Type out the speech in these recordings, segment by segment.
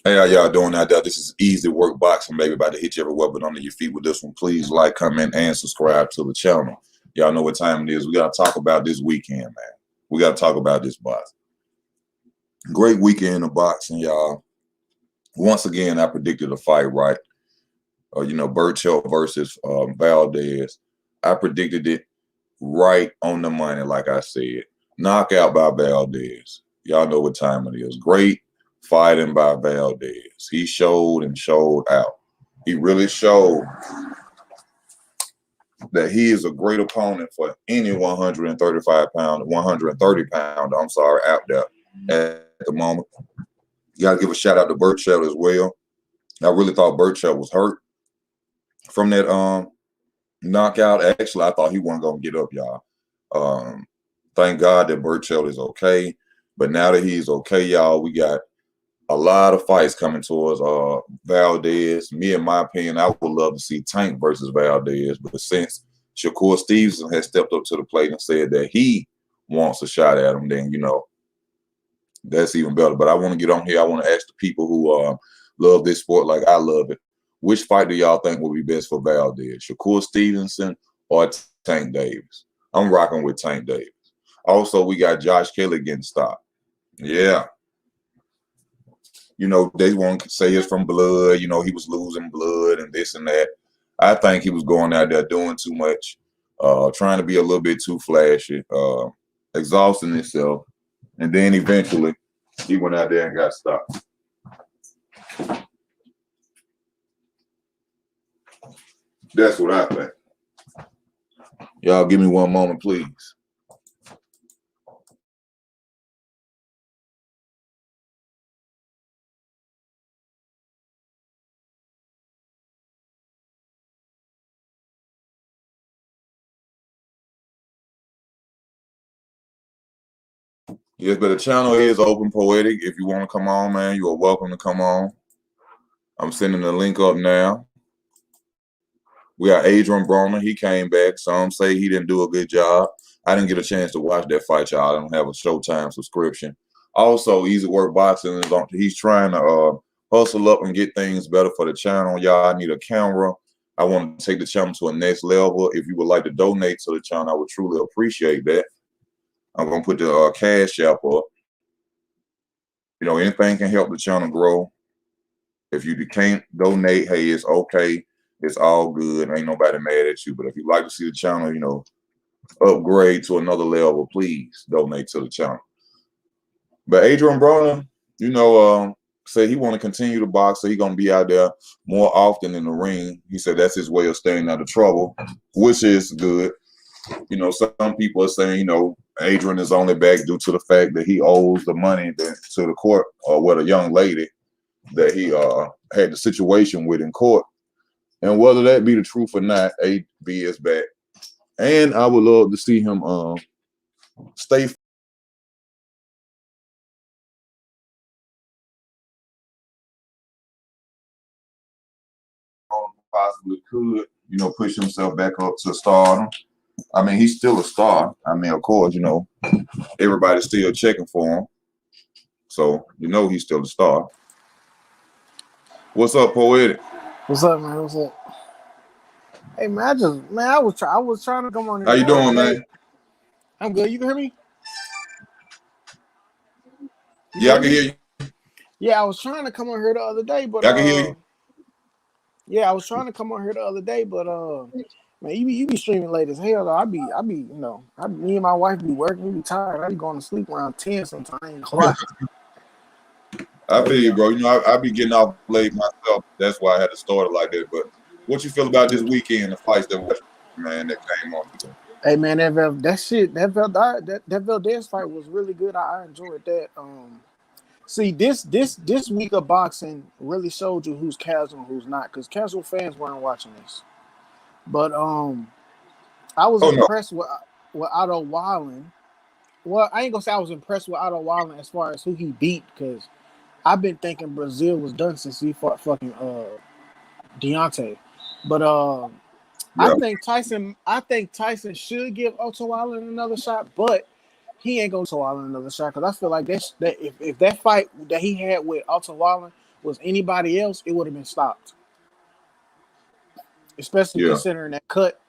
Hey, how y'all doing out there? This is Easy Work Boxing, baby. About to hit you everywhere but under your feet with this one. Please like, comment, and subscribe to the channel. Y'all know what time it is. We got to talk about this weekend, man. We got to talk about this boxing. Great weekend of boxing, y'all. Once again, I predicted a fight right. Burchell versus Valdez. I predicted it right on the money, like I said. Knockout by Valdez. Y'all know what time it is. Great fighting by Valdez. He showed and showed out. He really showed that he is a great opponent for any 135-pound, 130-pound, out there at the moment. You got to give a shout out to Burchell as well. I really thought Burchell was hurt from that knockout. Actually, I thought he wasn't going to get up, y'all. Thank God that Burchell is okay. But now that he's okay, y'all, we got a lot of fights coming towards Valdez. Me, in my opinion, I would love to see Tank versus Valdez. But since Shakur Stevenson has stepped up to the plate and said that he wants a shot at him, then, that's even better. But I want to get on here. I want to ask the people who love this sport like I love it. Which fight do y'all think will be best for Valdez? Shakur Stevenson or Tank Davis? I'm rocking with Tank Davis. Also, we got Josh Kelly getting stopped. Yeah. They want to say it's from blood. He was losing blood and this and that. I think he was going out there doing too much, trying to be a little bit too flashy, exhausting himself. And then eventually he went out there and got stopped. That's what I think. Y'all give me one moment, please. Yes, but the channel is open, Poetic. If you want to come on, man, you are welcome to come on. I'm sending the link up now. We got Adrian Broner. He came back. Some say he didn't do a good job. I didn't get a chance to watch that fight, y'all. I don't have a Showtime subscription. Also, Easy Work Boxing is on. He's trying to hustle up and get things better for the channel. Y'all, I need a camera. I want to take the channel to a next level. If you would like to donate to the channel, I would truly appreciate that. I'm going to put the Cash App up. Anything can help the channel grow. If you can't donate, hey, it's okay. It's all good. Ain't nobody mad at you. But if you'd like to see the channel, upgrade to another level, please donate to the channel. But Adrian Broner, said he want to continue to box, so he's going to be out there more often in the ring. He said that's his way of staying out of trouble, which is good. Some people are saying, Adrian is only back due to the fact that he owes the money to the court or with a young lady that he had the situation with in court. And whether that be the truth or not, AB is back. And I would love to see him stay. Possibly could, push himself back up to stardom. I mean, he's still a star. I mean, of course, everybody's still checking for him. So, he's still a star. What's up, Poetic? What's up, man? What's up? Hey, man, I was trying to come on here. How you doing, man? I'm good. You can hear me? Yeah, I can hear you. Yeah, I was trying to come on here the other day, but I can hear you. Yeah, I was trying to come on here the other day, but man, you be streaming late as hell. Though. Me and my wife be working. We be tired. I be going to sleep around 10 sometimes. I ain't gonna lie. I feel you, bro. I be getting off late myself. That's why I had to start it like that. But what you feel about this weekend, the fights that came on? Hey, man, that Valdez fight was really good. I enjoyed that. See, this week of boxing really showed you who's casual and who's not, because casual fans weren't watching this. But I was impressed with Otto Wallin. Well, I ain't gonna say I was impressed with Otto Wallin as far as who he beat, because I've been thinking Brazil was done since he fought fucking Deontay. But yeah. I think Tyson should give Otto Wallin another shot, but he ain't gonna Otto Wallin another shot, because I feel like if that fight that he had with Otto Wallin was anybody else, it would have been stopped. Especially considering that cut.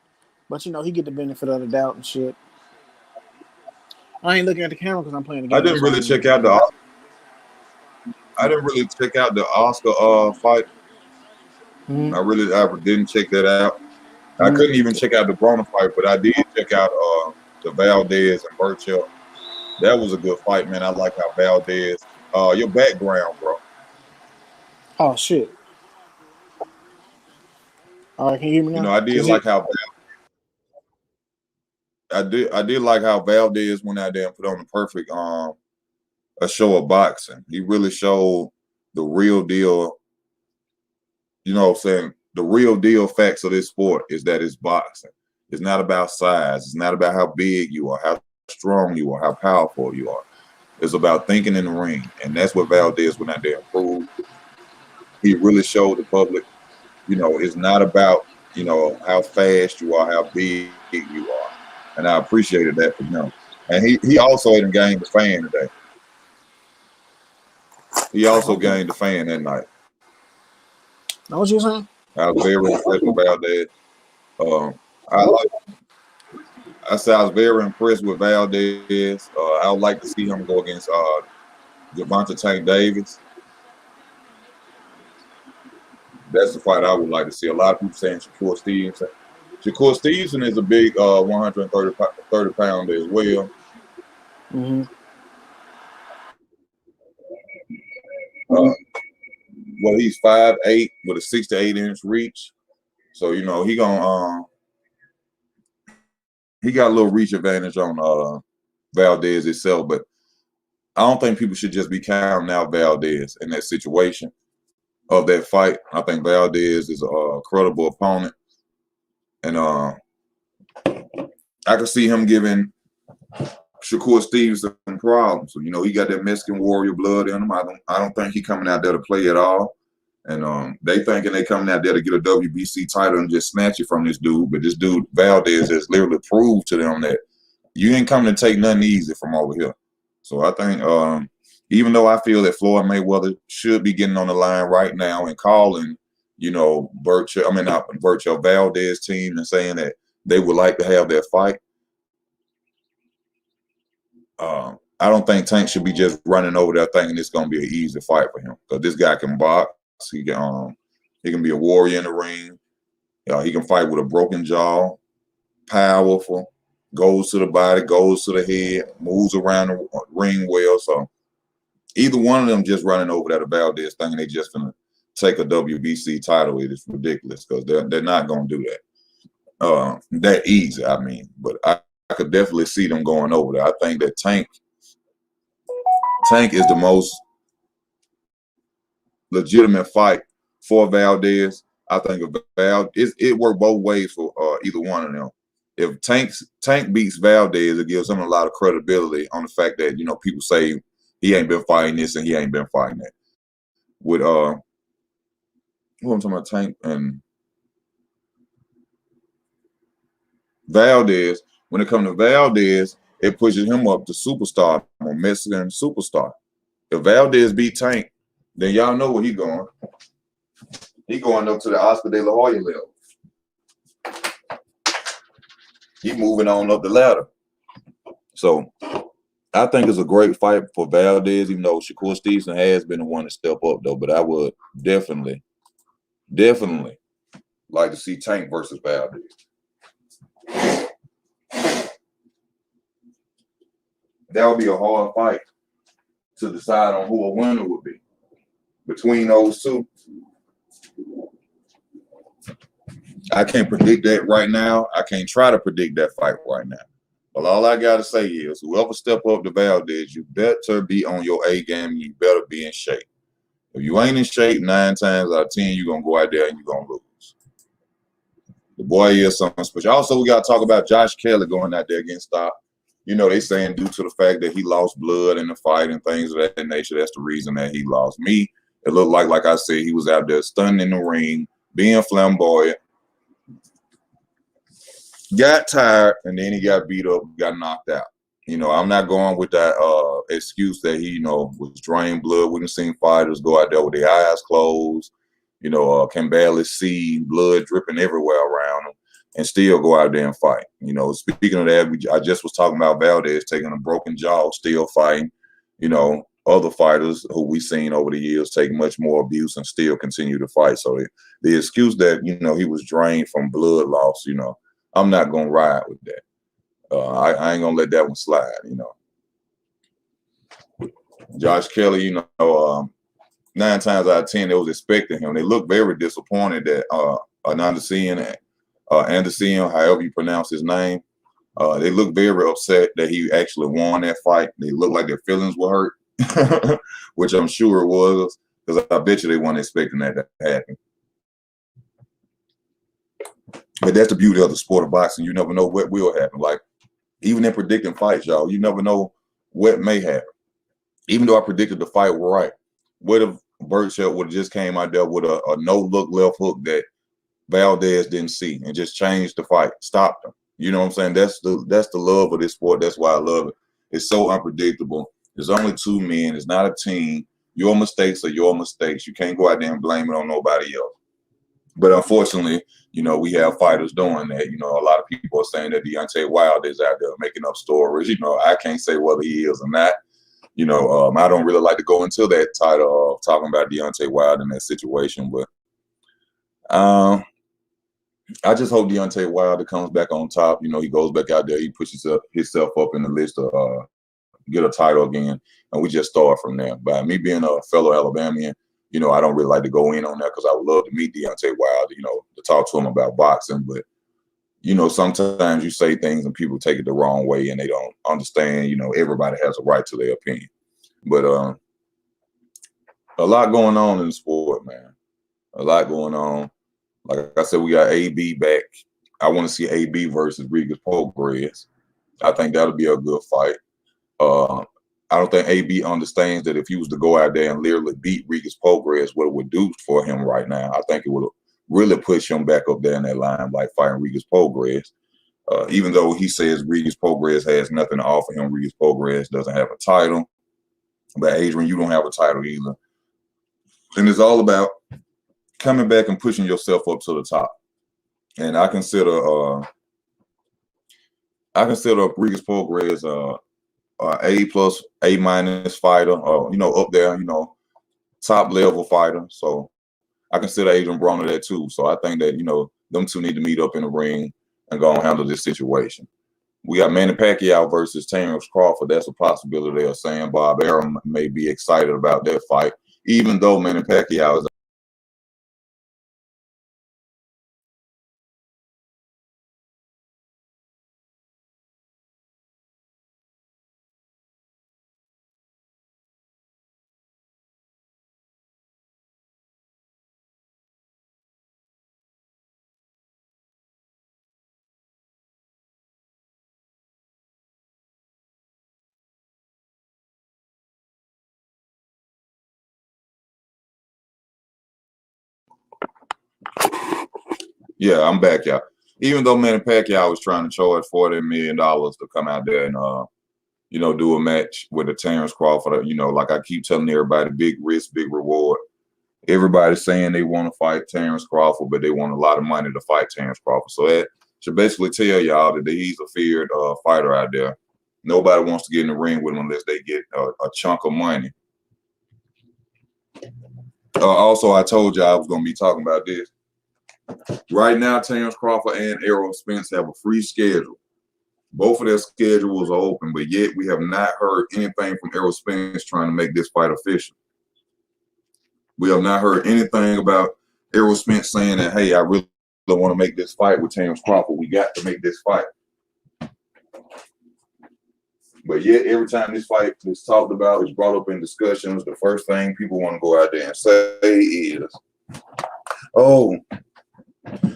But he get the benefit of the doubt and shit. I ain't looking at the camera because I'm playing the game. I didn't really check out the Oscar fight. Mm-hmm. I didn't check that out. I couldn't even check out the Broner fight, but I did check out the Valdez and Burchell. That was a good fight, man. I like how Valdez. Your background, bro. Oh shit. All right, can you hear me now? I did like how Valdez went out there and put on the perfect a show of boxing. He really showed the real deal. You know what I'm saying? The real deal facts of this sport is that it's boxing. It's not about size. It's not about how big you are, how strong you are, how powerful you are. It's about thinking in the ring. And that's what Valdez went out there and proved. He really showed the public, it's not about, how fast you are, how big you are. And I appreciated that from him. And he also had gained the fan today. He also gained the fan that night. Know what you're saying? I was very impressed with Valdez. I was very impressed with Valdez. I would like to see him go against Gervonta Tank Davis. That's the fight I would like to see. A lot of people saying Shakur Stevenson. Shakur Stevenson is a big 130 pounder as well. Mm-hmm. Well, he's 5'8" with a 6 to 8 inch reach. So, he got a little reach advantage on Valdez itself, but I don't think people should just be counting out Valdez in that situation of that fight. I think Valdez is a credible opponent, and I could see him giving Shakur Stevenson problems. So, he got that Mexican warrior blood in him. I don't think he coming out there to play at all. And they thinking they coming out there to get a WBC title and just snatch it from this dude. But this dude, Valdez, has literally proved to them that you ain't coming to take nothing easy from over here. So I think even though I feel that Floyd Mayweather should be getting on the line right now and calling, Valdez team and saying that they would like to have that fight, I don't think Tank should be just running over there thinking it's going to be an easy fight for him. Because this guy can box. He can be a warrior in the ring. He can fight with a broken jaw, powerful, goes to the body, goes to the head, moves around the ring well. So either one of them just running over that Valdez thinking they just going to take a WBC title, it is ridiculous because they're not going to do that. That easy, I mean. But I could definitely see them going over there. I think that Tank is the most legitimate fight for Valdez. I think it worked both ways for either one of them. If Tank beats Valdez, it gives him a lot of credibility on the fact that people say he ain't been fighting this and he ain't been fighting that. With who I'm talking about, Tank and Valdez. When it comes to Valdez, it pushes him up to superstar, or Mexican superstar. If Valdez beat Tank, then y'all know where he going. He going up to the Oscar De La Hoya level. He moving on up the ladder. So I think it's a great fight for Valdez, even though Shakur Stevenson has been the one to step up though. But I would definitely like to see Tank versus Valdez. That would be a hard fight to decide on who a winner would be between those two. I can't predict that right now. I can't try to predict that fight right now. But all I got to say is whoever step up to Valdez, you better be on your A game and you better be in shape. If you ain't in shape 9 times out of 10, you're going to go out there and you're going to lose. The boy is something special. Also, we got to talk about Josh Kelly going out there against Stop. They saying due to the fact that he lost blood in the fight and things of that nature, that's the reason that he lost. Me, it looked like I said, he was out there stunning in the ring, being flamboyant, got tired, and then he got beat up, got knocked out. You know, I'm not going with that excuse that he, you know, was drained blood. We done seen fighters go out there with their eyes closed, you know, can barely see, blood dripping everywhere around them, and still go out there and fight. You know, speaking of that, I just was talking about Valdez taking a broken jaw, still fighting. You know, other fighters who we've seen over the years take much more abuse and still continue to fight. So the excuse that, you know, he was drained from blood loss, you know, I'm not going to ride with that. I ain't gonna let that one slide, you know. Josh Kelly, you know, 9 times out of 10 they was expecting him. They looked very disappointed that Anderson, however you pronounce his name, they looked very upset that he actually won that fight. They looked like their feelings were hurt, which I'm sure it was, because I bet you they weren't expecting that to happen. But that's the beauty of the sport of boxing. You never know what will happen. Like, even in predicting fights, y'all, you never know what may happen. Even though I predicted the fight right, what if Burchell would have just came out there with a no-look left hook that Valdez didn't see and just changed the fight, stopped him? You know what I'm saying? That's the love of this sport. That's why I love it. It's so unpredictable. There's only 2 men. It's not a team. Your mistakes are your mistakes. You can't go out there and blame it on nobody else. But unfortunately, you know, we have fighters doing that. You know, a lot of people are saying that Deontay Wilder is out there making up stories. You know, I can't say whether he is or not. You know, I don't really like to go into that title of talking about Deontay Wilder in that situation. But I just hope Deontay Wilder comes back on top. You know, he goes back out there. He pushes himself up in the list to get a title again. And we just start from there. By me being a fellow Alabamian, you know, I don't really like to go in on that because I would love to meet Deontay Wilder, you know, to talk to him about boxing. But, you know, sometimes you say things and people take it the wrong way and they don't understand, you know, everybody has a right to their opinion. But a lot going on in the sport, man. A lot going on. Like I said, we got AB back. I want to see AB versus Regis Prograis. I think that'll be a good fight. I don't think AB understands that if he was to go out there and literally beat Regis Prograis, what it would do for him right now, I think it would really push him back up there in that line, like fighting Regis Prograis. Even though he says Regis Prograis has nothing to offer him, Regis Prograis doesn't have a title. But Adrian, you don't have a title either. And it's all about coming back and pushing yourself up to the top. And I consider Regis Prograis A+, A- fighter, you know, up there, you know, top level fighter. So I consider Adrian Broner that too. So I think that, you know, them two need to meet up in the ring and go and handle this situation. We got Manny Pacquiao versus Terrence Crawford. That's a possibility. They're saying Bob Arum may be excited about that fight, even though Manny Pacquiao is yeah, I'm back, y'all. Even though Manny Pacquiao was trying to charge $40 million to come out there and you know, do a match with a Terrence Crawford, you know, like I keep telling everybody, big risk, big reward. Everybody's saying they want to fight Terrence Crawford, but they want a lot of money to fight Terrence Crawford. So that should basically tell y'all that he's a feared fighter out there. Nobody wants to get in the ring with him unless they get a chunk of money. Also, I told you I was going to be talking about this. Right now, Terrence Crawford and Errol Spence have a free schedule. Both of their schedules are open, but yet we have not heard anything from Errol Spence trying to make this fight official. We have not heard anything about Errol Spence saying that, hey, I really want to make this fight with Terrence Crawford. We got to make this fight. But yet, every time this fight is talked about, is brought up in discussions, the first thing people want to go out there and say is, oh,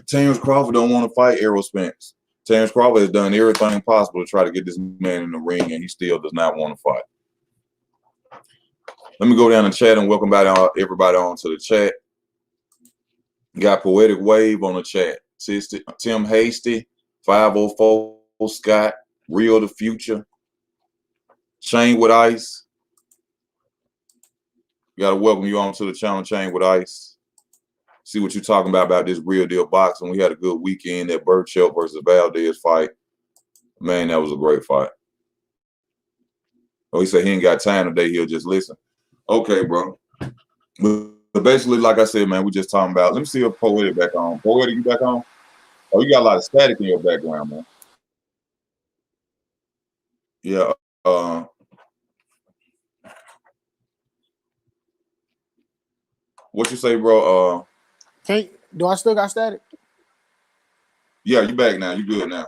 Terrence Crawford don't want to fight Errol Spence. Terrence Crawford has done everything possible to try to get this man in the ring, and he still does not want to fight. Let me go down the chat and welcome everybody on to the chat. Got Poetic Wave on the chat. Tim Hasty, 504 Scott, Real the Future, Chain with Ice. Got to welcome you on to the channel, Chain with Ice. See what you're talking about this real deal boxing. We had a good weekend. That Burchell versus Valdez fight. Man, that was a great fight. Oh, he said he ain't got time today. He'll just listen. Okay, bro. But basically, like I said, man, we just talking about. Let me see if Poetic back on. Poetic, you back on? Oh, you got a lot of static in your background, man. Yeah. What you say, bro? Do I still got static? Yeah, you back now. You good now.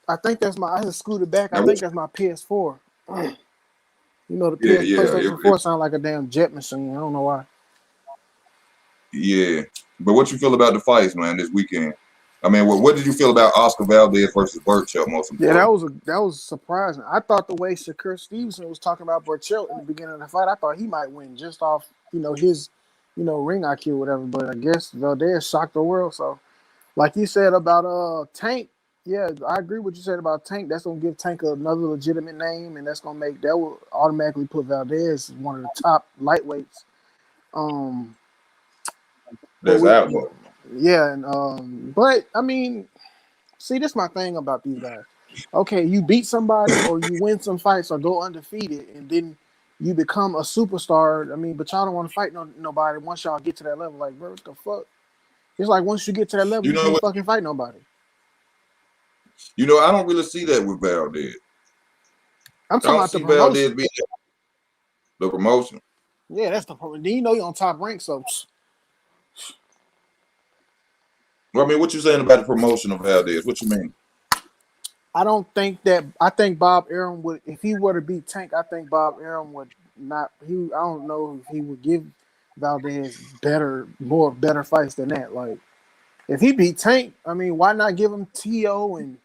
I think that's I just scooted back. Now, I think that's my PS4. You know, the yeah, PlayStation 4 sound like a damn jet machine. I don't know why. Yeah. But what you feel about the fights, man, this weekend? I mean, what did you feel about Oscar Valdez versus Burchell, most important? Yeah, that was surprising. I thought the way Shakur Stevenson was talking about Burchell in the beginning of the fight, I thought he might win just off, his, ring IQ or whatever. But I guess Valdez shocked the world. So, like you said about Tank, yeah, I agree with what you said about Tank. That's gonna give Tank another legitimate name, and that will automatically put Valdez as one of the top lightweights. That's out there. Yeah, and but I mean, see, this is my thing about these guys. Okay, you beat somebody or you win some fights or go undefeated, and then you become a superstar. I mean, but y'all don't want to fight nobody once y'all get to that level. Like, bro, what the fuck? It's like once you get to that level, you can't fucking fight nobody. I don't really see that with Valdez. I'm talking about the promotion. The promotion. Yeah, that's the promotion. Then you're on top rank, so. Well, I mean, what you saying about the promotion of Valdez? What you mean? I think Bob Arum would, if he were to beat Tank, I think Bob Arum would not. I don't know if he would give Valdez better fights than that. Like, if he beat Tank, I mean, why not give him T.O. and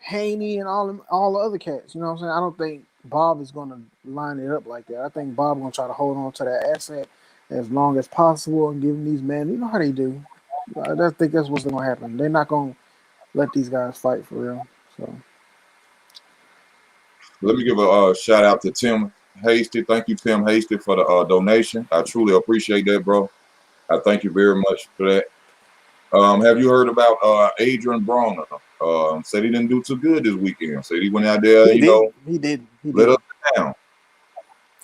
Haney and all the other cats? You know what I'm saying? I don't think Bob is going to line it up like that. I think Bob going to try to hold on to that asset as long as possible and give these men. You know how they do. I think that's what's going to happen. They're not going to let these guys fight for real. So, let me give a shout out to Tim Hasty. Thank you, Tim Hasty, for the donation. I truly appreciate that, bro. I thank you very much for that. Have you heard about Adrian Broner? Said he didn't do too good this weekend. Said he went out there, he did. Let us down.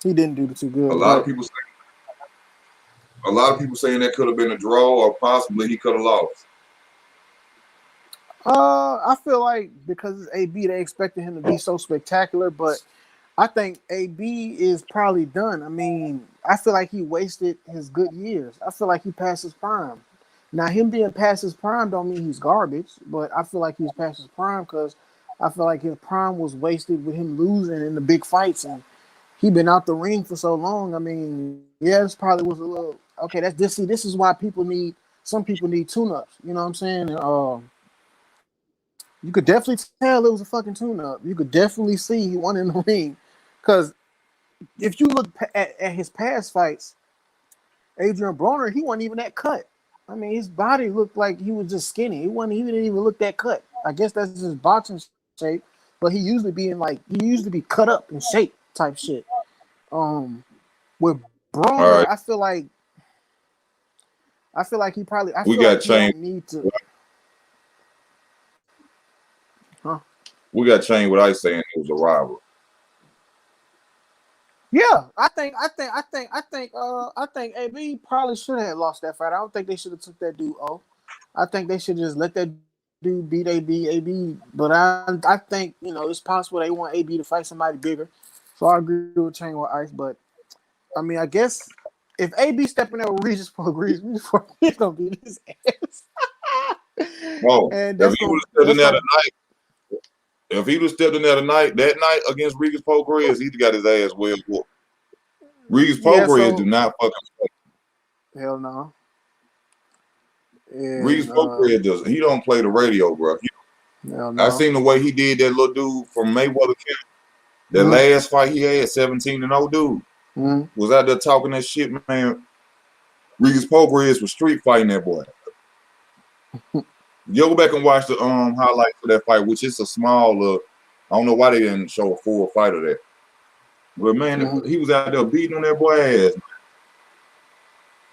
He didn't do too good. A lot of people saying that could have been a draw or possibly he could have lost. I feel like because it's AB, they expected him to be so spectacular, but I think AB is probably done. I mean, I feel like he wasted his good years. I feel like he passed his prime. Now, him being past his prime don't mean he's garbage, but I feel like he's past his prime because I feel like his prime was wasted with him losing in the big fights, and he been out the ring for so long. I mean, yeah, this probably was a little okay. This is why some people need tune-ups. You know what I'm saying? You could definitely tell it was a fucking tune-up. You could definitely see he won in the ring. Because if you look at his past fights, Adrian Broner, he wasn't even that cut. I mean, his body looked like he was just skinny. He didn't even look that cut. I guess that's his boxing shape. But he usually be cut up in shape type shit. With Broner, I feel like he probably. I feel like he don't need to. Huh? We got Chain with Ice saying it was a rival. Yeah, I think AB probably should have lost that fight. I don't think they should have took that dude off. I think they should just let that dude beat AB. But I think it's possible they want AB to fight somebody bigger. So I agree with Chain with Ice. But I mean, I guess if AB stepping there with Regis he's gonna beat his ass. Oh, if he was stepped in there that night against Regis Pogres, he'd got his ass well whooped. Regis Pogres do not fucking play. Hell no. Regis Pogres doesn't. He don't play the radio, bro. Hell no. I seen the way he did that little dude from Mayweather. That last fight he had, 17-0 dude, was out there talking that shit, man. Regis Pogres was street fighting that boy. You go back and watch the highlights of that fight, which is a small. I don't know why they didn't show a full fight of that. But man, he was out there beating on that boy ass.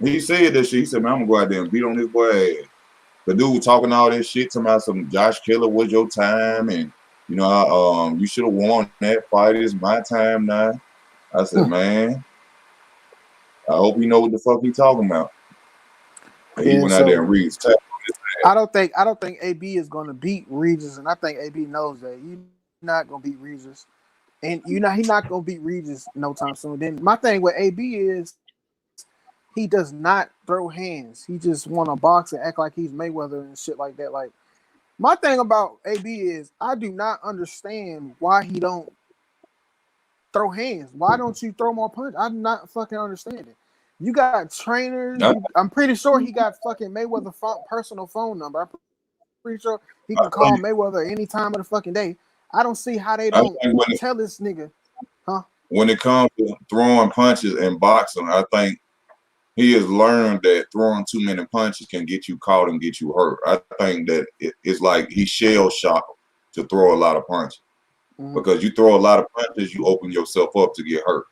He said that shit. He said, man, I'm gonna go out there and beat on this boy ass. The dude was talking all this shit to me, some Josh Killer was your time, and you know, you should have won that fight. It's my time now. I said, man, I hope he know what the fuck he talking about. And he went out there and Regis tapped on his ass. I don't think AB is gonna beat Regis, and I think AB knows that you're not gonna beat Regis, and he's not gonna beat Regis no time soon. Then my thing with AB is he does not throw hands. He just want to box and act like he's Mayweather and shit like that. Like my thing about AB is I do not understand why he don't throw hands. Why don't you throw more punch? I'm not fucking understanding. You got trainers. I'm pretty sure he got fucking Mayweather personal phone number. I'm pretty sure he can call Mayweather any time of the fucking day. I don't see how they don't tell this nigga, huh? When it comes to throwing punches and boxing, I think he has learned that throwing too many punches can get you caught and get you hurt. I think that it's like he's shell shocked to throw a lot of punches. Because you throw a lot of punches, you open yourself up to get hurt.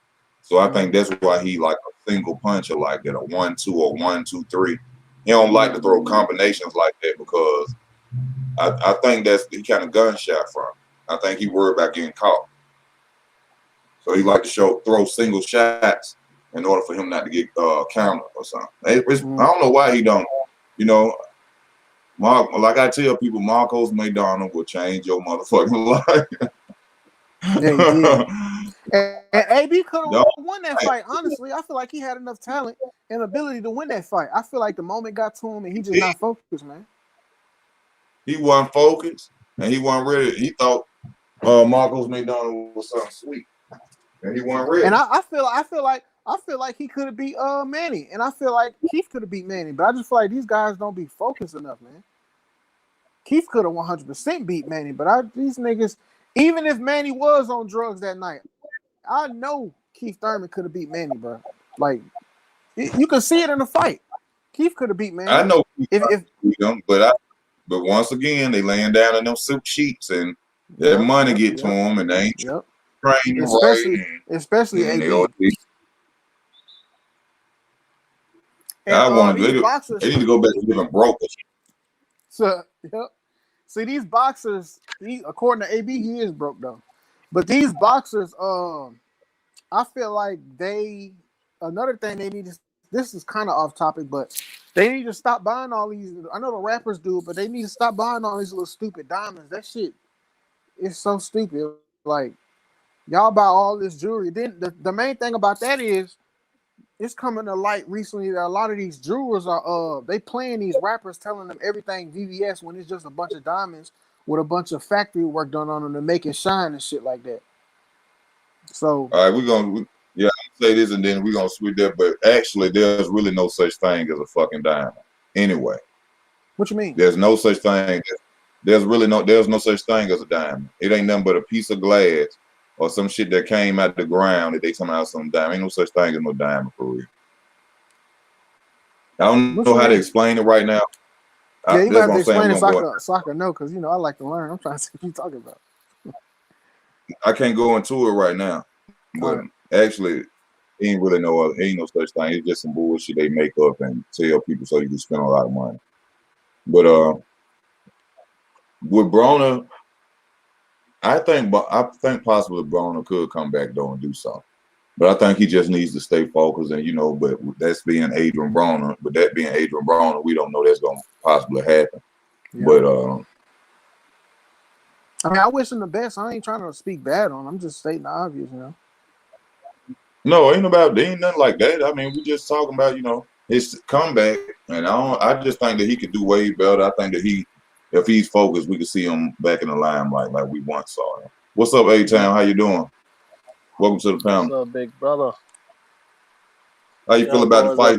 So I think that's why he like a single puncher like that, a 1-2 or 1-2-3. He don't like to throw combinations like that because I think that's he kind of gunshot from. I think he worried about getting caught. So he like to throw single shots in order for him not to get countered or something. I don't know why he don't. You know, like I tell people, Marcos McDonald will change your motherfucking life. Yeah, he did. And AB could have won that fight. Honestly, I feel like he had enough talent and ability to win that fight. I feel like the moment got to him and he just not focused, man. He wasn't focused and he wasn't ready. He thought Marcos McDonald was something sweet, and he wasn't ready. And I feel like he could have beat Manny, and I feel like Keith could have beat Manny, but I just feel like these guys don't be focused enough, man. Keith could have 100% beat Manny, but these niggas. Even if Manny was on drugs that night, I know Keith Thurman could have beat Manny, bro. Like, you can see it in the fight. Keith could have beat Manny. I know if beat him, but once again, they laying down in them soup sheets and their money get to them, and they ain't training especially AB. I want they need to go back to living broke. So, see, these boxers, according to AB, he is broke though. But these boxers, I feel like another thing they need to, this is kind of off topic, but they need to stop buying all these. I know the rappers do, but they need to stop buying all these little stupid diamonds. That shit is so stupid. Like, y'all buy all this jewelry. Then the main thing about that is, it's coming to light recently that a lot of these jewelers are they playing these rappers, telling them everything VVS when it's just a bunch of diamonds with a bunch of factory work done on them to make it shine and shit like that. So all right, I'm say this and then we're gonna switch that, but actually there's really no such thing as a fucking diamond. Anyway. What you mean? There's no such thing. There's no such thing as a diamond. It ain't nothing but a piece of glass or some shit that came out the ground that they somehow some diamond. Ain't no such thing as no diamond for real. I don't know how to explain it right now. Yeah, you gotta explain it so I can know, because I like to learn. I'm trying to see what you're talking about. I can't go into it right now, but actually, ain't no such thing. It's just some bullshit they make up and tell people so you can spend a lot of money. But with Broner, I think possibly Broner could come back though and do something. But I think he just needs to stay focused, and but that's being Adrian Broner. But that being Adrian Broner, we don't know that's gonna possibly happen. Yeah. But I mean, I wish him the best. I ain't trying to speak bad on him. I'm just stating the obvious, No, ain't nothing like that. I mean, we just talking about his comeback, and I just think that he could do way better. I think that if he's focused, we could see him back in the limelight like we once saw him. What's up, A-Town? How you doing? Welcome to the panel. What's up, big brother? How you feel about the fight?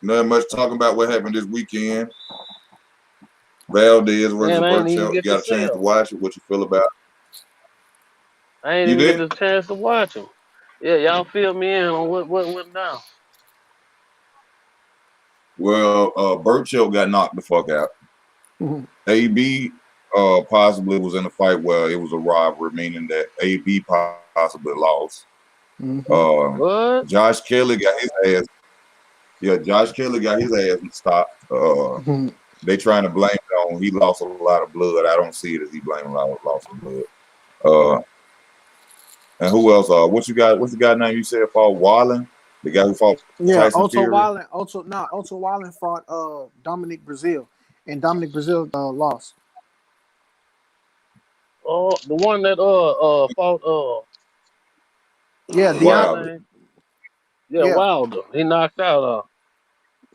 Not much talking about what happened this weekend. Valdez versus Pacquiao. You got a chance to watch it. What you feel about it? I ain't even get the chance to watch him. Yeah, y'all fill me in on what went down. Well, Pacquiao got knocked the fuck out. AB possibly was in a fight where it was a robbery, meaning that AB possibly lost. Mm-hmm. What? Josh Kelly got his ass. Yeah, Josh Kelly got his ass stopped. They trying to blame it on he lost a lot of blood. I don't see it as he blaming a lot of loss of blood. And who else? What you got? What's the guy name you said fought Wallen? The guy who fought Yeah, Tyson Fury? Otto Wallen fought Dominic Brazil, and Dominic Brazil lost. Oh, the one that fought Yeah, what's his Wilder. name? Yeah, Yeah, Wilder. He knocked out.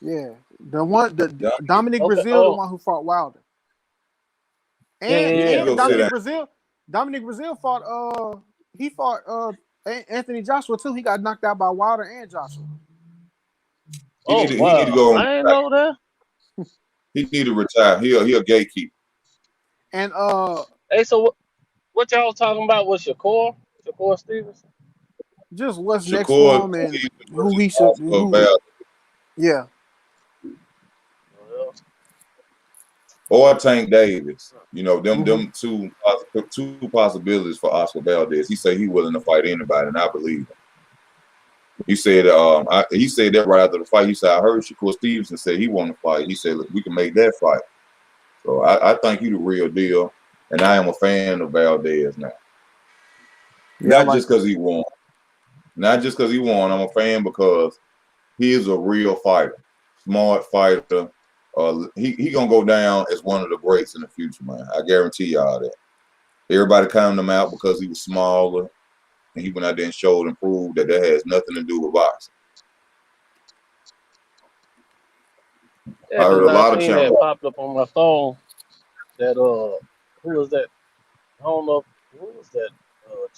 yeah. The Dominic, Dominic Okay. Brazil, the Oh, one who fought Wilder, yeah, yeah, he need to yeah. go sit down. Dominic Brazil fought he fought Anthony Joshua too. He got knocked out by Wilder and Joshua. Oh, He need to wow. go on. I ain't know that. He need to retire. He a gatekeeper. And Hey, so what y'all talking about with Shakur? Shakur Stevenson? just what's next for Shakur him and Stevenson who versus he should Oscar who Valdez. yeah. Well, Or Tank Davis. You know, Mm-hmm. them two possibilities for Oscar Valdez. He said he willing to fight anybody, and I believe him. He said he said that right after the fight. He said, I heard Shakur Stevenson say he want to fight. He said, look, we can make that fight. So I think he the real deal. And I am a fan of Valdez now. Yeah, Not just because he won. Not just because he won. I'm a fan because he is a real fighter. Smart fighter. He gonna go down as one of the greats in the future, man. I guarantee y'all that. Everybody counted him out because he was smaller, and he went out there and showed and proved that has nothing to do with boxing. yeah, I heard because a I lot of seen that channels. popped up on my phone. That who was that? I don't know. Who was that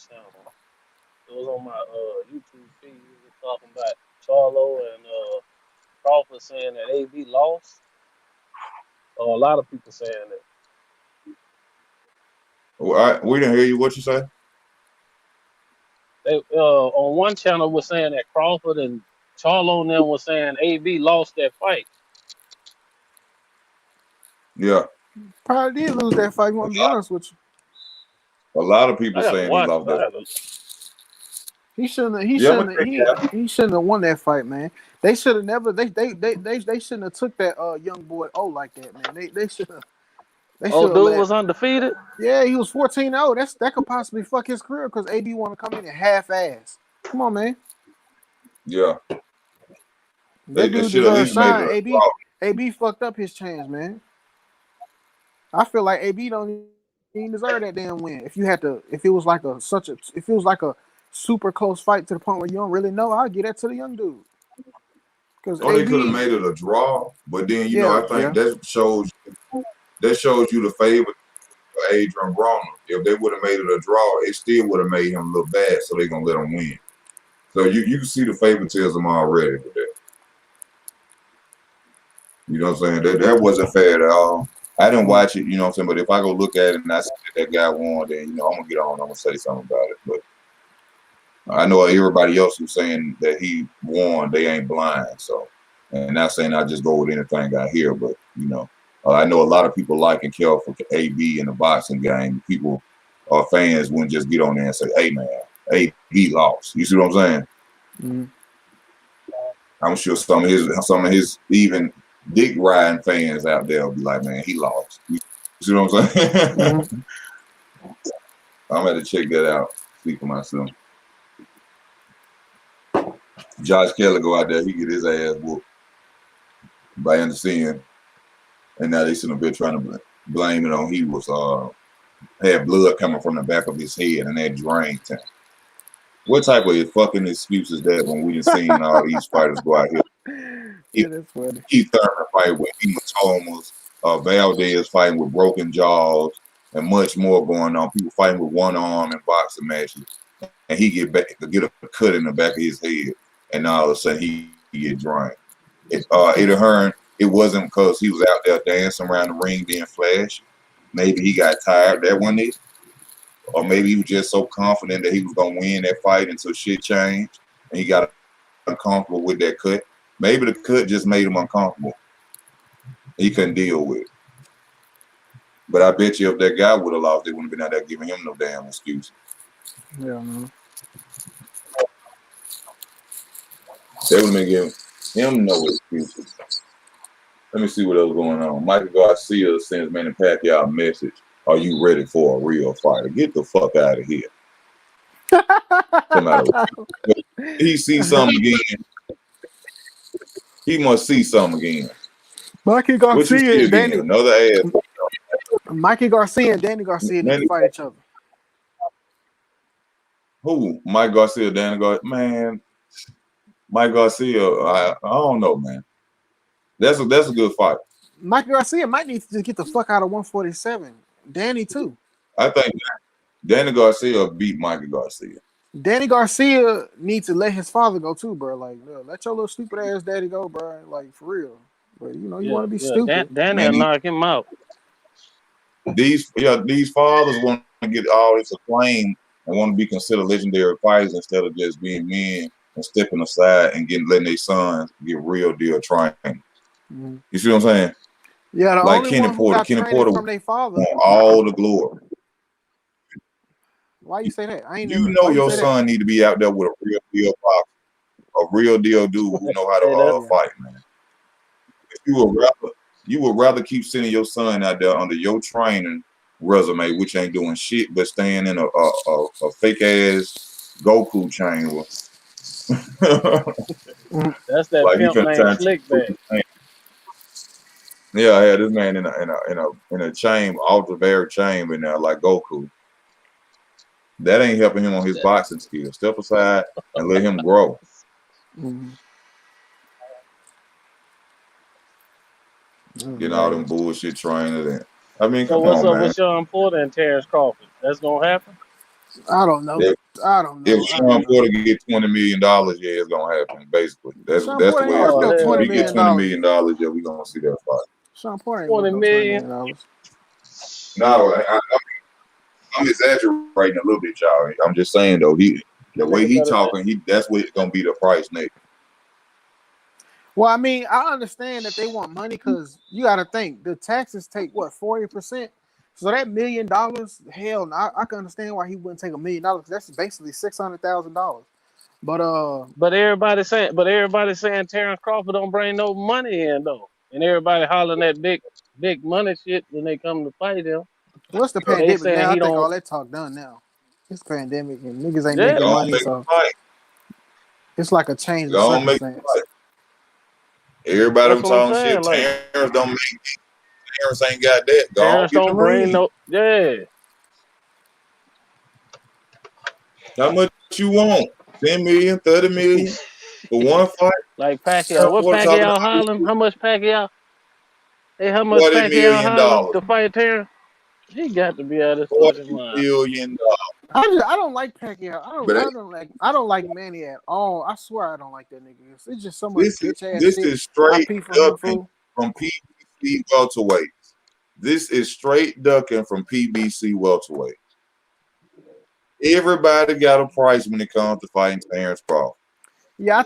channel? It was on my YouTube feed. We were talking about Charlo and Crawford saying that AB lost. A lot of people saying that. We didn't hear you. What you say? They on one channel was saying that Crawford and Charlo and them was saying AB lost that fight. Yeah, probably did lose that fight. You want to be honest with you? a lot of people I gotta saying he watch lost that. it. He shouldn't. Yeah, but He shouldn't have won that fight, man. They should have never. They shouldn't have took that young boy like that, man. They should have. They Oh, should have dude let. was undefeated. Yeah, he was 14-0. That could possibly fuck his career because AB want to come in and half ass. Come on, man. yeah, That they dude should at deserves least made it shine. a draw. AB fucked up his chance, man. I feel like AB don't even deserve that damn win. If it was like a super close fight to the point where you don't really know, I'd give that to the young dude. Because Or they could have AB, made it a draw, but then yeah, I think that shows you the favor for Adrian Broner. If they would have made it a draw, it still would have made him look bad. So they're gonna let him win. So you can see the favoritism already with that. You know what I'm saying? That wasn't fair at all. I didn't watch it, you know what I'm saying? But if I go look at it and I see that guy won, then I'm gonna get on. I'm gonna say something about it. But I know everybody else who's saying that he won, they ain't blind. So, and not saying I just go with anything I hear, but I know a lot of people like and care for AB in the boxing game. People or fans wouldn't just get on there and say, "Hey man, AB lost." You see what I'm saying? Mm-hmm. I'm sure some of his even dick riding fans out there will be like, "Man, he lost." You see what I'm saying? Mm-hmm. I'm gonna check that out. Speak for myself. Josh Kelly go out there, he get his ass whooped by Anderson, and now they sitting up there trying to blame it on he was had blood coming from the back of his head and that drained him. What type of fucking excuse is that when we done seen all these fighters go out here? Yeah, that's funny. Keith Thurman fight with hematomas, Valdez fighting with broken jaws, and much more going on. People fighting with one arm in boxing matches, and he get a cut in the back of his head, and all of a sudden he get drained. It wasn't because he was out there dancing around the ring being flashy. Maybe he got tired. That one it. Or maybe he was just so confident that he was gonna win that fight until shit changed and he got uncomfortable with that cut. Maybe the cut just made him uncomfortable. He couldn't deal with it. But I bet you if that guy would have lost, they wouldn't have been out there giving him no damn excuse. Yeah, man. They would make him no excuses. Let me see what else going on. Michael Garcia sends Manny Pacquiao a message. Are you ready for a real fighter? Get the fuck out of here. Come out of he sees something again. He must see something again. Mikey What you see Garcia and again? Danny. Another ass. Mikey Garcia and Danny Garcia need to fight each other. Who? Mike Garcia, Danny Garcia? Man, Mike Garcia, I don't know, man. That's a good fight. Mikey Garcia might need to just get the fuck out of 147. Danny too. I think Danny Garcia beat Mikey Garcia. Danny Garcia needs to let his father go too, bro. Like, let your little stupid ass daddy go, bro. Like, for real. But you want to be stupid. Danny will knock him out. These fathers want to get all this acclaim and want to be considered legendary fighters instead of just being men and stepping aside and letting their sons get real deal training. Mm-hmm. You see what I'm saying? Yeah, the like only Kenny one who Porter. got Kenny training Porter from their father. All the glory. Why you say that? Your son need to be out there with a real deal boxer, a real deal dude who know how to fight, man. If you would rather keep sending your son out there under your training resume, which ain't doing shit but staying in a fake ass Goku chamber. That's that like pimp named Slickback. Yeah, I had this man in a chamber, ultra bare chamber in there like Goku. That ain't helping him on his boxing skills. Step aside and let him grow. Mm-hmm. Getting all them bullshit trainers in. I mean, so come what's on, up man. with Sean Porter and Terrence Crawford? That's gonna happen? I don't know. If Sean Porter get $20 million, yeah, it's gonna happen. Basically, that's the way it's going. If we get $20 million, yeah, we gonna see that fight. Sean Porter ain't $20 million. No, I'm exaggerating a little bit, y'all. I'm just saying though, the way he talking, that's what it's gonna be the price next. Well, I mean, I understand that they want money because you got to think the taxes take what 40%. So that $1 million, hell, I can understand why he wouldn't take $1 million because that's basically $600,000. But everybody saying Terrence Crawford don't bring no money in though, and everybody hollering that big money shit when they come to fight him. What's the pandemic now? I think all that talk done now. It's pandemic and niggas ain't making money, so it's like a change of circumstance. Everybody was talking shit. Like, Terrence don't make it. Terrence ain't got that. Terrence don't bring no. Yeah. How much you want? 10 million, 30 million for one fight? Like Pacquiao. What Pacquiao hollering? How much Pacquiao? Hey, how much Pacquiao hollering to fight Terrence? He got to be out of his fucking mind. $40 million. I don't like Pacquiao. I don't like Manny at all. I swear I don't like that nigga. It's just so much bitch ass shit. This is straight ducking from PBC welterweight. This is straight ducking from PBC welterweight. Everybody got a price when it comes to fighting Terrence Crawford. Yeah, I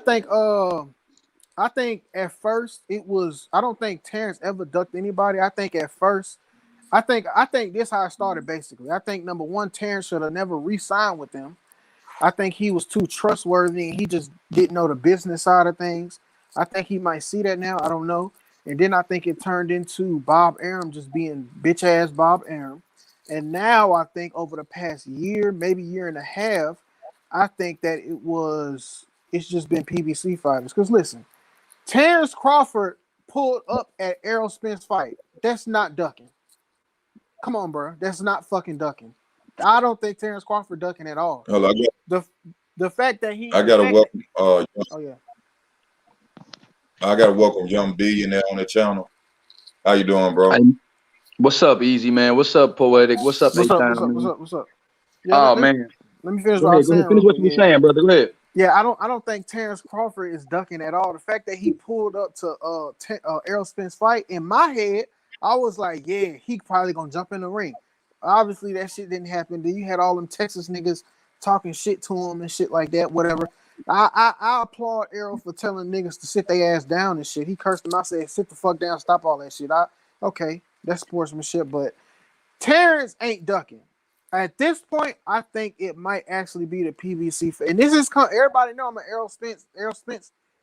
think at first it was. I don't think Terrence ever ducked anybody. I think at first. I think this how it started basically. I think number one, Terrence should have never re-signed with them. I think he was too trustworthy and he just didn't know the business side of things. I think he might see that now. I don't know. And then I think it turned into Bob Arum just being bitch ass Bob Arum. And now I think over the past year, maybe year and a half, I think that it's just been PBC fighters. Because listen, Terrence Crawford pulled up at Errol Spence fight. That's not ducking. Come on, bro. That's not fucking ducking. I don't think Terrence Crawford ducking at all. Hello, the fact that he. I gotta welcome. Oh yeah. I gotta welcome Young Billionaire on the channel. How you doing, bro? What's up, Easy Man? What's up, Poetic? What's up, What's up? Yeah, man. Let me finish what I was saying. Finish what you were saying, brother. Go ahead. Yeah, I don't think Terrence Crawford is ducking at all. The fact that he pulled up to Errol Spence fight, in my head, I was like, yeah, he probably gonna jump in the ring. Obviously, that shit didn't happen. Then you had all them Texas niggas talking shit to him and shit like that. Whatever. I applaud Errol for telling niggas to sit their ass down and shit. He cursed him. I said, sit the fuck down, stop all that shit. Okay, that's sportsmanship, but Terrence ain't ducking. At this point, I think it might actually be the PBC. And this is everybody know I'm an Errol Spence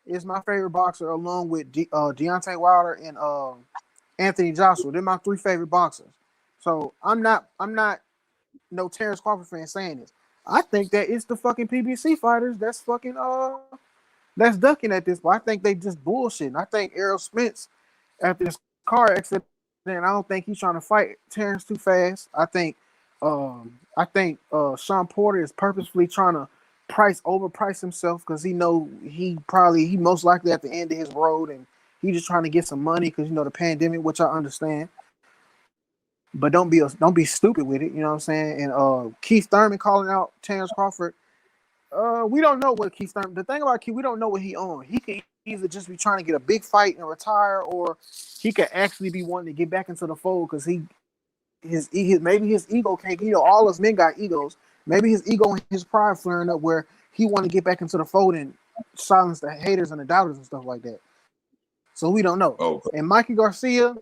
is my favorite boxer, along with Deontay Wilder and Anthony Joshua. They're my 3 favorite boxers. So I'm not no Terrence Crawford fan saying this. I think that it's the fucking PBC fighters that's fucking that's ducking at this. But I think they just bullshitting. I think Errol Spence after this car accident, I don't think he's trying to fight Terrence too fast. I think Sean Porter is purposefully trying to overprice himself because he most likely at the end of his road, and he just trying to get some money because the pandemic, which I understand. But don't be stupid with it, you know what I'm saying? And Keith Thurman calling out Terrence Crawford. We don't know what Keith Thurman. The thing about Keith, we don't know what he on. He can either just be trying to get a big fight and retire, or he could actually be wanting to get back into the fold because maybe his ego can't. All us men got egos. Maybe his ego and his pride flaring up where he want to get back into the fold and silence the haters and the doubters and stuff like that. So we don't know. Okay. And Mikey Garcia,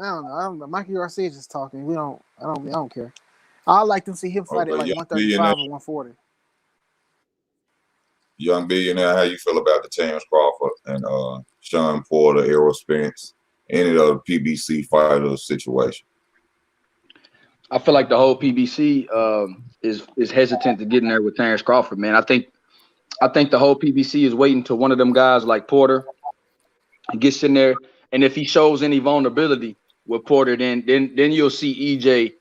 I don't know. Mikey Garcia just talking. I don't care. I'd like to see him fight at like 135 or 140. Young billionaire, how you feel about the Terrence Crawford and Sean Porter, Errol Spence, any other PBC fighter situation? I feel like the whole PBC is hesitant to get in there with Terrence Crawford, man. I think the whole PBC is waiting till one of them guys like Porter gets in there, and if he shows any vulnerability with Porter, then you'll see EJ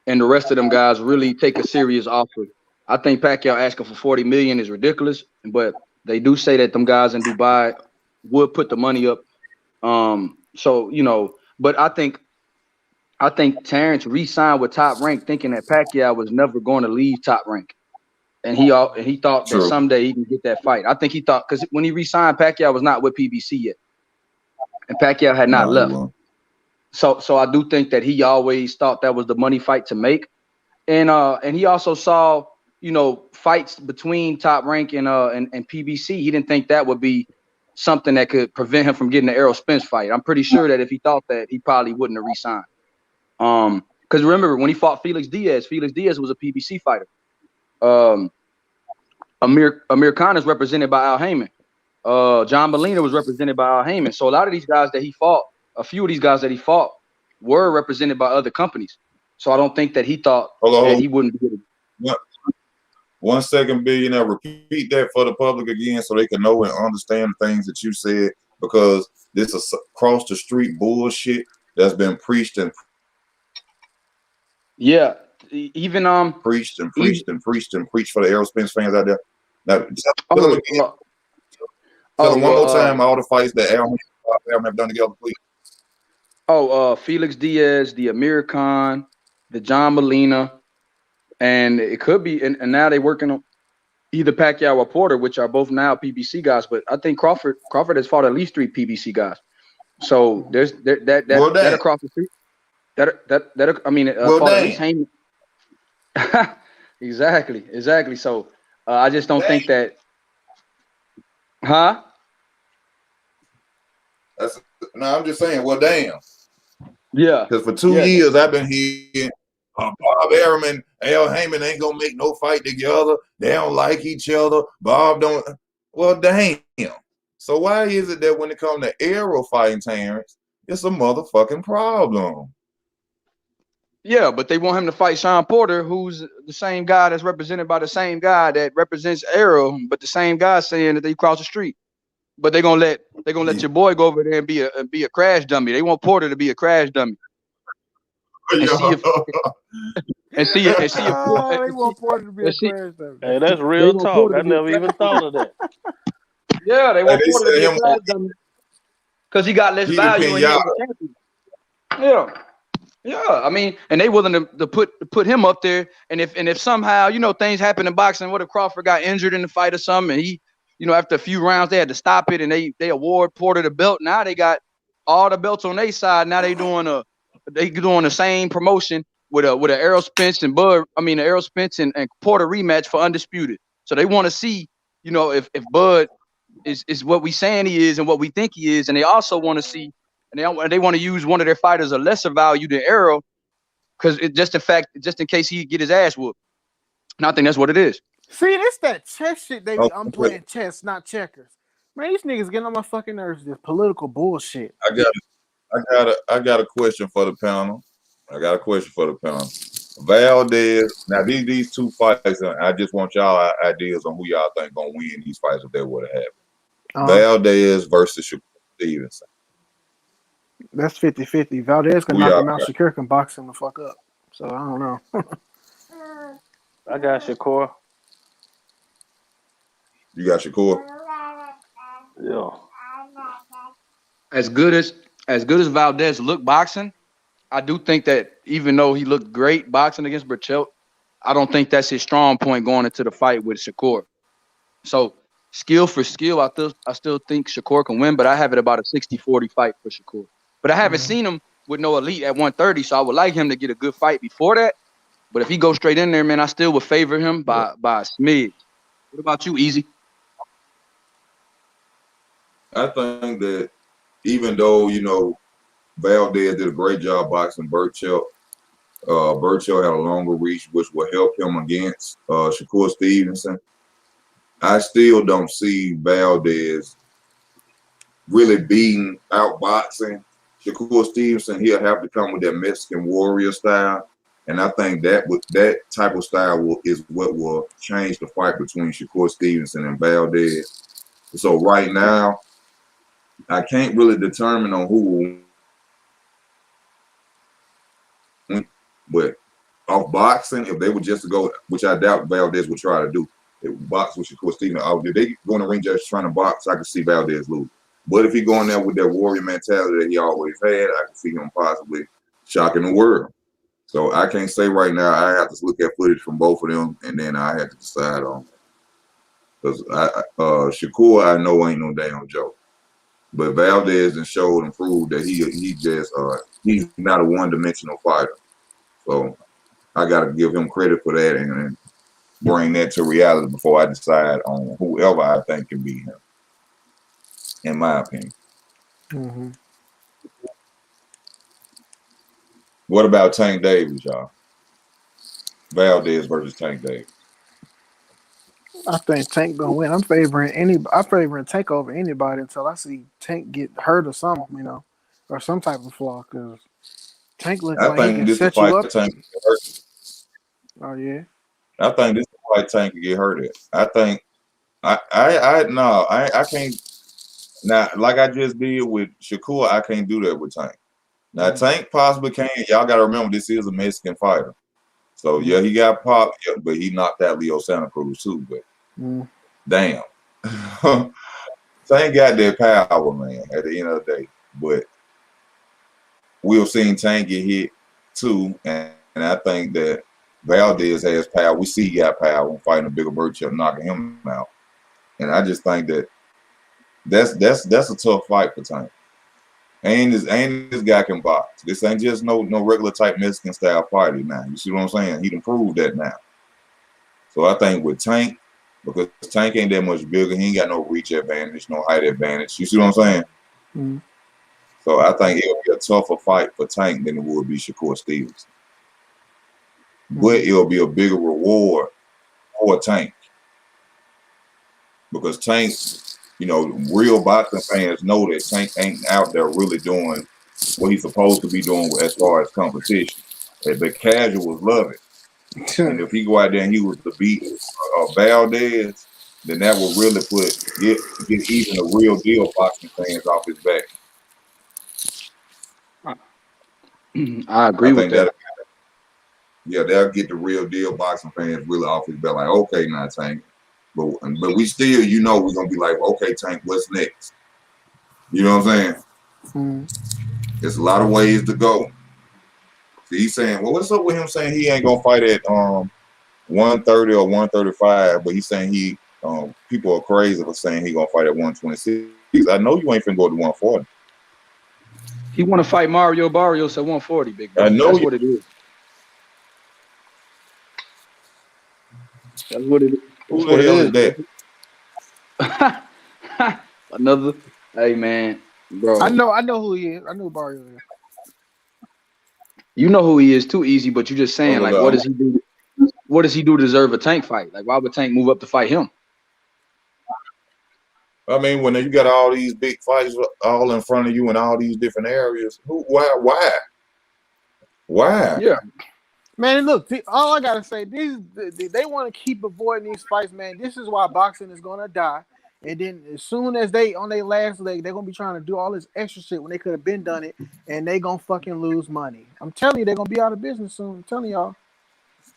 and the rest of them guys really take a serious offer. I think Pacquiao asking for $40 million is ridiculous, but they do say that them guys in Dubai would put the money up. But I think Terrence re-signed with Top Rank thinking that Pacquiao was never going to leave Top Rank. And he thought that someday he can get that fight. I think he thought, because when he re-signed, Pacquiao was not with PBC yet. And Pacquiao had not left. So I do think that he always thought that was the money fight to make. And he also saw, fights between Top Rank and PBC. He didn't think that would be something that could prevent him from getting the Errol Spence fight. I'm pretty sure that if he thought that, he probably wouldn't have re-signed. Because remember, when he fought Felix Diaz was a PBC fighter. Amir Khan is represented by Al Heyman. John Molina was represented by Al Heyman. So a lot of these guys that he fought, a few of these guys that he fought were represented by other companies. So I don't think that he thought that he wouldn't be able to. 1 second, billionaire. Repeat that for the public again so they can know and understand the things that you said, because this is across the street bullshit that's been preached and even preached and preached and preached and preached for the Errol Spence fans out there. Now, tell them one more time all the fights that Al have done together, please. Felix Diaz, the Amir Khan, the John Molina, and it could be, and now they're working on either Pacquiao or Porter, which are both now PBC guys. But I think Crawford has fought at least 3 PBC guys. So there's that across the street. Fought at least Heyman. Exactly. So I just don't think that. Huh? I'm just saying. Well, damn. Yeah. Because for 2 years I've been hearing Bob Arum and Al Heyman ain't gonna make no fight together. They don't like each other. Bob don't. Well, damn. So why is it that when it comes to Errol fighting Terrence, it's a motherfucking problem? Yeah, but they want him to fight Sean Porter, who's the same guy that's represented by the same guy that represents Errol, but the same guy saying that they cross the street. But they're gonna let your boy go over there and be a crash dummy. They want Porter to be a crash dummy. And see if they want Porter to be a crash dummy. Hey, that's real talk. I never even thought of that. Yeah, they want Porter to be a crash dummy because he got less value. Yeah. I mean, and they willing to put him up there. And if somehow things happen in boxing, what if Crawford got injured in the fight or something, and he, after a few rounds they had to stop it, and they award Porter the belt. Now they got all the belts on their side. Now they doing the same promotion with a Errol Spence and Errol Spence and Porter rematch for undisputed. So they want to see, if Bud is what we saying he is and what we think he is, and they also want to see. And they want to use one of their fighters of lesser value than Errol, because just in case he get his ass whooped. And I think that's what it is. See, it's that chess shit, baby. I'm playing chess, not checkers. Man, these niggas getting on my fucking nerves. This political bullshit. I got a question for the panel. Valdez. Now these two fights, I just want y'all ideas on who y'all think gonna win these fights if they were to happen. Valdez versus Shakur Stevenson. That's 50-50. Valdez can knock him out. Shakur can box him the fuck up. So I don't know. I got Shakur. You got Shakur? Yeah. As good as Valdez looked boxing, I do think that even though he looked great boxing against Burchell, I don't think that's his strong point going into the fight with Shakur. So skill for skill, I still think Shakur can win, but I have it about a 60-40 fight for Shakur. But I haven't seen him with no elite at 130, so I would like him to get a good fight before that. But if he goes straight in there, man, I still would favor him by a smidge. What about you, Easy? I think that even though, Valdez did a great job boxing Burchell, Burchell had a longer reach, which will help him against Shakur Stevenson. I still don't see Valdez really beating out boxing Shakur Stevenson. He'll have to come with that Mexican warrior style. And I think that type of style is what will change the fight between Shakur Stevenson and Valdez. So right now, I can't really determine on who will win. But off boxing, if they were just to go, which I doubt Valdez would try to do, if box with Shakur Stevenson, if they go in the ring just trying to box, I could see Valdez lose. But if he go in there with that warrior mentality that he always had, I can see him possibly shocking the world. So I can't say right now. I have to look at footage from both of them, and then I have to decide on. Because Shakur, I know ain't no damn joke, but Valdez and showed and proved that he's not a one-dimensional fighter. So I got to give him credit for that and bring that to reality before I decide on whoever I think can beat him. In my opinion. Mm-hmm. What about Tank Davis, y'all? Valdez versus Tank Davis. I think Tank gonna win. I'm favoring Tank over anybody until I see Tank get hurt or something, or some type of flaw. Because Tank looks like he can set you up. Tank get hurt. Oh yeah. I think this is why Tank can get hurt at. I think I can't. Now, like I just did with Shakur, I can't do that with Tank. Now, Tank possibly can. Y'all got to remember, this is a Mexican fighter. So, yeah, he got popped, but he knocked out Leo Santa Cruz, too. But, damn. Tank got that power, man, at the end of the day. But we've seen Tank get hit, too. And I think that Valdez has power. We see he got power when fighting a bigger Burchell, knocking him out. And I just think that that's a tough fight for Tank. And this guy can box. This ain't just no regular type Mexican style fighter now. You see what I'm saying? He done proved that now. So I think with Tank, because Tank ain't that much bigger, he ain't got no reach advantage, no height advantage. You see what I'm saying? Mm-hmm. So I think it'll be a tougher fight for Tank than it would be Shakur Stevenson. But it'll be a bigger reward for Tank. Because Tank, real boxing fans know that Tank ain't out there really doing what he's supposed to be doing as far as competition. The casuals love it. And if he go out there and he was to beat Valdez, then that will really get even the real deal boxing fans off his back. I agree with that. They'll get the real deal boxing fans really off his back. Like, okay, now Tank. But we still, we're going to be like, okay, Tank, what's next? You know what I'm saying? Mm-hmm. There's a lot of ways to go. See, he's saying, well, what's up with him saying he ain't going to fight at 130 or 135, but he's saying people are crazy for saying he going to fight at 126. I know you ain't finna go to 140. He want to fight Mario Barrios at 140, big bro. I know that's what it is. That's what it is. Who the hell is that? Another. Hey man, bro. I know who he is. I know Barrio is. You know who he is too, Easy. But you just saying what does he do? What does he do to deserve a Tank fight? Like why would Tank move up to fight him? I mean, when you got all these big fights all in front of you in all these different areas, why? Yeah. Man, look, all I gotta say, they want to keep avoiding these fights, man. This is why boxing is gonna die. And then as soon as they on their last leg, they're gonna be trying to do all this extra shit when they could have been done it, and they gonna fucking lose money. I'm telling you, they're gonna be out of business soon. I'm telling y'all,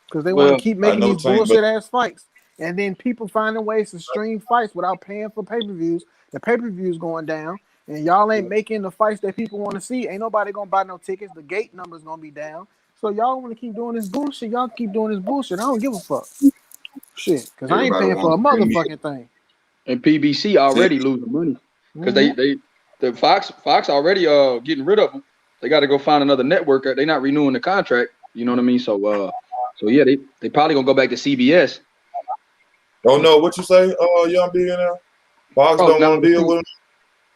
because they want to keep making these bullshit ass fights, and then people finding ways to stream fights without paying for pay-per-views. The pay-per-views going down, and y'all ain't making the fights that people want to see. Ain't nobody gonna buy no tickets. The gate number's gonna be down. So y'all want to keep doing this bullshit. Y'all keep doing this bullshit. I don't give a fuck. Shit, because I ain't paying for a motherfucking thing. And PBC already losing money because the Fox already getting rid of them. They got to go find another network. They're not renewing the contract. You know what I mean? So yeah, they probably gonna go back to CBS. Oh no, what you say, young billionaire? Fox don't want to deal with them.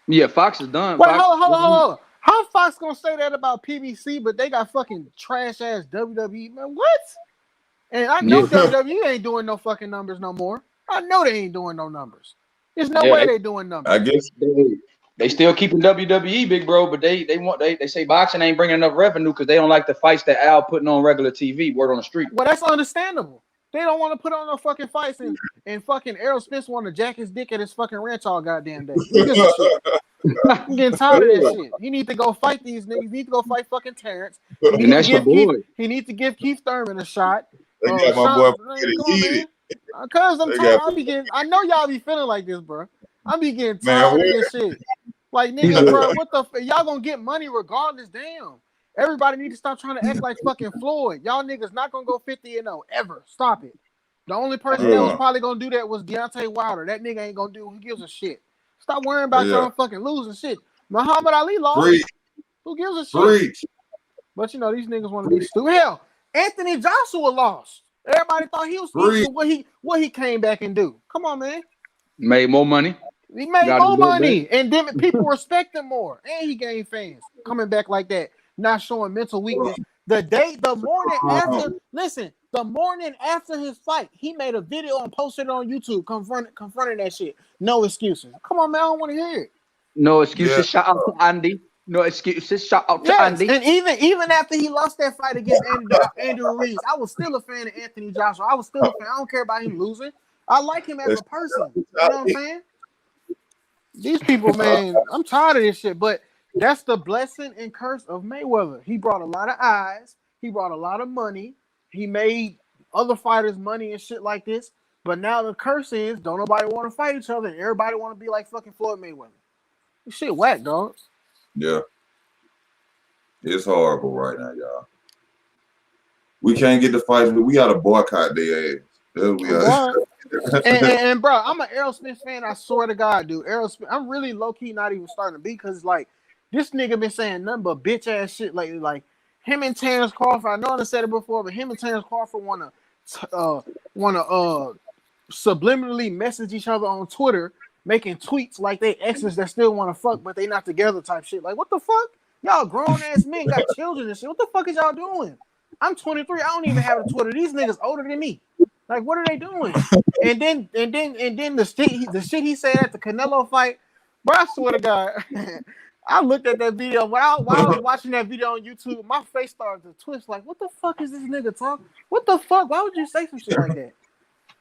Yeah, Fox is done. Wait, hold on. How Fox gonna say that about PBC, but they got fucking trash ass WWE? Man, what? And I know WWE ain't doing no fucking numbers no more. I know they ain't doing no numbers. There's no way they doing numbers. I guess they still keeping WWE, big bro, but they say boxing ain't bringing enough revenue because they don't like the fights that Al putting on regular TV. Word on the street. Well, that's understandable. They don't want to put on no fucking fights, and fucking Errol Spence want to jack his dick at his fucking ranch all goddamn day. I'm getting tired of that shit. He need to go fight these niggas. He need to go fight fucking Terrence. He need to give Keith Thurman a shot. They got my boy man. Cause I'm tired. I know y'all be feeling like this, bro. I be getting tired of this shit. Like, nigga, bro, what the y'all gonna get money regardless? Damn. Everybody need to stop trying to act like fucking Floyd. Y'all niggas not gonna go 50-0 ever. Stop it. The only person that was probably gonna do that was Deontay Wilder. That nigga ain't gonna do. Who gives a shit? Stop worrying about y'all fucking losing shit. Muhammad Ali lost. Who gives a shit? But you know these niggas want to be stupid. Hell, Anthony Joshua lost. Everybody thought he was stupid. What he came back and do? Come on, man. Made more money. He made more money, and then people respect him more, and he gained fans coming back like that, not showing mental weakness. The morning after his fight, he made a video and posted it on YouTube, confronting that shit. No excuses. Come on, man, I don't want to hear it. No excuses. Yeah. Shout out to Andy. No excuses. Shout out to Andy. And even after he lost that fight against Andrew Reeves, I was still a fan of Anthony Joshua. I was still a fan. I don't care about him losing. I like him as a person. You know what I'm saying? These people, man, I'm tired of this shit. But that's the blessing and curse of Mayweather. He brought a lot of eyes. He brought a lot of money. He made other fighters money and shit like this. But now the curse is don't nobody want to fight each other. And everybody want to be like fucking Floyd Mayweather. This shit whack, dog. Yeah. It's horrible right now, y'all. We can't get the fights, but we gotta boycott their ass. And bro, I'm an Errol Spence fan. I swear to God, dude. Errol Spence, I'm really low key not even starting to be because like this nigga been saying nothing but bitch ass shit lately. Like him and Terrence Crawford. I know I said it before, but him and Terrence Crawford wanna subliminally message each other on Twitter, making tweets like they exes that still want to fuck, but they not together type shit. Like what the fuck? Y'all grown ass men got children and shit. What the fuck is y'all doing? I'm 23. I don't even have a Twitter. These niggas older than me. Like, what are they doing? And then the shit he said at the Canelo fight, bro. I swear to God, I looked at that video while I was watching that video on YouTube. My face started to twist. Like, what the fuck is this nigga talking? What the fuck? Why would you say some shit like that?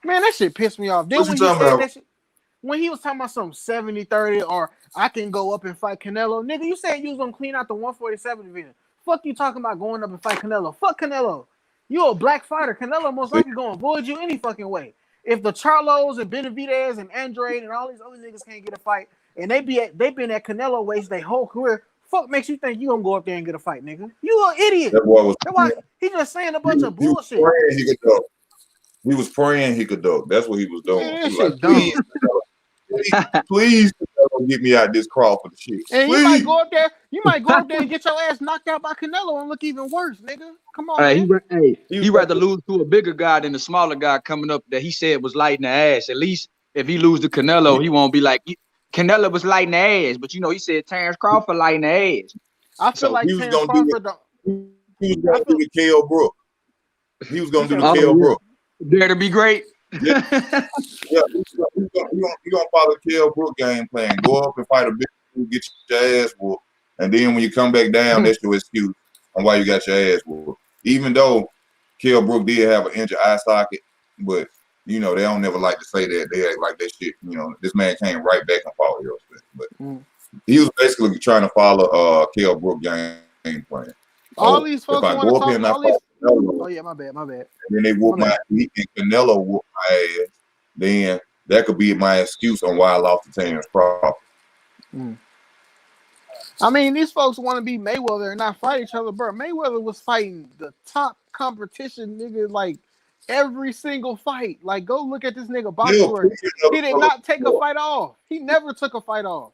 Man, that shit pissed me off. Then when he said that shit, when he was talking about some 70-30 or I can go up and fight Canelo, nigga, you said you was gonna clean out the 147 division. Fuck you talking about going up and fight Canelo. Fuck Canelo. You a black fighter. Canelo most likely gonna avoid you any fucking way. If the Charlos and Benavidez and Andrade and all these other niggas can't get a fight, and they been at Canelo waist their whole career, fuck makes you think you gonna go up there and get a fight, nigga? You an idiot. That's why he just saying a bunch of bullshit. He was praying he could duck. That's what he was doing. Man, he was like, please get me out this Crawford shit. And you might go up there and get your ass knocked out by Canelo and look even worse, nigga. Come on. He rather lose to a bigger guy than the smaller guy coming up that he said was light in the ass. At least if he lose to Canelo, he won't be like Canelo was light in the ass, but you know he said Terrence Crawford light in the ass. I feel like Terrence Crawford he was gonna do the KO Brook. He was gonna do the KO Brook. Dare to be great. Yeah, you gonna follow Kell Brook game plan. Go up and fight a big dude, get your ass whooped, and then when you come back down, that's your excuse on why you got your ass whooped. Even though Kell Brook did have an injured eye socket, but they don't never like to say that. They act like that shit. This man came right back and fought Errol Spence, but he was basically trying to follow Kell Brook game plan. All these folks want to talk. Canelo, oh yeah, my bad. And then they whoop and Canelo whoop my ass. Then that could be my excuse on why I lost to Terrence Crawford. I mean, these folks want to be Mayweather and not fight each other, bro. Mayweather was fighting the top competition, nigga, like every single fight. Like, go look at this nigga boxing. He did not take a fight off. He never took a fight off.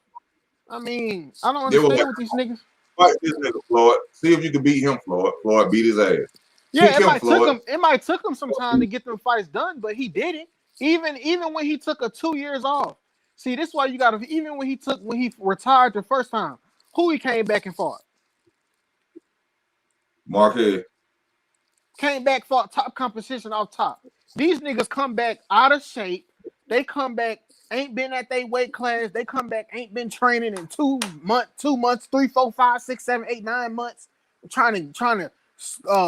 I mean, I don't understand with these niggas. Fight this nigga, Floyd. See if you can beat him, Floyd. Floyd beat his ass. Yeah, it might took him some time to get them fights done, but he did it. Even when he took 2 years off. See, this is why you gotta. Even when he retired the first time, who he came back and fought? Marquez. Came back, fought top competition off top. These niggas come back out of shape. They come back, ain't been at their weight class. They come back, ain't been training in 2 months, 3, 4, 5, 6, 7, 8, 9 months, trying to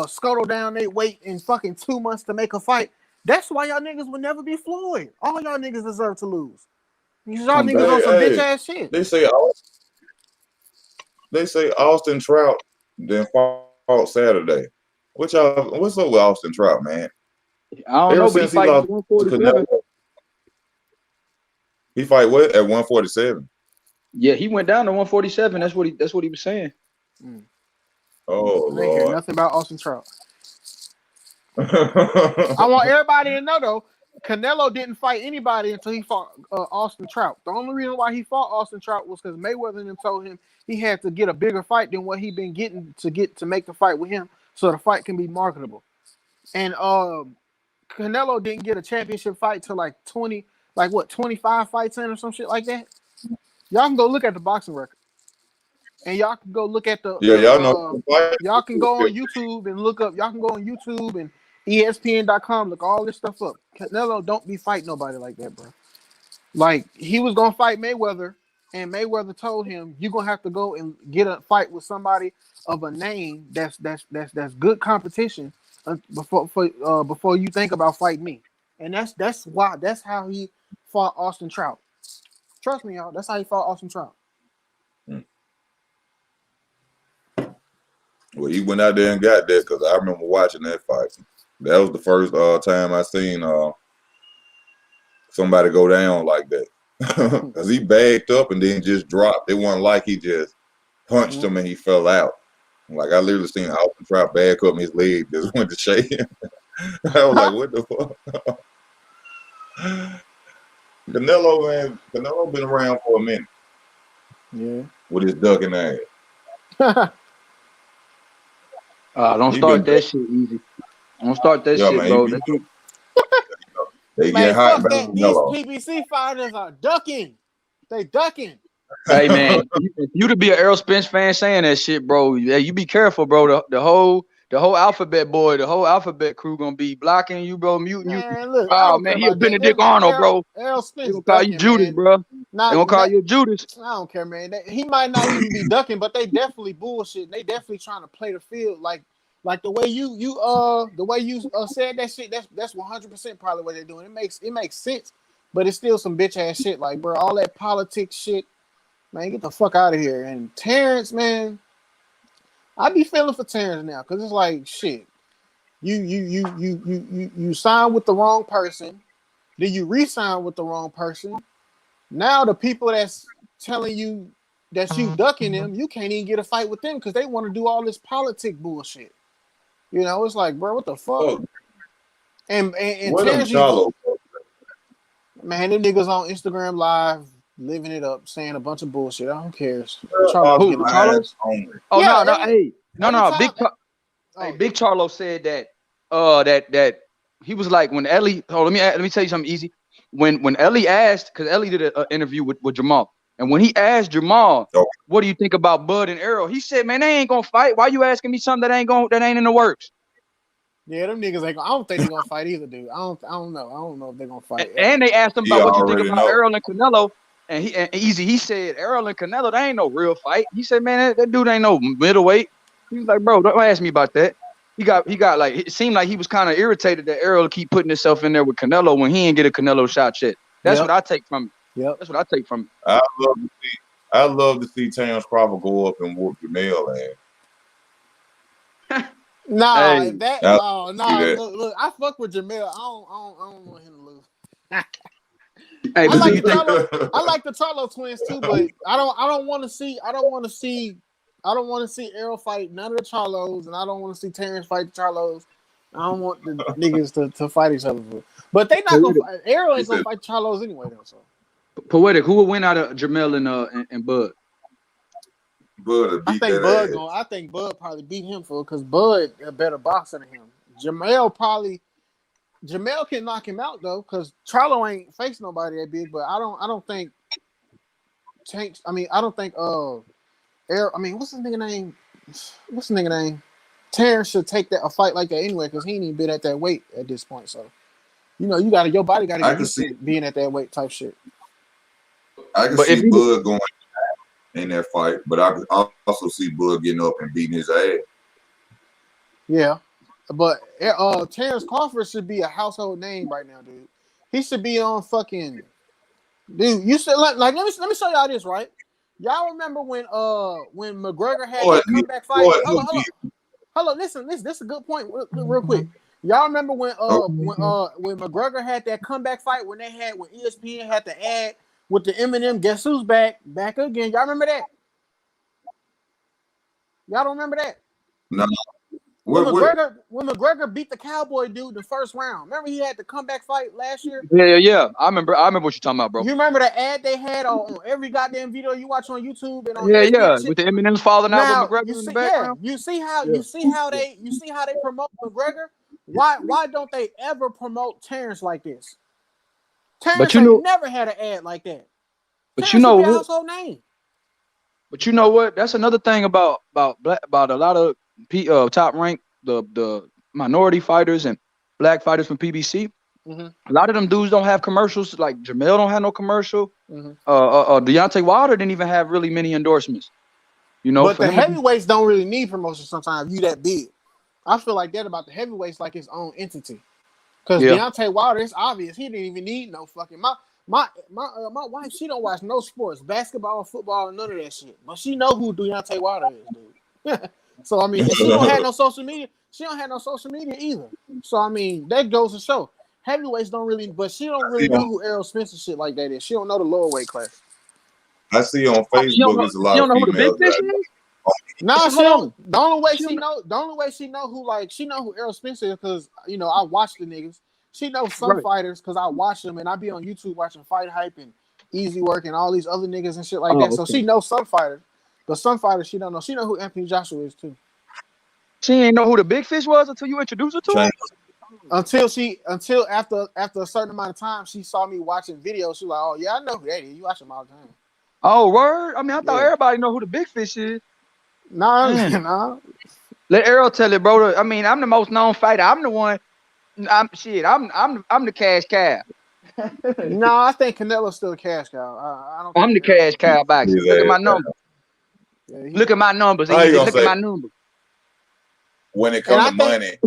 scuttle down their weight in fucking 2 months to make a fight. That's why y'all niggas will never be Floyd. All y'all niggas deserve to lose. Y'all niggas on some bitch ass shit. They say Austin Trout then fought Saturday. What's up with Austin Trout, man? I don't know, but he fight 147. He fight what at 147? Yeah, he went down to 147. That's what he was saying. Oh, I ain't hear nothing about Austin Trout. I want everybody to know though, Canelo didn't fight anybody until he fought Austin Trout. The only reason why he fought Austin Trout was because Mayweather told him he had to get a bigger fight than what he'd been getting to make the fight with him, so the fight can be marketable. And Canelo didn't get a championship fight till 25 fights in or some shit like that. Y'all can go look at the boxing record. And y'all can go look at y'all can go on YouTube and look up. Y'all can go on YouTube and ESPN.com, look all this stuff up. Canelo don't be fighting nobody like that, bro. Like, he was gonna fight Mayweather, and Mayweather told him, you're gonna have to go and get a fight with somebody of a name that's good competition before you think about fighting me. And that's how he fought Austin Trout. Trust me, y'all. That's how he fought Austin Trout. Well, he went out there and got that because I remember watching that fight. That was the first time I seen somebody go down like that. Because he bagged up and then just dropped. It wasn't like he just punched him and he fell out. Like, I literally seen Austin Trout bag up and his leg just went to shaking. I was like, what the fuck? Canelo been around for a minute. Yeah. With his ducking ass. Don't start that shit easy. Don't start that shit, bro. They get hot. These PBC fighters are ducking. They ducking. Hey man, you to be an Errol Spence fan saying that shit, bro. Yeah, you be careful, bro. The whole alphabet boy, the whole alphabet crew gonna be blocking you, bro, muting you. Look, man, he a Benedict Arnold, bro. Errol Spence they gonna call you Judas, man. Bro. They gonna call you Judas. I don't care, man. He might not even be ducking, but they definitely bullshit. They definitely trying to play the field like the way you said that shit. That's 100% probably what they're doing. It makes sense, but it's still some bitch ass shit. Like, bro, all that politics shit, man, get the fuck out of here. And Terrence, man, I be feeling for Terrence now because it's like shit. You sign with the wrong person, then you re-sign with the wrong person. Now the people that's telling you that you ducking them, you can't even get a fight with them because they want to do all this politic bullshit. You know, it's like, bro, what the fuck? Oh. And Terrence, man, them niggas on Instagram Live living it up, saying a bunch of bullshit. I don't care. Charlo? Oh yeah, no. Big Charlo said that that he was like when Ellie. Oh, let me tell you something easy. When Ellie asked, because Ellie did an interview with Jamal, and when he asked Jamal, what do you think about Bud and Errol? He said, man, they ain't gonna fight. Why you asking me something that ain't in the works? Yeah, them niggas ain't. I don't think they're gonna fight either, dude. I don't know. I don't know if they're gonna fight. And they asked him He about what you think already about know. Errol and Canelo, and he said Errol and Canelo, they ain't no real fight. He said, man, that dude ain't no middleweight. He was like, bro, don't ask me about that. He got like, it seemed like he was kind of irritated that Errol keep putting himself in there with Canelo when he ain't get a Canelo shot yet. That's what I take from it. Yep. That's what I take from it. I love to see Terrence Crawford go up and whoop Jamel ass. Nah, Hey, that I no, see that. look, I fuck with Jamel. I don't want him to lose. hey, I but do like you the think? I like the Charlo twins too, but I don't want to see Errol fight none of the Charlos, and I don't want to see Terrence fight the Charlos. I don't want the niggas to fight each other. But they not gonna fight. Errol ain't gonna fight Charlos anyway though. So Poetic, who would win out of Jamel and Bud? Bud I beat think that Bud ass. I think Bud probably beat him because Bud a better boxer than him. Jamel can knock him out though, because Charlo ain't faced nobody that big. But I don't think Tanks. I don't think what's his nigga name? What's his nigga name? Terrence should take a fight like that anyway, because he ain't even been at that weight at this point. So your body gotta I get can used see to being at that weight type shit. But if see Bud going in that fight, but I could also see Bud getting up and beating his ass. Yeah, but Terrence Crawford should be a household name right now, dude. He should be on fucking. Dude, you said like let me show y'all this, right? Y'all remember when McGregor had that comeback fight? Hold on, listen, this is a good point. Real quick. Y'all remember when McGregor had that comeback fight when ESPN had the ad with the Eminem Guess Who's back again? Y'all remember that? Y'all don't remember that? No. When McGregor beat the Cowboy dude the first round. Remember he had the comeback fight last year? Yeah. I remember what you're talking about, bro. You remember the ad they had on every goddamn video you watch on YouTube and on ESPN with the Eminem's falling out with McGregor in the background. you see how they promote McGregor? Why don't they ever promote Terrence like this? Terrence ain't never had an ad like that. But Terrence should be a household name. But you know what? That's another thing about a lot of top ranked the minority fighters and black fighters from PBC. Mm-hmm. A lot of them dudes don't have commercials. Like Jamel don't have no commercial. Mm-hmm. Deontay Wilder didn't even have really many endorsements. But the heavyweights don't really need promotion sometimes. You that big. I feel like that about the heavyweights, like its own entity. Because Deontay Wilder, it's obvious he didn't even need no fucking my wife. She don't watch no sports, basketball, football, none of that shit. But she know who Deontay Wilder is, dude. So and she don't have no social media. She don't have no social media either. So that goes to show heavyweights don't really. But she don't really know who Errol Spence and shit like that is. She don't know the lower weight class. I see on Facebook it's a lot of females that. Nah, she don't. The only way she know who Errol Spence is because I watch the niggas. She knows some fighters because I watch them and I be on YouTube watching Fight Hype and Easy Work and all these other niggas and shit like that. So she knows some fighters, but some fighters she don't know. She know who Anthony Joshua is too. She ain't know who the big fish was until you introduced her to him. Until after a certain amount of time she saw me watching videos. She was like, oh yeah, I know who that is. You watch them all the time. Oh word! I thought everybody know who the big fish is. Nah. Let Errol tell it, bro. I'm the most known fighter. I'm the one. I'm the cash cow. No, I think Canelo's still a cash cow. I don't. I'm the cash cow boxer. Look at my numbers. Look at my numbers. Look at my numbers. When it comes to money,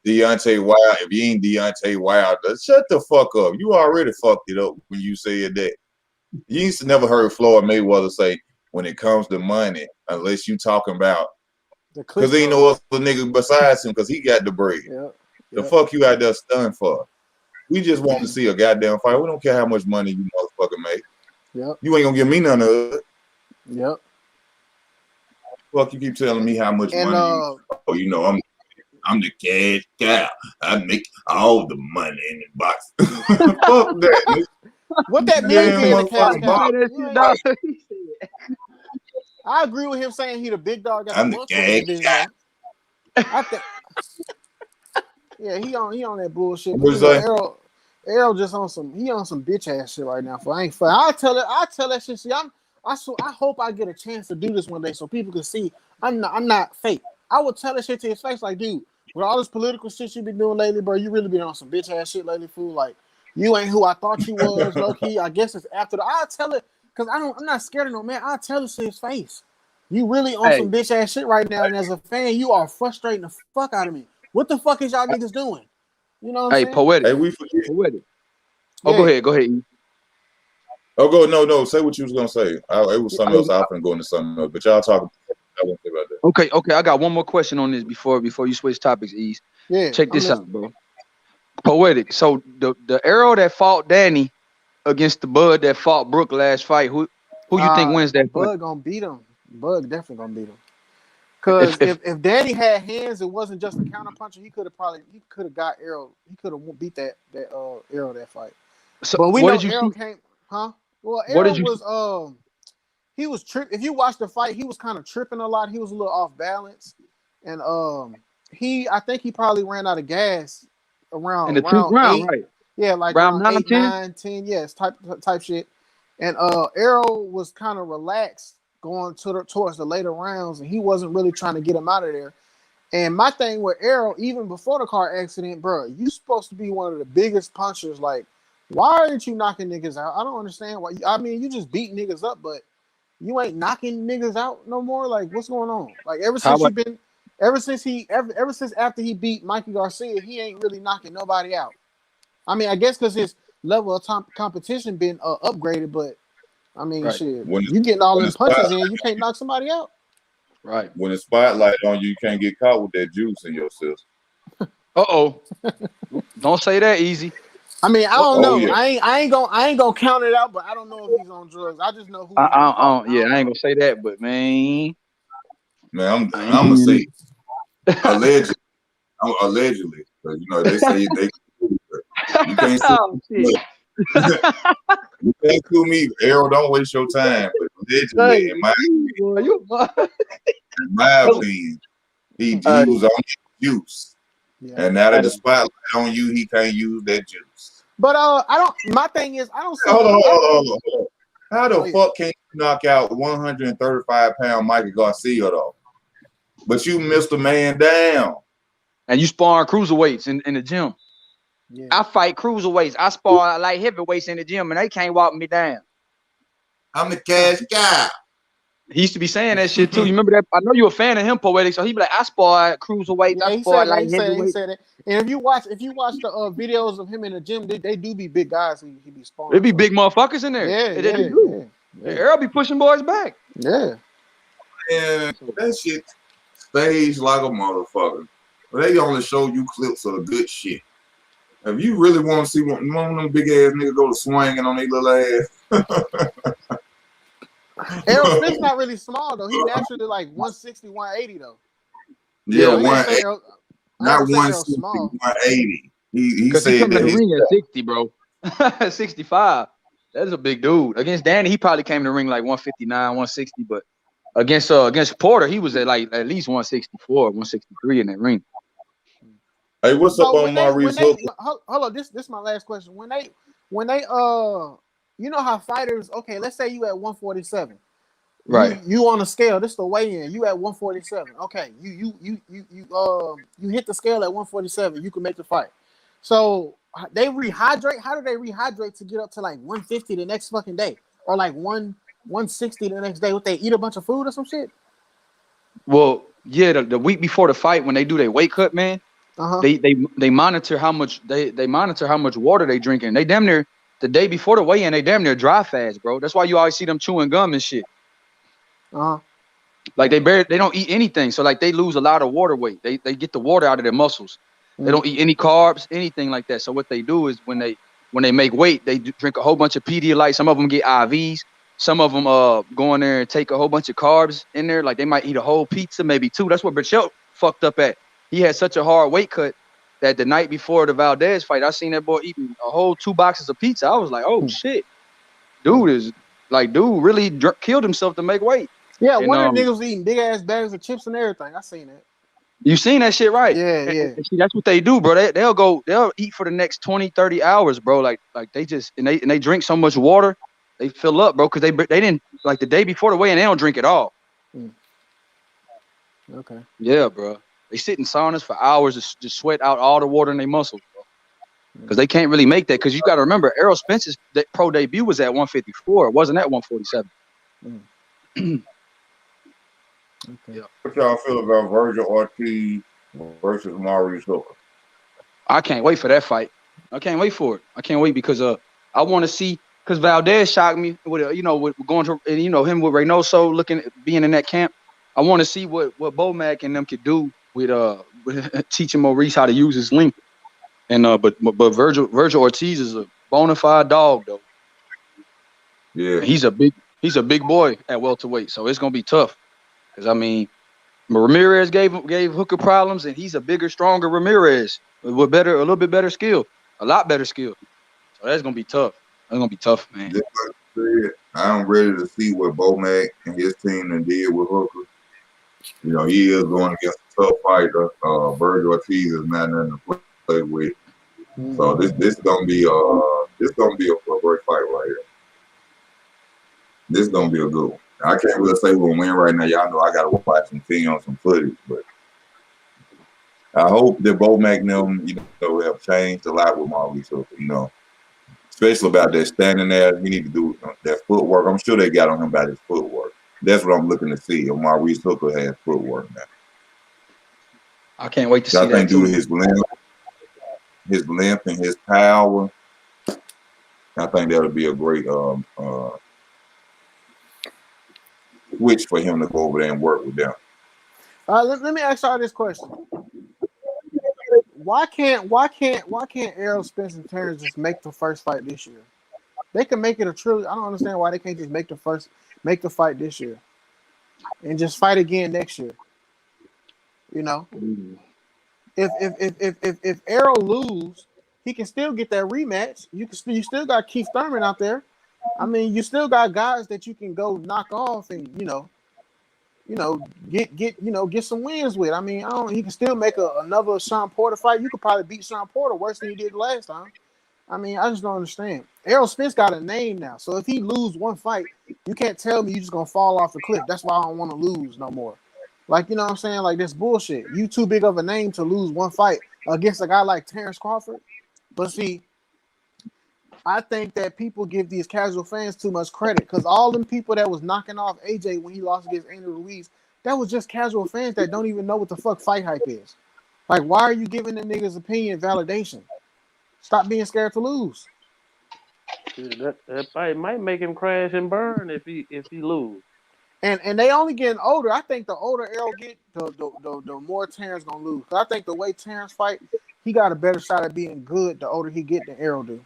Deontay Wilder. If you ain't Deontay Wilder, shut the fuck up. You already fucked it up when you said that. You used to never heard Floyd Mayweather say, when it comes to money, unless you talking about, because ain't no other nigga besides him, because he got the bread. The fuck you out there stunned for? We just want to see a goddamn fight. We don't care how much money you motherfucker make. You ain't gonna give me none of it. Fuck you keep telling me how much money I'm the cash cow. I make all the money in the box. Fuck that. What that means being a cash cow? I agree with him saying he the big dog. I'm the cash cow. I think. Yeah, he on that bullshit. Errol just on some bitch ass shit right now. I ain't fun. I tell that shit. See, I hope I get a chance to do this one day so people can see I'm not fake. I would tell that shit to his face like, dude, with all this political shit you been doing lately, bro, you really been on some bitch ass shit lately, fool. Like, you ain't who I thought you was, low key. I guess it's after I'll tell it, because I'm not scared of no man. I'll tell it to his face. You really on some bitch ass shit right now, and as a fan, you are frustrating the fuck out of me. What the fuck is y'all niggas doing? You know what I'm saying? Poetic. Hey, we forget. Poetic. Oh, Yeah. go ahead. Oh, no. Say what you was gonna say. It was something else. I was go into something else, but y'all talk. I won't say about that. Okay. I got one more question on this before you switch topics, Ease. Yeah. Check this out, bro. Poetic. So the arrow that fought Danny against the Bud that fought Brooke last fight, who you think wins that fight? Bud gonna beat him. Bud definitely gonna beat him. Because if Danny had hands, it wasn't just a counter puncher. He could have got Arrow. He could have beat that Arrow that fight. So but we what know did you Arrow see? came, huh? Well, What Arrow did you was he was tripping. If you watch the fight, he was kind of tripping a lot. He was a little off balance, and I think he probably ran out of gas around in the 10th round, 8. right? Yeah, like round around 9, 8, 9, 10, yes, type shit. And Arrow was kind of relaxed going towards the later rounds, and he wasn't really trying to get him out of there. And my thing with Arrow, even before the car accident, bro, you supposed to be one of the biggest punchers. Like, why aren't you knocking niggas out? I don't understand why. I mean, you just beat niggas up, but you ain't knocking niggas out no more. Like, what's going on? Like, ever since after he beat Mikey Garcia, he ain't really knocking nobody out. I mean, I guess because his level of competition been upgraded, but I mean, right. shit, you getting all them punches in, you can't knock somebody out. Right. When the spotlight on you, you can't get caught with that juice in your system. Don't say that, Easy. I mean, I don't know. Yeah. I ain't gonna count it out, but I don't know if he's on drugs. I just know who. I ain't gonna say that, but man, I'm gonna say allegedly, because they say they. You can't sue you can't sue me. Arrow, don't waste your time. But allegedly, in my opinion, he was on juice. Yeah. And now that the spotlight on you, he can't use that juice. But I don't. My thing is, I don't see. Hold on. How the fuck can you knock out 135-pound Mikey Garcia though? But you missed a man down. And you sparring cruiserweights in the gym. Yeah. I fight cruiserweights. I spar like heavyweights in the gym, and they can't walk me down. I'm the cash guy. He used to be saying that shit too. You remember that? I know you're a fan of him, Poetic. So he be like, I spar cruiserweights. Yeah, I spar like heavyweights. He said it. And if you watch the videos of him in the gym, they do be big guys. He be sparring. There be big motherfuckers in there. Yeah. Earl be pushing boys back. Yeah. And that shit staged like a motherfucker. But they only show you clips of the good shit. If you really want to see one of them big ass niggas go to swinging on their little ass. Errol Spence not really small though. He naturally like 160, 180 though. Yeah, 180. Not 160, 180. He said he come in the ring at 60, bro. 65. That's a big dude. Against Danny, he probably came in the ring like 159, 160, but against Porter, he was at least 164, 163 in that ring. Hey, what's up on Maurice Hook? Hold on, this is my last question. When they you know how fighters, okay, let's say you at 147. Right. You on the scale, this is the weigh-in, you at 147. Okay, you hit the scale at 147, you can make the fight. So they rehydrate. How do they rehydrate to get up to like 150 the next fucking day? Or like 160 the next day? Would they eat a bunch of food or some shit? Well, yeah, the week before the fight, when they do their weight cut, man. They monitor how much they monitor how much water they drinking. They damn near the day before the weigh-in, they damn near dry fast, bro. That's why you always see them chewing gum and shit. Like they don't eat anything, so like they lose a lot of water weight. They get the water out of their muscles. They don't eat any carbs, anything like that. So what they do is when they make weight, they drink a whole bunch of Pedialyte. Some of them get IVs. Some of them go in there and take a whole bunch of carbs in there. Like they might eat a whole pizza, maybe 2. That's what Berchelt fucked up at. He had such a hard weight cut that the night before the Valdez fight, I seen that boy eating a whole 2 boxes of pizza. I was like, oh shit, dude really killed himself to make weight. Yeah, one of the niggas eating big ass bags of chips and everything. I seen that. You seen that shit, right? Yeah. And see, that's what they do, bro. They'll eat for the next 20, 30 hours, bro. Like they just and they drink so much water, they fill up, bro, because they didn't like the day before the weigh-in, they don't drink at all. Okay. Yeah, bro. They sit in saunas for hours to just sweat out all the water in their muscles, bro. Because they can't really make that. Because you got to remember, Errol Spence's pro debut was at 154. It wasn't at 147. Okay. Yeah. What y'all feel about Virgil Ortiz versus Maurice Hooker? I can't wait for that fight. I can't wait for it. I can't wait because I want to see, because Valdez shocked me with with going to, and him with Reynoso being in that camp. I want to see what Bomac and them could do with teaching Maurice how to use his length. And but Virgil Ortiz is a bona fide dog though. Yeah, and he's a big boy at welterweight, so it's gonna be tough. Because I mean, Ramirez gave Hooker problems, and he's a bigger, stronger Ramirez with a little bit better skill, a lot better skill. So that's gonna be tough. That's gonna be tough, man. Just like I said, I'm ready to see what Bomac and his team done did with Hooker. He is going against a tough fighter. Virgil Ortiz is not nothing to play with. So this gonna be a great fight right here. This is gonna be a good one. I can't really say we're gonna win right now. Y'all know I gotta watch some film, some footage, but I hope that Bomac and them, have changed a lot with Maurice Hooker, especially about that standing there. He need to do that footwork. I'm sure they got on him about his footwork. That's what I'm looking to see. If Maurice Hooker has footwork now. I can't wait to see that. I think due to his length and his power, I think that'll be a great switch for him to go over there and work with them. Let me ask y'all this question: Why can't Errol Spence and Terrence just make the first fight this year? They can make it a trilogy. I don't understand why they can't just make the fight this year and just fight again next year. If Errol lose, he can still get that rematch. You still got Keith Thurman out there. I mean, you still got guys that you can go knock off and get some wins with. I mean, he can still make another Sean Porter fight. You could probably beat Sean Porter worse than you did last time. I mean, I just don't understand. Errol Spence got a name now, so if he lose one fight, you can't tell me you're just gonna fall off the cliff. That's why I don't want to lose no more. Like, you know what I'm saying? Like, this bullshit. You too big of a name to lose one fight against a guy like Terrence Crawford. But see, I think that people give these casual fans too much credit because all them people that was knocking off AJ when he lost against Andrew Ruiz, that was just casual fans that don't even know what the fuck fight hype is. Like, why are you giving the niggas opinion validation? Stop being scared to lose. That fight might make him crash and burn if he lose. And they only getting older. I think the older Errol get, the more Terrence gonna lose. I think the way Terrence fight, he got a better shot at being good the older he get than Errol do.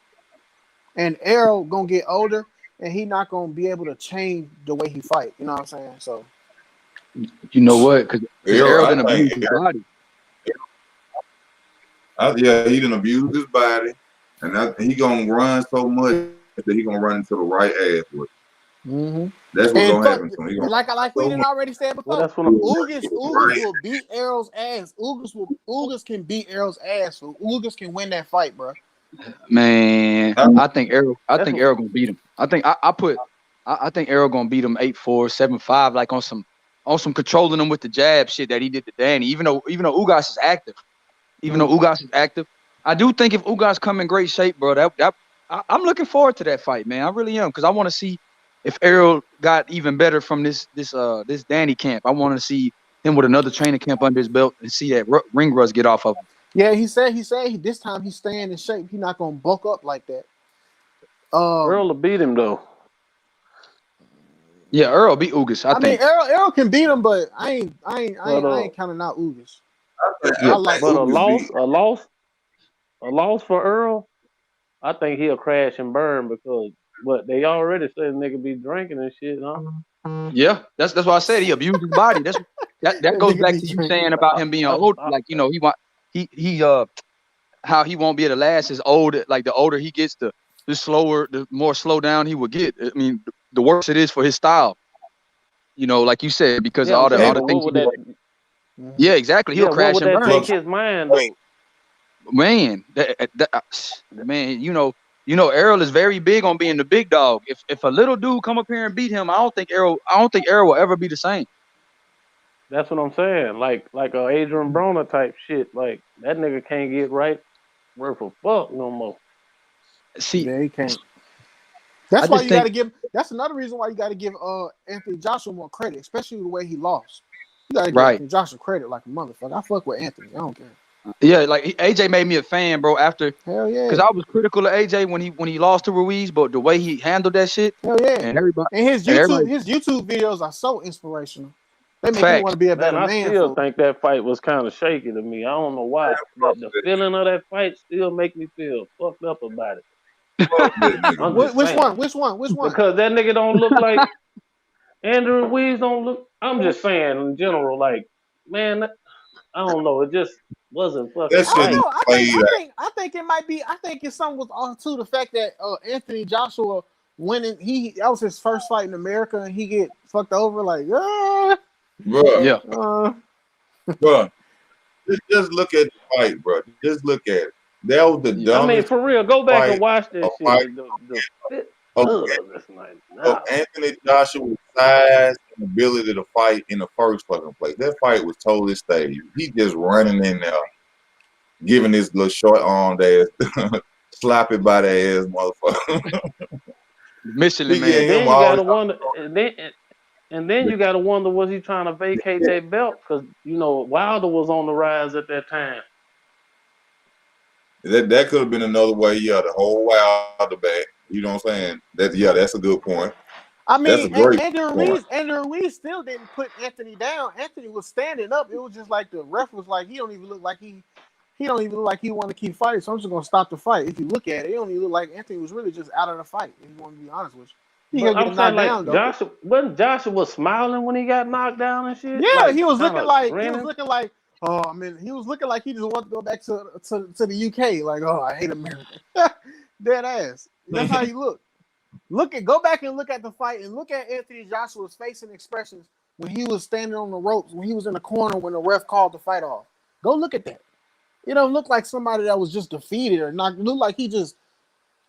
And Errol gonna get older, and he not gonna be able to change the way he fight. You know what I'm saying? So, you know what? Because Errol didn't abuse his body. He didn't abuse his body, and he gonna run so much that he gonna run into the right ass with. That's what's gonna happen to him. Like we didn't already said before. Ugas will beat Errol's ass. Ugas can beat Errol's ass. So Ugas can win that fight, bro. Man, I think Errol gonna beat him. I think Errol gonna beat him 8-4, 7-5, like on some controlling him with the jab shit that he did to Danny. Even though Ugas is active. I do think if Ugas come in great shape, bro, I'm looking forward to that fight, man. I really am, because I want to see if Errol got even better from this Danny camp. I want to see him with another training camp under his belt and see that ring rust get off of him. Yeah, he said this time he's staying in shape. He's not gonna bulk up like that. Earl will beat him though. Yeah, Earl beat Ugas. I think. mean, Earl can beat him, but I ain't counting out Ugas. A loss for Earl. I think he'll crash and burn because they already said nigga be drinking and shit, huh? Yeah, that's why I said he abused his body. That goes back to you saying about him being old. Like, how he won't be able to last as old. Like, the older he gets, the more slow down he will get. I mean, the worse it is for his style. Like you said, because all the things. Yeah, exactly. He'll crash and burn. Take his mind though. Man, Errol is very big on being the big dog. If a little dude come up here and beat him, I don't think Errol will ever be the same. That's what I'm saying. Like a Adrian Broner type shit. Like that nigga can't get right worth a fuck no more. See, Yeah, he can't. I That's why just you got think, to give. That's another reason why you got to give Anthony Joshua more credit, especially the way he lost. You got to give right. Anthony Joshua credit like a motherfucker. I fuck with Anthony. I don't care. Yeah, like AJ made me a fan, bro. After, Hell yeah. because I was critical of AJ when he lost to Ruiz, but the way he handled that shit, Hell yeah. and everybody, And his and YouTube videos are so inspirational. They make you want facts. to be a Man, better I man. still think that fight was kind of shaky to me. I don't know why. The feeling of that fight still make me feel fucked up about it. I'm just Which saying. one? Which one? Which one? Because that nigga don't look like Andrew Ruiz don't look. I'm just saying in general, like, man, I don't know. It just wasn't That fucking I don't shit right. know. played out. I think it might be. I think it's something with too the fact that Anthony Joshua winning. That was his first fight in America, and he get fucked over. Like, Bruh, Yeah, bruh. Just look at the fight, bro. Just look at it. That was the yeah. I mean, dumbest for real, go back and fight watch of that shit. fight The fit of, this night. of Nah. Anthony Joshua's size and ability to fight in the first fucking place. That fight was totally staged. He just running in there, giving this little short armed ass, slapping by the ass motherfucker. Michelin He man. get And him then you all gotta wonder, and then you gotta wonder, was he trying to vacate that belt? Because Wilder was on the rise at that time. that could have been another way, yeah, the whole Wilder back. You know what I'm saying? That's a good point. I That's mean, a great point. Andrew Ruiz still didn't put Anthony down. Anthony was standing up. It was just like the ref was like, he don't even look like he want to keep fighting. So I'm just gonna stop the fight. If you look at it, it don't even look like Anthony was really just out of the fight. If you want to be honest with you, he But gonna I'm get saying, knocked down though. Joshua smiling when he got knocked down and shit? Yeah, Like, he was kind looking of like grinning? oh, I mean, he was looking like he just wanted to go back to the UK. Like, oh, I hate America. Dead ass. That's how he looked. Go back and look at the fight and look at Anthony Joshua's face and expressions when he was standing on the ropes, when he was in the corner when the ref called the fight off. Go look at that. It don't look like somebody that was just defeated or not. It looked like he just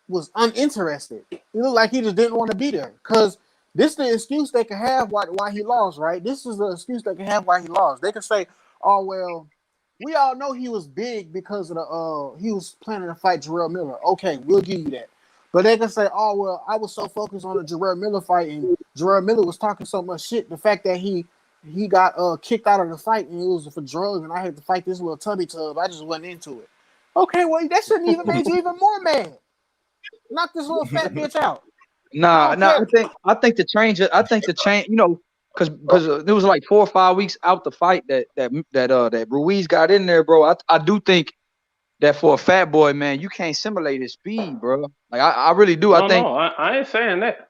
was uninterested. It looked like he just didn't want to be there. Because this is the excuse they can have why he lost, right? This is the excuse they can have why he lost. They can say, oh, well, we all know he was big because of he was planning to fight Jarrell Miller. Okay, we'll give you that. But they can say, oh, well, I was so focused on the Jarrell Miller fight and Jarrell Miller was talking so much shit. The fact that he got kicked out of the fight and it was for drugs and I had to fight this little tubby tub. I just wasn't into it. Okay, well, that shouldn't even made you even more mad. Knock this little fat bitch out. Nah. I think the change. Because it was like 4 or 5 weeks out the fight that Ruiz got in there, bro. I do think that for a fat boy, man, you can't simulate his speed, bro. Like I really do. I ain't saying that.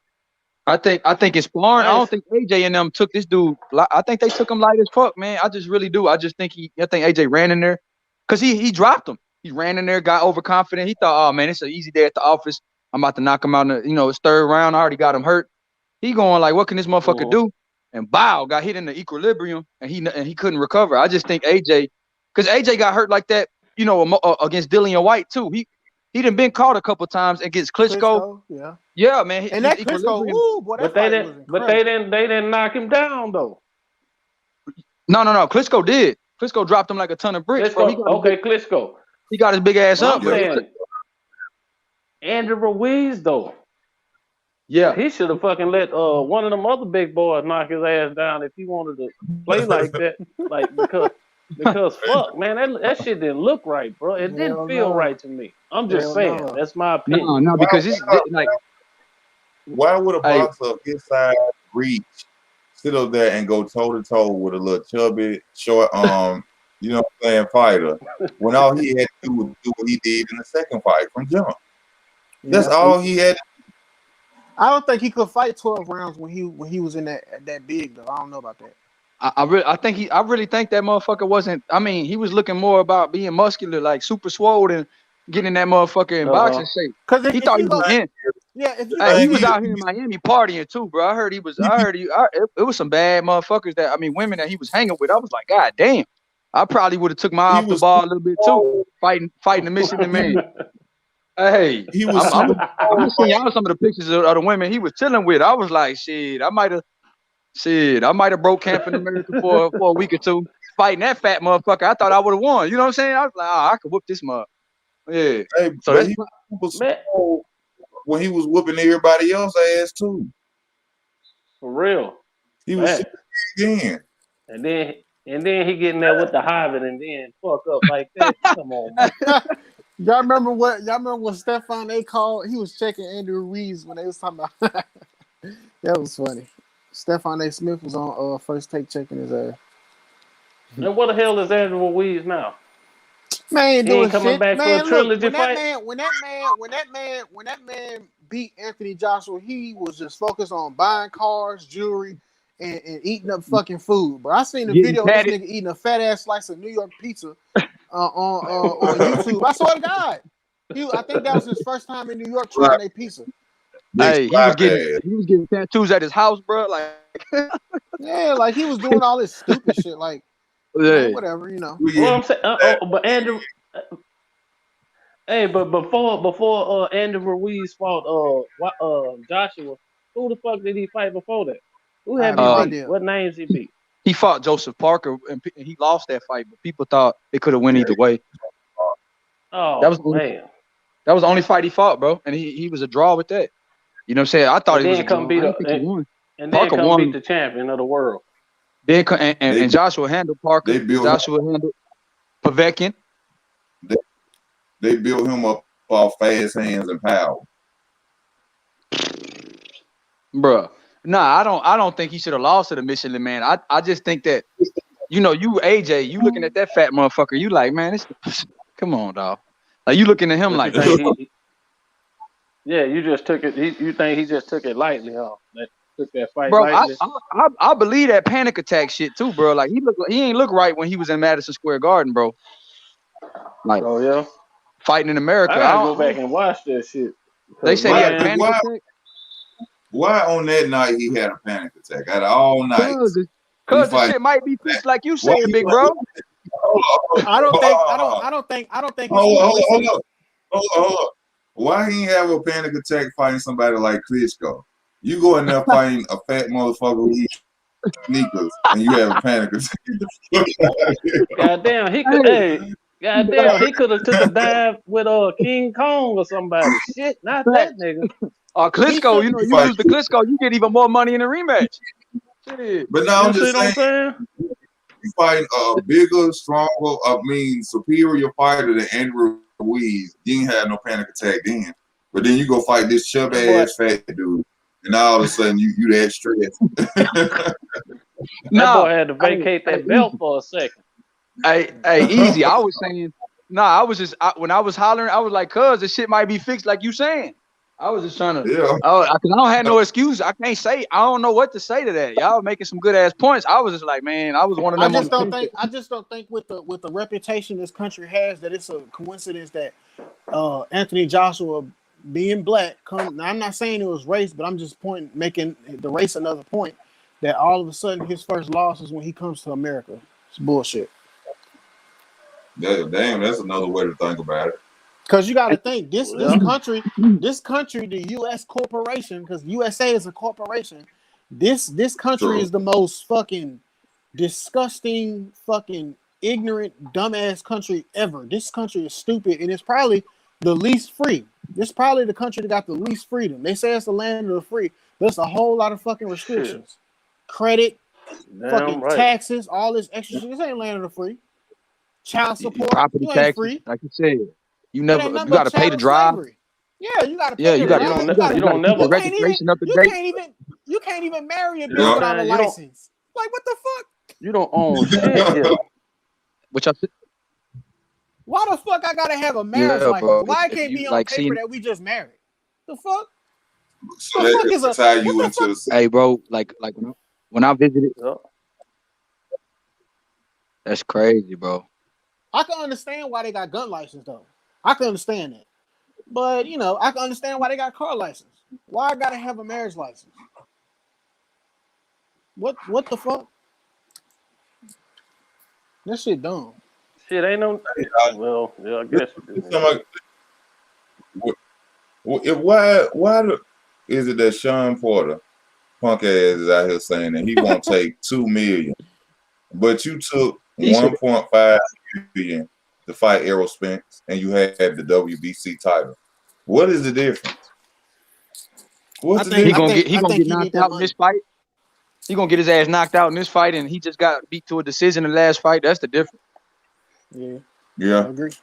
I think it's sparring. I don't think AJ and them took this dude. I think they took him light as fuck, man. I just really do. I think AJ ran in there because he dropped him. He ran in there, got overconfident. He thought, oh man, it's an easy day at the office. I'm about to knock him out in his third round. I already got him hurt. He going like, what can this motherfucker do? And bow, got hit in the equilibrium, and he couldn't recover. I just think AJ, because AJ got hurt like that, against Dillian White too. He done been caught a couple times against Klitschko. Yeah, man. And that Klitschko, boy, that but they didn't knock him down though. No. Klitschko did. Klitschko dropped him like a ton of bricks. Klitschko. He got his big ass up. Andrew Ruiz though. Yeah. He should have fucking let one of them other big boys knock his ass down if he wanted to play like that. Like because fuck, man, that shit didn't look right, bro. It didn't feel right to me. I'm just saying. That's my opinion. No, because it's like, why would a boxer of his size reach, sit up there and go toe to toe with a little chubby, short arm, fighter, when all he had to do was do what he did in the second fight from jump? That's all he had. I don't think he could fight 12 rounds when he was in that big though. I don't know about that. I really think that motherfucker wasn't. I mean, he was looking more about being muscular, like super swole, and getting that motherfucker in boxing shape. Because he thought he was in. Yeah, he was out here in Miami partying too, bro. I heard it was some bad motherfuckers women that he was hanging with. I was like, God damn. I probably would have took my eye off the ball a little bit too, fighting the Michigan man. Hey, I'm seeing y'all some of the pictures of the women he was chilling with. I was like, shit, I might have Shit, I might have broke camp in America for a week or two. Fighting that fat motherfucker, I thought I would have won. You know what I'm saying? I was like, I could whoop this mother. Yeah. Hey, So but that's he was small when he was whooping everybody else's ass too. For real. He was Facts. again. And then he getting there with the Hobbit and then fuck up like that. Come on, man. Y'all remember what Stefan they called? He was checking Andrew Ruiz when they was talking about. That was funny. Stefan A. Smith was on First Take checking his ass. And what the hell is Andrew Ruiz now? Man, ain't He doing ain't coming shit. back for Man, a look, trilogy fight? when that man beat Anthony Joshua, he was just focused on buying cars, jewelry, and eating up fucking food. But I seen the Getting video of this patted. nigga eating a fat ass slice of New York pizza on YouTube. I swear to God. I think that was his first time in New York trying their pizza. Hey, he was getting tattoos at his house, bro. Like, Yeah, like he was doing all this stupid shit. Like, man, whatever, you know. Well, I'm saying, but Andrew, hey, but before Andrew Ruiz fought Joshua, who the fuck did he fight before that? Who I have have no he beat? idea. What names he beat? he fought Joseph Parker and he lost that fight, but people thought it could have went either way. Oh, That was the only fight he fought, bro, and he was a draw with that. You know what I'm saying? I thought And he was then a draw. come beat I didn't think he won. and Parker then come won. beat the champion of the world. Then and Joshua handled Parker. They built Joshua handled Povetkin. They built him up off fast hands and power. Bruh. Nah, I don't think he should have lost to the Michelin Man. I just think that, you AJ, you looking at that fat motherfucker, you like, man, come on, dog. Like you looking at him like, yeah, you just took it. You think he just took it lightly, huh? Took that fight bro, lightly. I believe that panic attack shit too, bro. Like he ain't look right when he was in Madison Square Garden, bro. Like, oh yeah, fighting in America. I gotta go back and watch that shit. They say he had a panic attack. Why on that night he had a panic attack? Out of all nights, because the shit might be fixed like you said, big bro. I don't think. Hold on. Why he have a panic attack fighting somebody like Klitschko? You go in there fighting a fat motherfucker who eats sneakers, and you have a panic attack. Goddamn, he could. Hey, goddamn, he could have took a dive with King Kong or somebody. Shit, not that nigga. Klitschko, you lose to Klitschko, you get even more money in the rematch. Shit. But now I'm just saying, you fighting a bigger, stronger, superior fighter than Andrew Ruiz. You ain't had no panic attack then. But then you go fight this chub ass fat dude, and all of a sudden you that stressed. That boy had to vacate that belt for a second. Hey, easy. I was saying, I was just when I was hollering, I was like, "Cuz this shit might be fixed," like you saying. I was just trying to, because I don't have no excuse. I can't say. I don't know what to say to that. Y'all making some good ass points. I was just like, man, I was one of them. I just don't think with the reputation this country has that it's a coincidence that Anthony Joshua being black now, I'm not saying it was race, but I'm just making the race another point that all of a sudden his first loss is when he comes to America. It's bullshit. Damn, that's another way to think about it. Because you got to think this country, the U.S. corporation, because USA is a corporation. This country is the most fucking disgusting, fucking ignorant, dumbass country ever. This country is stupid, and it's probably the least free. This is probably the country that got the least freedom. They say it's the land of the free. There's a whole lot of fucking restrictions, credit, fucking taxes, all this extra shit. This ain't land of the free. Child support, property you ain't taxes, free. like you said. You got to pay to drive. Slavery. Yeah, you got to pay. You don't never registration up to date. You can't even marry a bitch without a license. Like, what the fuck? You don't own shit here. Which I said. Why the fuck I gotta have a marriage license? Bro. Why it can't be on paper that we just married? The fuck? So the fuck is a tie you into the... Hey, bro, like when I visited, that's crazy, bro. I can understand why they got gun license though. I can understand that, but I can understand why they got car license. Why I gotta have a marriage license? What the fuck? That shit dumb. Shit ain't no. Well, yeah, I guess. Why is it that Sean Porter punk ass is out here saying that he won't take $2 million, but you took He said, 1.5 million to fight Errol Spence, and you had the WBC title. What is the difference? What's the difference? he gonna get knocked out in this fight. He gonna get his ass knocked out in this fight, and he just got beat to a decision in the last fight. That's the difference. Yeah. I agree.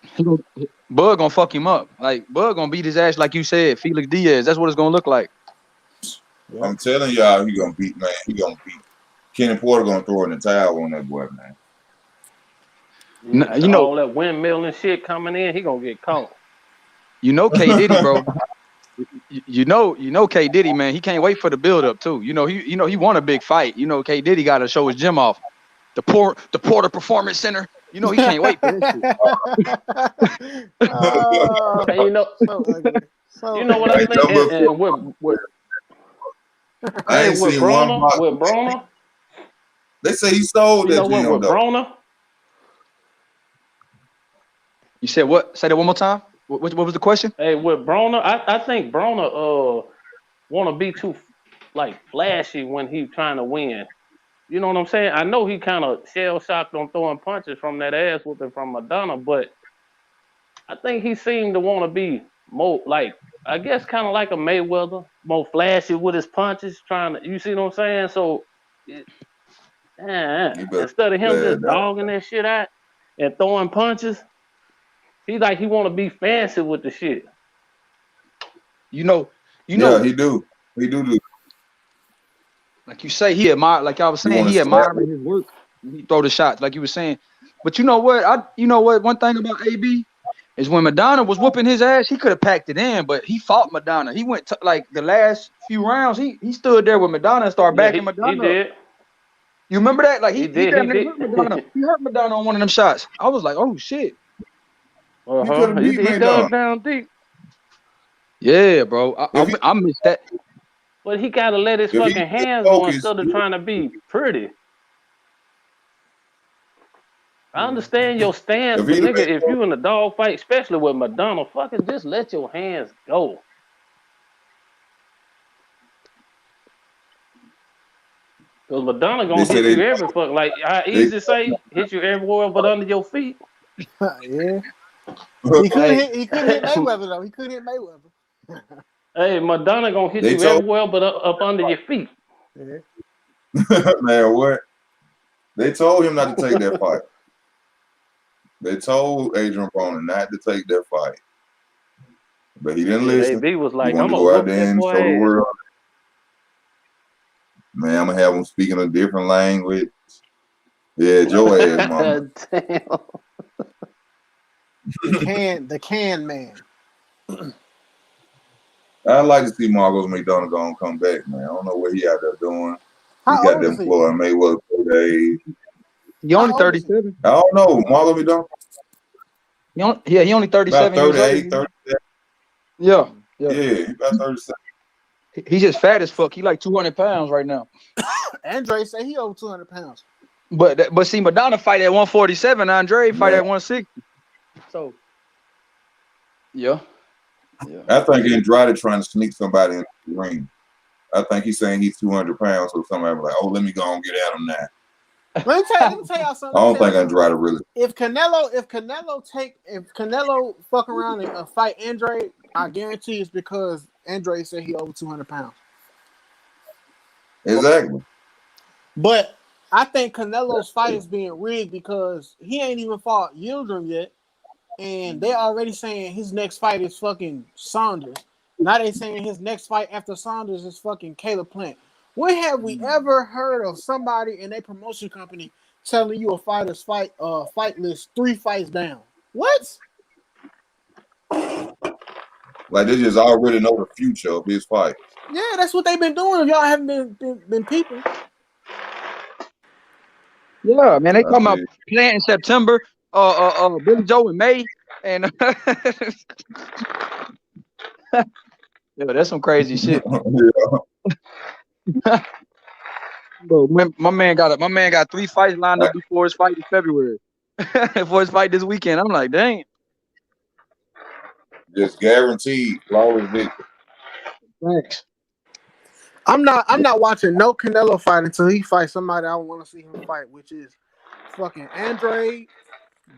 Bud gonna fuck him up. Like Bud gonna beat his ass, like you said, Felix Diaz. That's what it's gonna look like. Yeah. I'm telling y'all, he gonna beat, man. He gonna beat. Kenny Porter gonna throw in the towel on that boy, man. You know, all that windmill and shit coming in, he gonna get caught. You know K Diddy, bro. you know K Diddy, man. He can't wait for the build up too. He won a big fight. K Diddy got to show his gym off. The Porter Performance Center. He can't wait for this shit. And you know what I think? And with I ain't seen one. With Broner. They say he sold that gym. With Broner. You said what? Say that one more time. What was the question? Hey, with Broner, I think Broner want to be too flashy when he's trying to win. You know what I'm saying? I know he kind of shell shocked on throwing punches from that ass whooping from Madonna, but I think he seemed to want to be more I guess kind of like a Mayweather, more flashy with his punches, you see what I'm saying? So instead of him just dogging that shit out and throwing punches, he want to be fancy with the shit. Yeah, he do. Like you say, he admire. Like I was saying, he admiring his work. He throw the shots, like you were saying. But you know what? One thing about AB is when Madonna was whooping his ass, he could have packed it in, but he fought Madonna. He went to, the last few rounds. He stood there with Madonna and started backing Madonna. He did. You remember that? Like he did. hurt Madonna. He hurt Madonna on one of them shots. I was like, oh shit. He dug down deep. Yeah, bro. I missed that. But he gotta let his fucking hands go instead of trying to be pretty. I understand your stance, but nigga, if you in a dog fight, especially with Madonna, fucking just let your hands go. Cause Madonna gonna hit you every fuck. Like I easy say, hit you everywhere but under your feet. Yeah. He couldn't hit Mayweather though. He couldn't hit Mayweather. Hey, Madonna gonna hit you everywhere but up under your feet. Yeah. Man, what? They told him not to take that fight. They told Adrian Broner not to take that fight. But he didn't listen. AB was like, he wanted to go out there and show the world. Man, I'm gonna have him speaking a different language. Yeah, Joe ass mama. Damn. The can man. I'd like to see Marcos McDonald go and come back, man. I don't know what he out there doing. He got them Floyd Mayweather 4 days. He only 37. I don't know. Marcos McDonald. He only 37 about 38, years old. 37. Yeah, he about 37. He's just fat as fuck. He like 200 pounds right now. Andre say he over 200 pounds. But see, Madonna fight at 147. Andre fight at 160. So, yeah. I think Andrade trying to sneak somebody into the ring. I think he's saying he's 200 pounds, so somebody like, oh, let me go and get at him now. Let me tell y'all something. I don't think Andrade really. If Canelo fuck around and fight Andre, I guarantee it's because Andre said he over 200 pounds. Exactly. But I think Canelo's fight is being rigged because he ain't even fought Yildirim yet, and they already saying his next fight is fucking Saunders. Now they saying his next fight after Saunders is fucking Caleb Plant. When have we ever heard of somebody in a promotion company telling you a fighter's fight list 3 fights down? What? Like they just already know the future of his fight. Yeah, that's what they've been doing. If y'all haven't been peeping. Yeah, man, they talking about playing in September. Billy Joe in May, and yeah, that's some crazy shit. Bro, my man got 3 fights lined up before his fight in February. Before his fight this weekend, I'm like, dang. Just guaranteed flawless victory. Thanks. I'm not watching no Canelo fight until he fights somebody I want to see him fight, which is fucking Andre,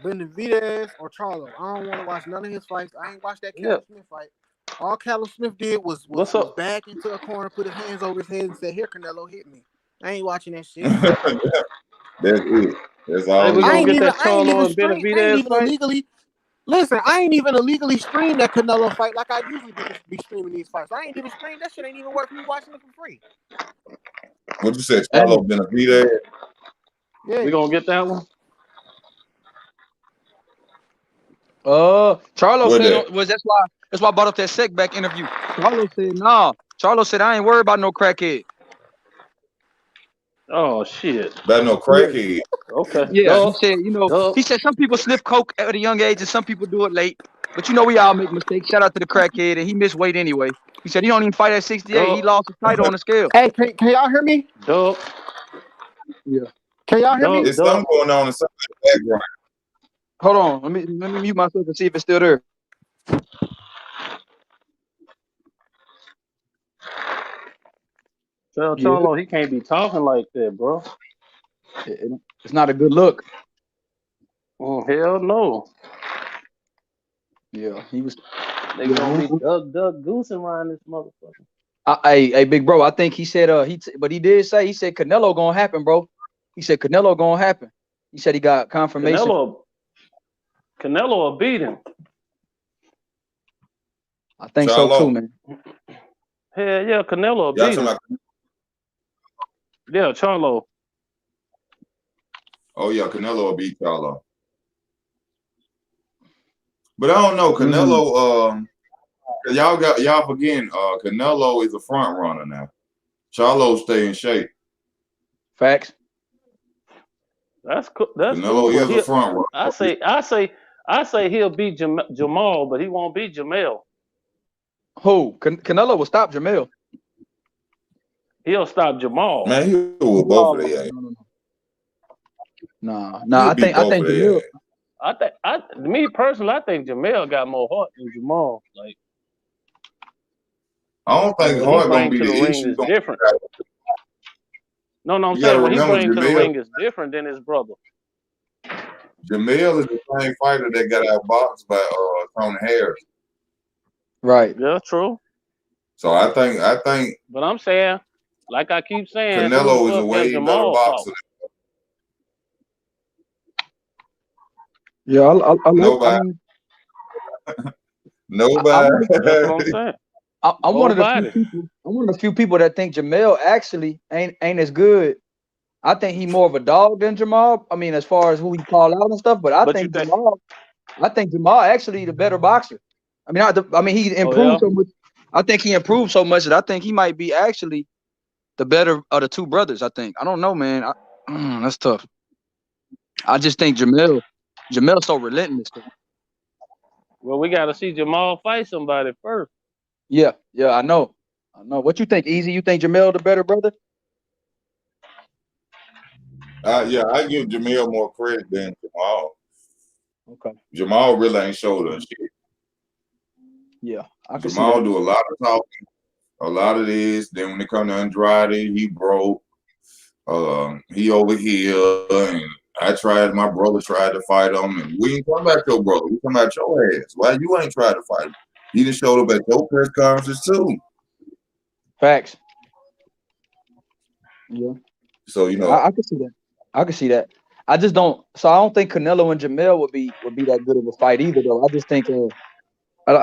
Benavidez, or Charlo. I don't want to watch none of his fights. I ain't watched that Yeah. Callum Smith fight. All Callum Smith did was What's up? back into a corner, put his hands over his head, and said, "Here, Canelo, hit me." I ain't watching that shit. That's it. That's Hey, all. we I gonna ain't get even that Charlo and Benavidez fight. illegally. Listen, I ain't even illegally streamed that Canelo fight like I usually be streaming these fights. I ain't even streamed that shit. Ain't even worth me watching it for free. What you said, Charlo Benavidez? Yeah. We gonna get that one. Charlo What said that? that's why I brought up that Setback interview. Charlo said, nah. Charlo said, I ain't worried about no crackhead. Oh shit. That no crackhead. Okay. Yeah, he Duh. said, he said some people sniff coke at a young age and some people do it late. But we all make mistakes. Shout out to the crackhead, and he missed weight anyway. He said he don't even fight at 68. He lost his title on the scale. Hey, can y'all hear me? Duh. Yeah. Can y'all hear me? There's something going on in the background. Hold on. Let me mute myself and see if it's still there. Tell Charlo he can't be talking like that, bro. It's not a good look. Oh, hell no. Yeah, he was. They gonna be Doug Goose around this motherfucker. Hey, big bro. I think he said but he did say Canelo gonna happen, bro. He said Canelo gonna happen. He said he got confirmation. Canelo will beat him. I think so too, man. Hell yeah, Canelo will beat him. Yeah, Charlo. Oh yeah, Canelo will beat Charlo. But I don't know, Canelo. Y'all forgetting. Canelo is a front runner now. Charlo stay in shape. Facts. That's cool. That's Canelo cool. is a front runner. I say he'll beat Jamal, but he won't beat Jamel. Who? Canelo will stop Jamel. He'll stop Jamal. Man, he will both of them. No. I think Jamel. Me personally, I think Jamel got more heart than Jamal. Like, I don't think heart gonna be the issue. Is different. No, I'm you saying what he remember, brings to the ring is different than his brother. Jamel is the same fighter that got outboxed by Tony Harris. Right. Yeah, true. So I think. But I'm saying, like I keep saying, Canelo is a way better boxer. Yeah, I nobody. Nobody. That's what I'm saying. I'm one of the few people that think Jamel actually ain't as good. I think he more of a dog than Jamal. I mean, as far as who he call out and stuff, but I think Jamal actually the better boxer. I mean, he improved so much. I think he improved so much that I think he might be actually the better of the two brothers. I think. I don't know, man. That's tough. I just think Jamel's so relentless. Well, we got to see Jamal fight somebody first. Yeah, I know. What you think, Easy? You think Jamel the better brother? Yeah, I give Jamel more credit than Jamal. Okay. Jamal really ain't showed us shit. Yeah, I can Jamal see that. do a lot of talking, a lot of this. Then when it come to Andrade, he broke. He over here, and my brother tried to fight him, and we ain't talking about your brother. We talking about your ass. Why you ain't tried to fight him? He just showed up at your press conferences too. Facts. Yeah. So I can see that. I can see that. I just don't. So I don't think Canelo and Jamel would be that good of a fight either, though. I just think I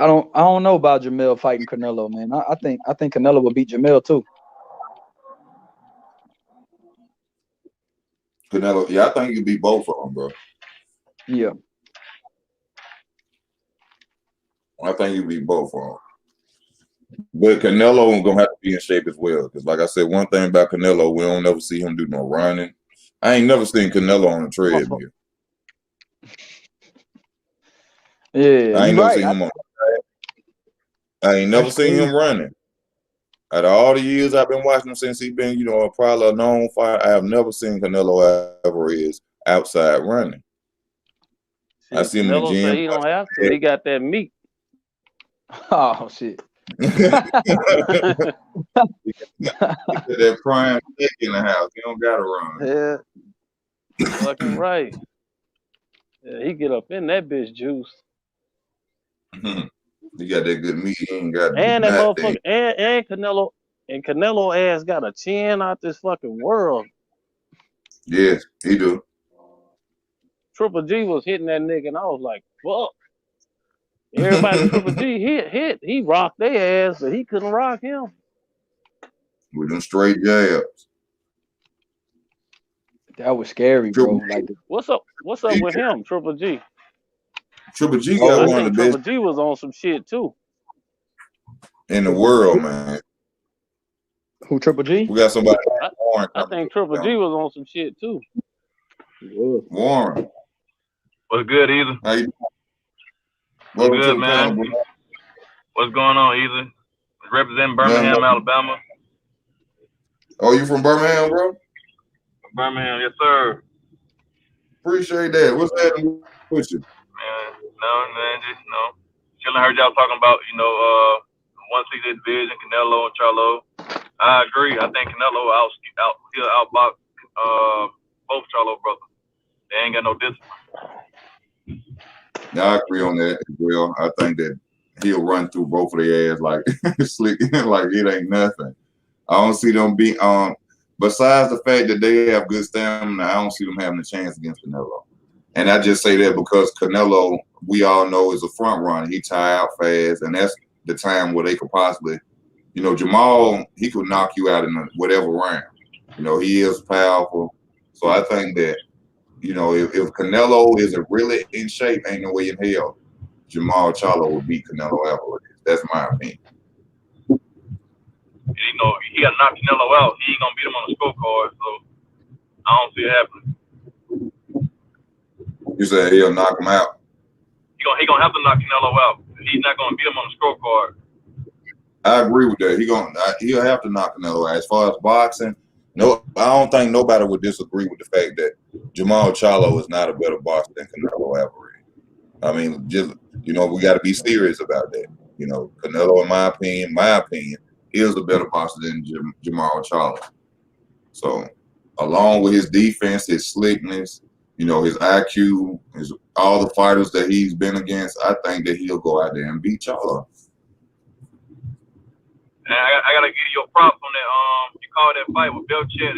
don't know about Jamel fighting Canelo, man. I think Canelo would beat Jamel too. Canelo, yeah, I think you beat both of them, bro. Yeah. I think you beat both of them. But Canelo gonna have to be in shape as well, because like I said, one thing about Canelo, we don't ever see him do no running. I ain't never seen Canelo on a treadmill. Yeah, I ain't never seen him on. I ain't never seen him running. Out of all the years I've been watching him since he's been, probably a known fighter, I have never seen Canelo ever is outside running. I see him in the gym. He don't have to. He got that meat. Oh shit. That prime dick in the house. You don't gotta run. Yeah, fucking right. Yeah, he get up in that bitch juice. You got that good meat. You ain't got to do And that nothing. motherfucker, and Canelo ass got a chin out this fucking world. Yes, he do. Triple G was hitting that nigga, and I was like, fuck. Everybody Triple G hit. He rocked their ass, but he couldn't rock him. With them straight jabs. That was scary, bro. Like, What's up with him, Triple G? Triple G got I one of think the Triple best G was on some shit too. in the world, man. Who, Triple G? We got somebody. I think Triple G was on some shit too. Warren. What's good, Ether? How you What's good, man? What's going on, Ether? Representing Birmingham, Alabama. Oh, you from Birmingham, bro? Birmingham, yes, sir. Appreciate that. What's happening with you? Man, just, chilling. Heard y'all talking about, 168 division, Canelo and Charlo. I agree. I think Canelo he'll outbox both Charlo brothers. They ain't got no discipline. Yeah, I agree on that as well. I think that he'll run through both of their ass like slick, like it ain't nothing. I don't see them be besides the fact that they have good stamina, I don't see them having a chance against Canelo. And I just say that because Canelo, we all know, is a front runner. He tie out fast, and that's the time where they could possibly, Jamal, he could knock you out in whatever round. He is powerful. So I think that, if Canelo isn't really in shape, ain't no way in hell Jamel Charlotte would beat Canelo Alvarez. That's my opinion. He got to knock Canelo out. He ain't gonna beat him on the scorecard, so I don't see it happening. You said he'll knock him out. He gonna have to knock Canelo out. He's not gonna beat him on the scorecard. I agree with that. He'll have to knock Canelo out. As far as boxing, no, I don't think nobody would disagree with the fact that Jamel Charlo is not a better boxer than Canelo Alvarez. I mean, just we got to be serious about that. Canelo, in my opinion, is a better boxer than Jamel Charlo. So, along with his defense, his slickness, his IQ, all the fighters that he's been against, I think that he'll go out there and beat Charlo. And I gotta give you a prop on that. You called that fight with Belchet and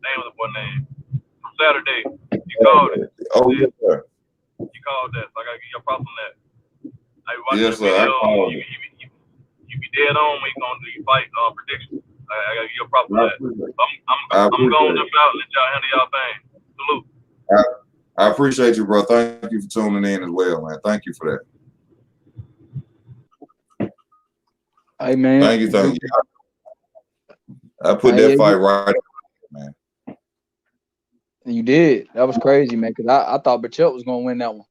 name of the boy name from Saturday. You called it. Oh yes, sir. You called that. So I gotta give you a prop on that. Yes, sir. I called it. You be dead on when you gonna do your fight predictions. I gotta give you a prop on that. So I'm going to jump out and let y'all handle y'all thing. Salute. I appreciate you, bro. Thank you for tuning in as well, man. Thank you for that. Hey, man. Thank you. I put that fight right, man. You did. That was crazy, man, because I thought Bachelt was going to win that one.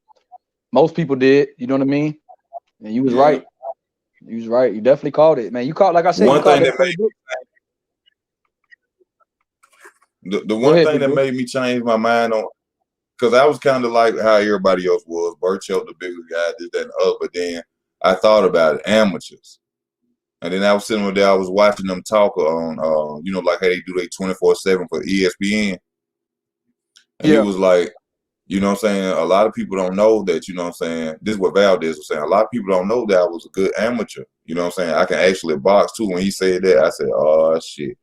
Most people did. You know what I mean? And you was right. You was right. You definitely called it, man. You called, like I said, one thing that made the one thing that made me change my mind on, because I was kind of like how everybody else was. Burchell, the bigger guy, this, that, and the other. But then I thought about it, amateurs. And then I was sitting there, I was watching them talk on, like how they do their 24/7 for ESPN. And he was like, you know what I'm saying? A lot of people don't know that, you know what I'm saying? This is what Valdez was saying. A lot of people don't know that I was a good amateur. You know what I'm saying? I can actually box too. When he said that, I said, oh, shit.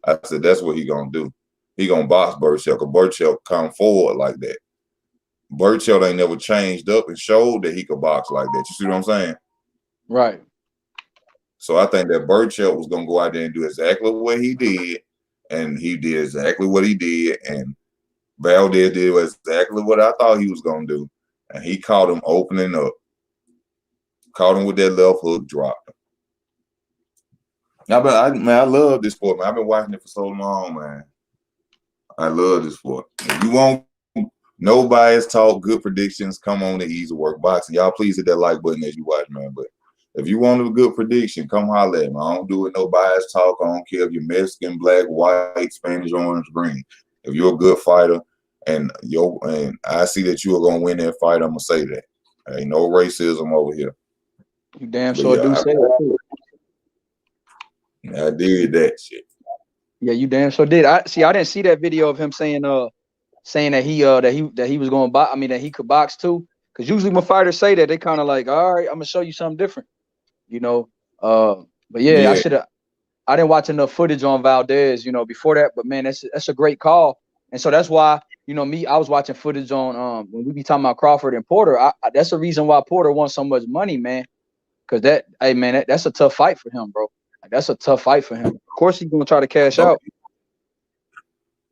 I said, that's what he going to do. He going to box Burchell, because Burchell come forward like that. Burchell ain't never changed up and showed that he could box like that. You see what I'm saying? Right. So I think that Burchell was going to go out there and do exactly what he did. And he did exactly what he did. And Valdez did exactly what I thought he was going to do. And he caught him opening up. Caught him with that left hook, dropped him. I love this sport, man. I've been watching it for so long, man. I love this sport. If you want no bias talk, good predictions, come on to Easy Work Boxing. Y'all please hit that like button as you watch, man. But if you want a good prediction, come holler at me. I don't do it no bias talk. I don't care if you're Mexican, black, white, Spanish, orange, green. If you're a good fighter and I see that you are gonna win that fight, I'm gonna say that. Ain't no racism over here. You damn But sure yeah, do say it too. I did that shit. Yeah, you damn sure did. I didn't see that video of him saying that he was going to box. I mean that he could box too. Because usually when fighters say that, they kind of like, all right, I'm gonna show you something different, you know. But yeah, Yeah, I didn't watch enough footage on Valdez, before that. But man, that's a great call. And so that's why, I was watching footage on when we be talking about Crawford and Porter. That's the reason why Porter wants so much money, man. Because that's a tough fight for him, bro. Like, that's a tough fight for him. Of course, he's gonna try to cash out.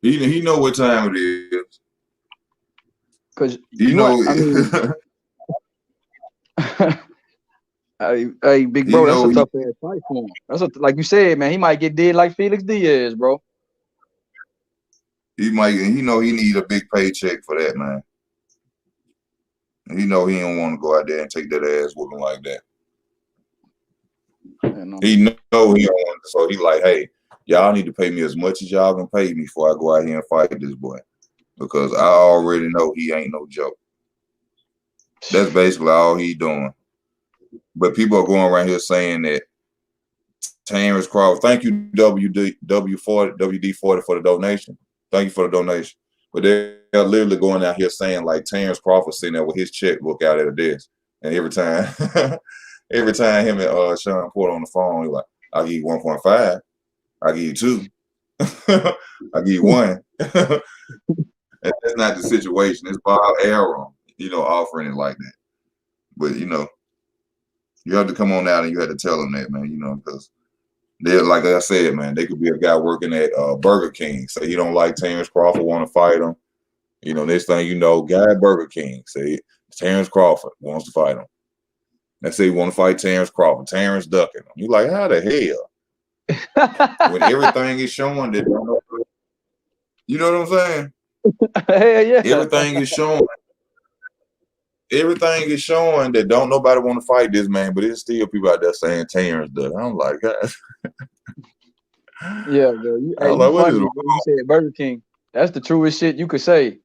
he know what time it is. Because He know. hey, big bro, that's a tough ass fight for him. Like you said, man. He might get dead like Felix Diaz, bro. He might, and he know he need a big paycheck for that, man. And he know he don't want to go out there and take that ass whooping like that. He know he don't want to, so he like, hey, y'all need to pay me as much as y'all can pay me before I go out here and fight this boy, because I already know he ain't no joke. That's basically all he doing. But people are going around here saying that Terrence Crawford, thank you WD40 for the donation. Thank you for the donation. But they're literally going out here saying like Terrence Crawford sitting there with his checkbook out at a desk, and every time him and Sean Porter on the phone, he's like, I'll give you 1.5, I'll give you 2, I'll give you 1. And that's not the situation. It's Bob Arum, offering it like that. But you have to come on out and you have to tell them that, man, because they're, like I said, man, they could be a guy working at Burger King. Say he don't like Terrence Crawford, want to fight him. Next thing you know, guy at Burger King say Terrence Crawford wants to fight him. They say he want to fight Terrence Crawford. Terrence ducking him. You like, how the hell? When everything is showing that, you know what I'm saying? Hell yeah. Everything is showing that don't nobody want to fight this man, but there's still people out there saying Terrence ducking. I'm like, guys. Yeah, bro. You funny when you said Burger King. That's the truest shit you could say.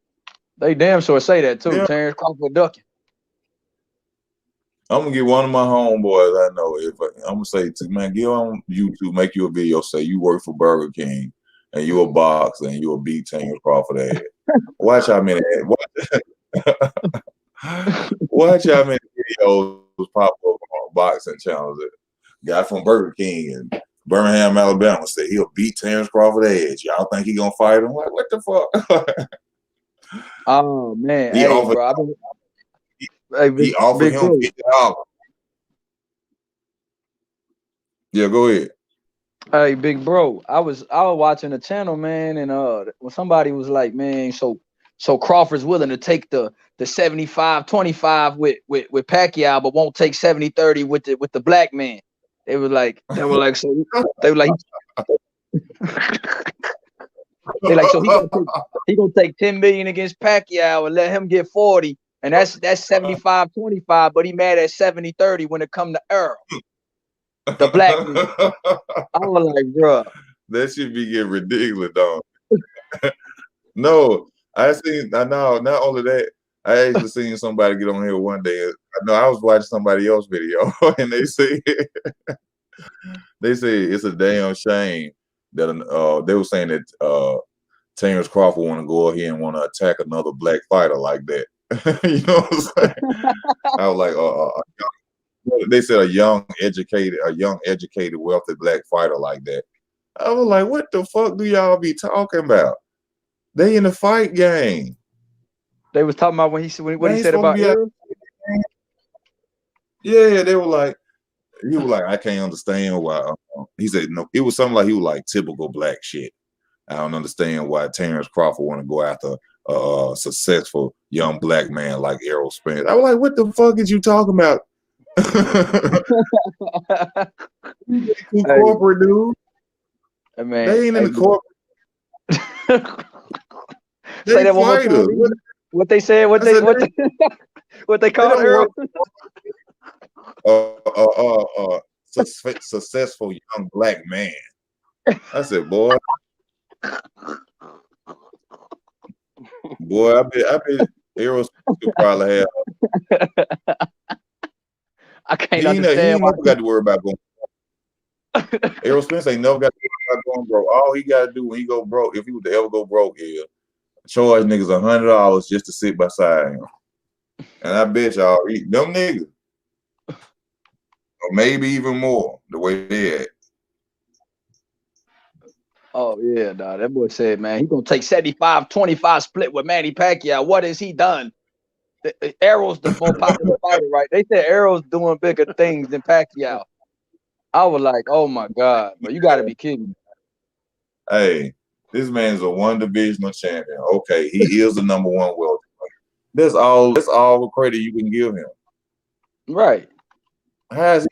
They damn sure say that too. Yeah. Terrence Crawford ducking. I'm gonna get one of my homeboys I know. I'm gonna say to man, get on YouTube, make you a video, say you work for Burger King and you a boxer and you a beat Terrence Crawford ass. Watch how many watch how many videos pop up on boxing channels. Guy from Burger King and Birmingham, Alabama said he'll beat Terrence Crawford ass. Y'all think he gonna fight him? Like, what the fuck? Oh man, he offered him $50. Yeah, go ahead. Hey, big bro, I was watching the channel, man, and when somebody was like, man, so Crawford's willing to take the 75-25 with Pacquiao, but won't take 70-30 with the black man. They were like, so he gonna take 10 million against Pacquiao and let him get 40, and that's 75-25, but he mad at 70-30 when it come to Earl, the black man. I was like, bro, that should be getting ridiculous, dog. No, I know. Not only that, I actually seen somebody get on here one day. I know I was watching somebody else's video, and they say it's a damn shame that they were saying that Terrence Crawford want to go ahead and want to attack another black fighter like that. You know what I'm saying? I was like, they said a young, educated, wealthy black fighter like that. I was like, what the fuck do y'all be talking about? They in the fight game. They was talking about what he said about Earl? Yeah, they were like, he was like, I can't understand why. He said, no, it was something like he was like typical black shit. I don't understand why Terrence Crawford want to go after a successful young black man like Errol Spence. I was like, what the fuck is you talking about? Corporate dude. Man, they ain't in the corporate. Say that one more time. What they said? What they called Earl? Successful young black man. I said, boy, I bet Errol could probably have. I can't He understand ain't why. never got to worry about going. Errol Spence ain't never got to worry about going broke. All he got to do when he go broke, if he was to ever go broke, is charge niggas $100 just to sit beside him. And I bet y'all, them niggas, or maybe even more, the way they act. Oh yeah, dog. That boy said, man, he gonna take 75-25 split with Manny Pacquiao. What has he done? Errol's the more popular fighter, right? They said Errol's doing bigger things than Pacquiao. I was like, oh my God, but you gotta be kidding me. Hey, this man's a one-divisional champion. Okay, he is the number one welterweight. That's all the credit you can give him. Right. How's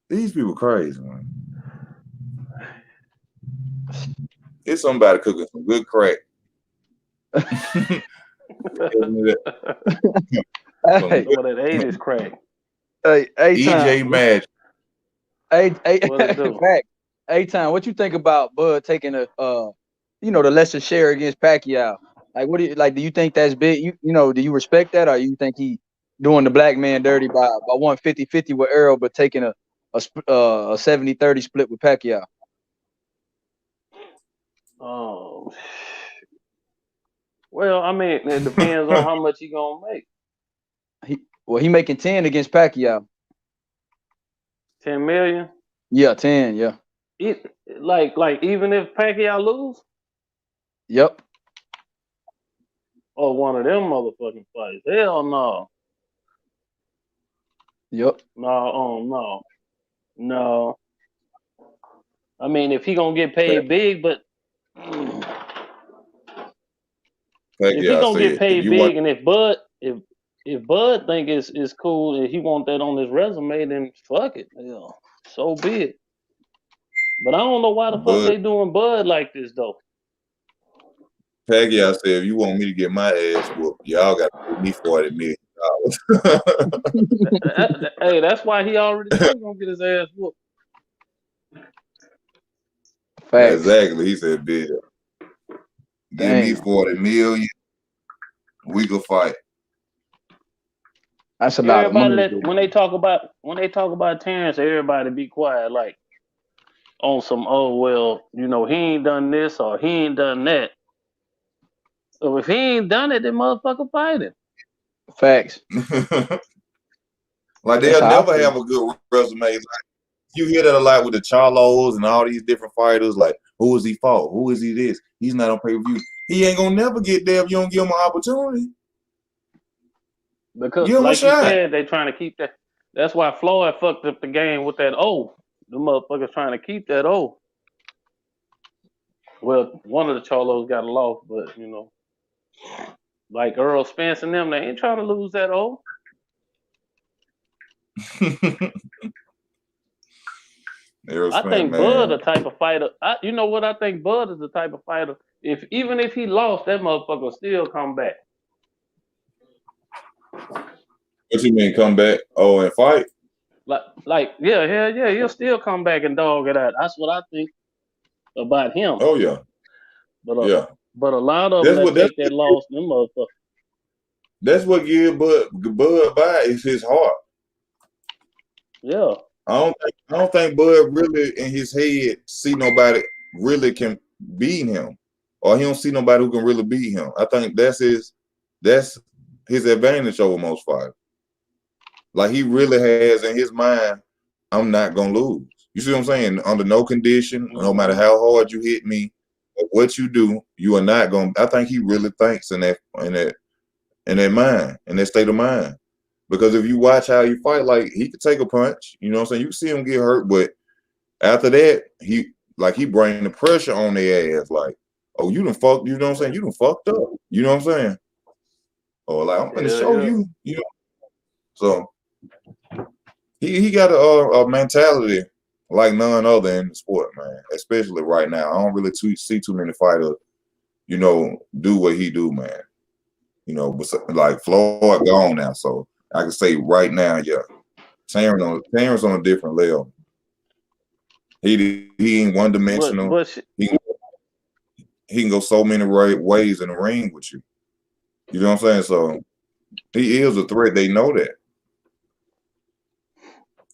these people crazy, man? It's somebody cooking some good crack. Hey, Some of that 80s crack. hey, EJ Magic. What it do? Fact. A-Time, what you think about Bud taking a the lesser share against Pacquiao? Like, what do you like? Do you think that's big? Do you respect that, or you think he doing the black man dirty by 150-50 with Errol, but taking a 70-30 split with Pacquiao? Oh, well, I mean, it depends on how much he gonna make. He making 10 against Pacquiao. 10 million? Yeah, 10. Yeah. Like even if Pacquiao lose, Yep. or one of them motherfucking fights, hell no. Yep. No. I mean, if he gonna get paid big, but if he gonna get paid big, and if Bud think it's cool and he want that on his resume, then fuck it. Yeah, so be it. But I don't know why the fuck they doing Bud like this though. Pacquiao said, if you want me to get my ass whooped, y'all got to pay me $40 million. Hey, that's why he already know he's gonna get his ass whooped. Facts. Exactly. He said, bitch, give me $40 million, we could fight. That's a lot of money. When they talk about Terrence, everybody be quiet, like on some, oh well, he ain't done this or he ain't done that. So if he ain't done it, then motherfucker fight him. Facts. Like they'll never have a good resume. Like, you hear that a lot with the Charlos and all these different fighters. Like, who is he fought? Who is he this? He's not on pay-per-view. He ain't gonna never get there if you don't give him an opportunity. Because like you said, they trying to keep that. That's why Floyd fucked up the game with that O. The motherfuckers trying to keep that O. Well, one of the Cholos got a loss, but like Earl Spence and them, they ain't trying to lose that O. I think Bud the type of fighter. You know what? I think Bud is the type of fighter. Even if he lost, that motherfucker will still come back. What you mean, come back? Oh, and fight? Yeah, hell yeah, he'll still come back and dog it out. That's what I think about him. Oh yeah, But a lot of them that take that loss, them motherfuckers. That's what gives Bud by is his heart. Yeah. I don't think Bud really in his head see nobody really can beat him, or he don't see nobody who can really beat him. I think that's his advantage over most fighters. Like he really has in his mind, I'm not gonna lose. You see what I'm saying? Under no condition, no matter how hard you hit me, or what you do, you are not gonna. I think he really thinks in that mind, in that state of mind. Because if you watch how he fight, like he could take a punch, you know what I'm saying? You can see him get hurt, but after that, he bring the pressure on their ass, like, oh, you done fucked, you know what I'm saying? You done fucked up, you know what I'm saying? Or like, I'm gonna show you, you know. So he got a mentality like none other in the sport, man. Especially right now, I don't really see too many fighters, do what he do, man. Like Floyd gone now, so I can say right now, yeah, Terrence on a different level. He ain't one dimensional. He can go so many ways in the ring with you. You know what I'm saying? So he is a threat. They know that.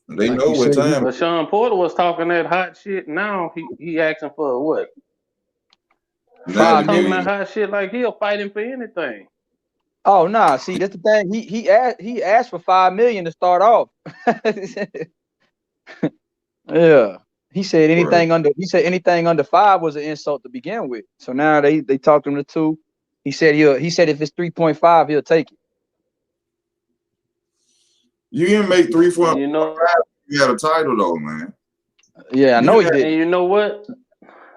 They Like know you what said, time. But Sean Porter was talking that hot shit. Now he asking for what? Now He 5 talking million. that hot shit like he'll fight him for anything. Oh nah, see that's the thing. He asked for 5 million to start off. Yeah. He said Right. anything under 5 was an insult to begin with. So now they talked him to 2. He said if it's 3.5, he'll take it. You didn't make 3 for And you know, you had a title though, man. Yeah, I You know he didn't and did. you know what?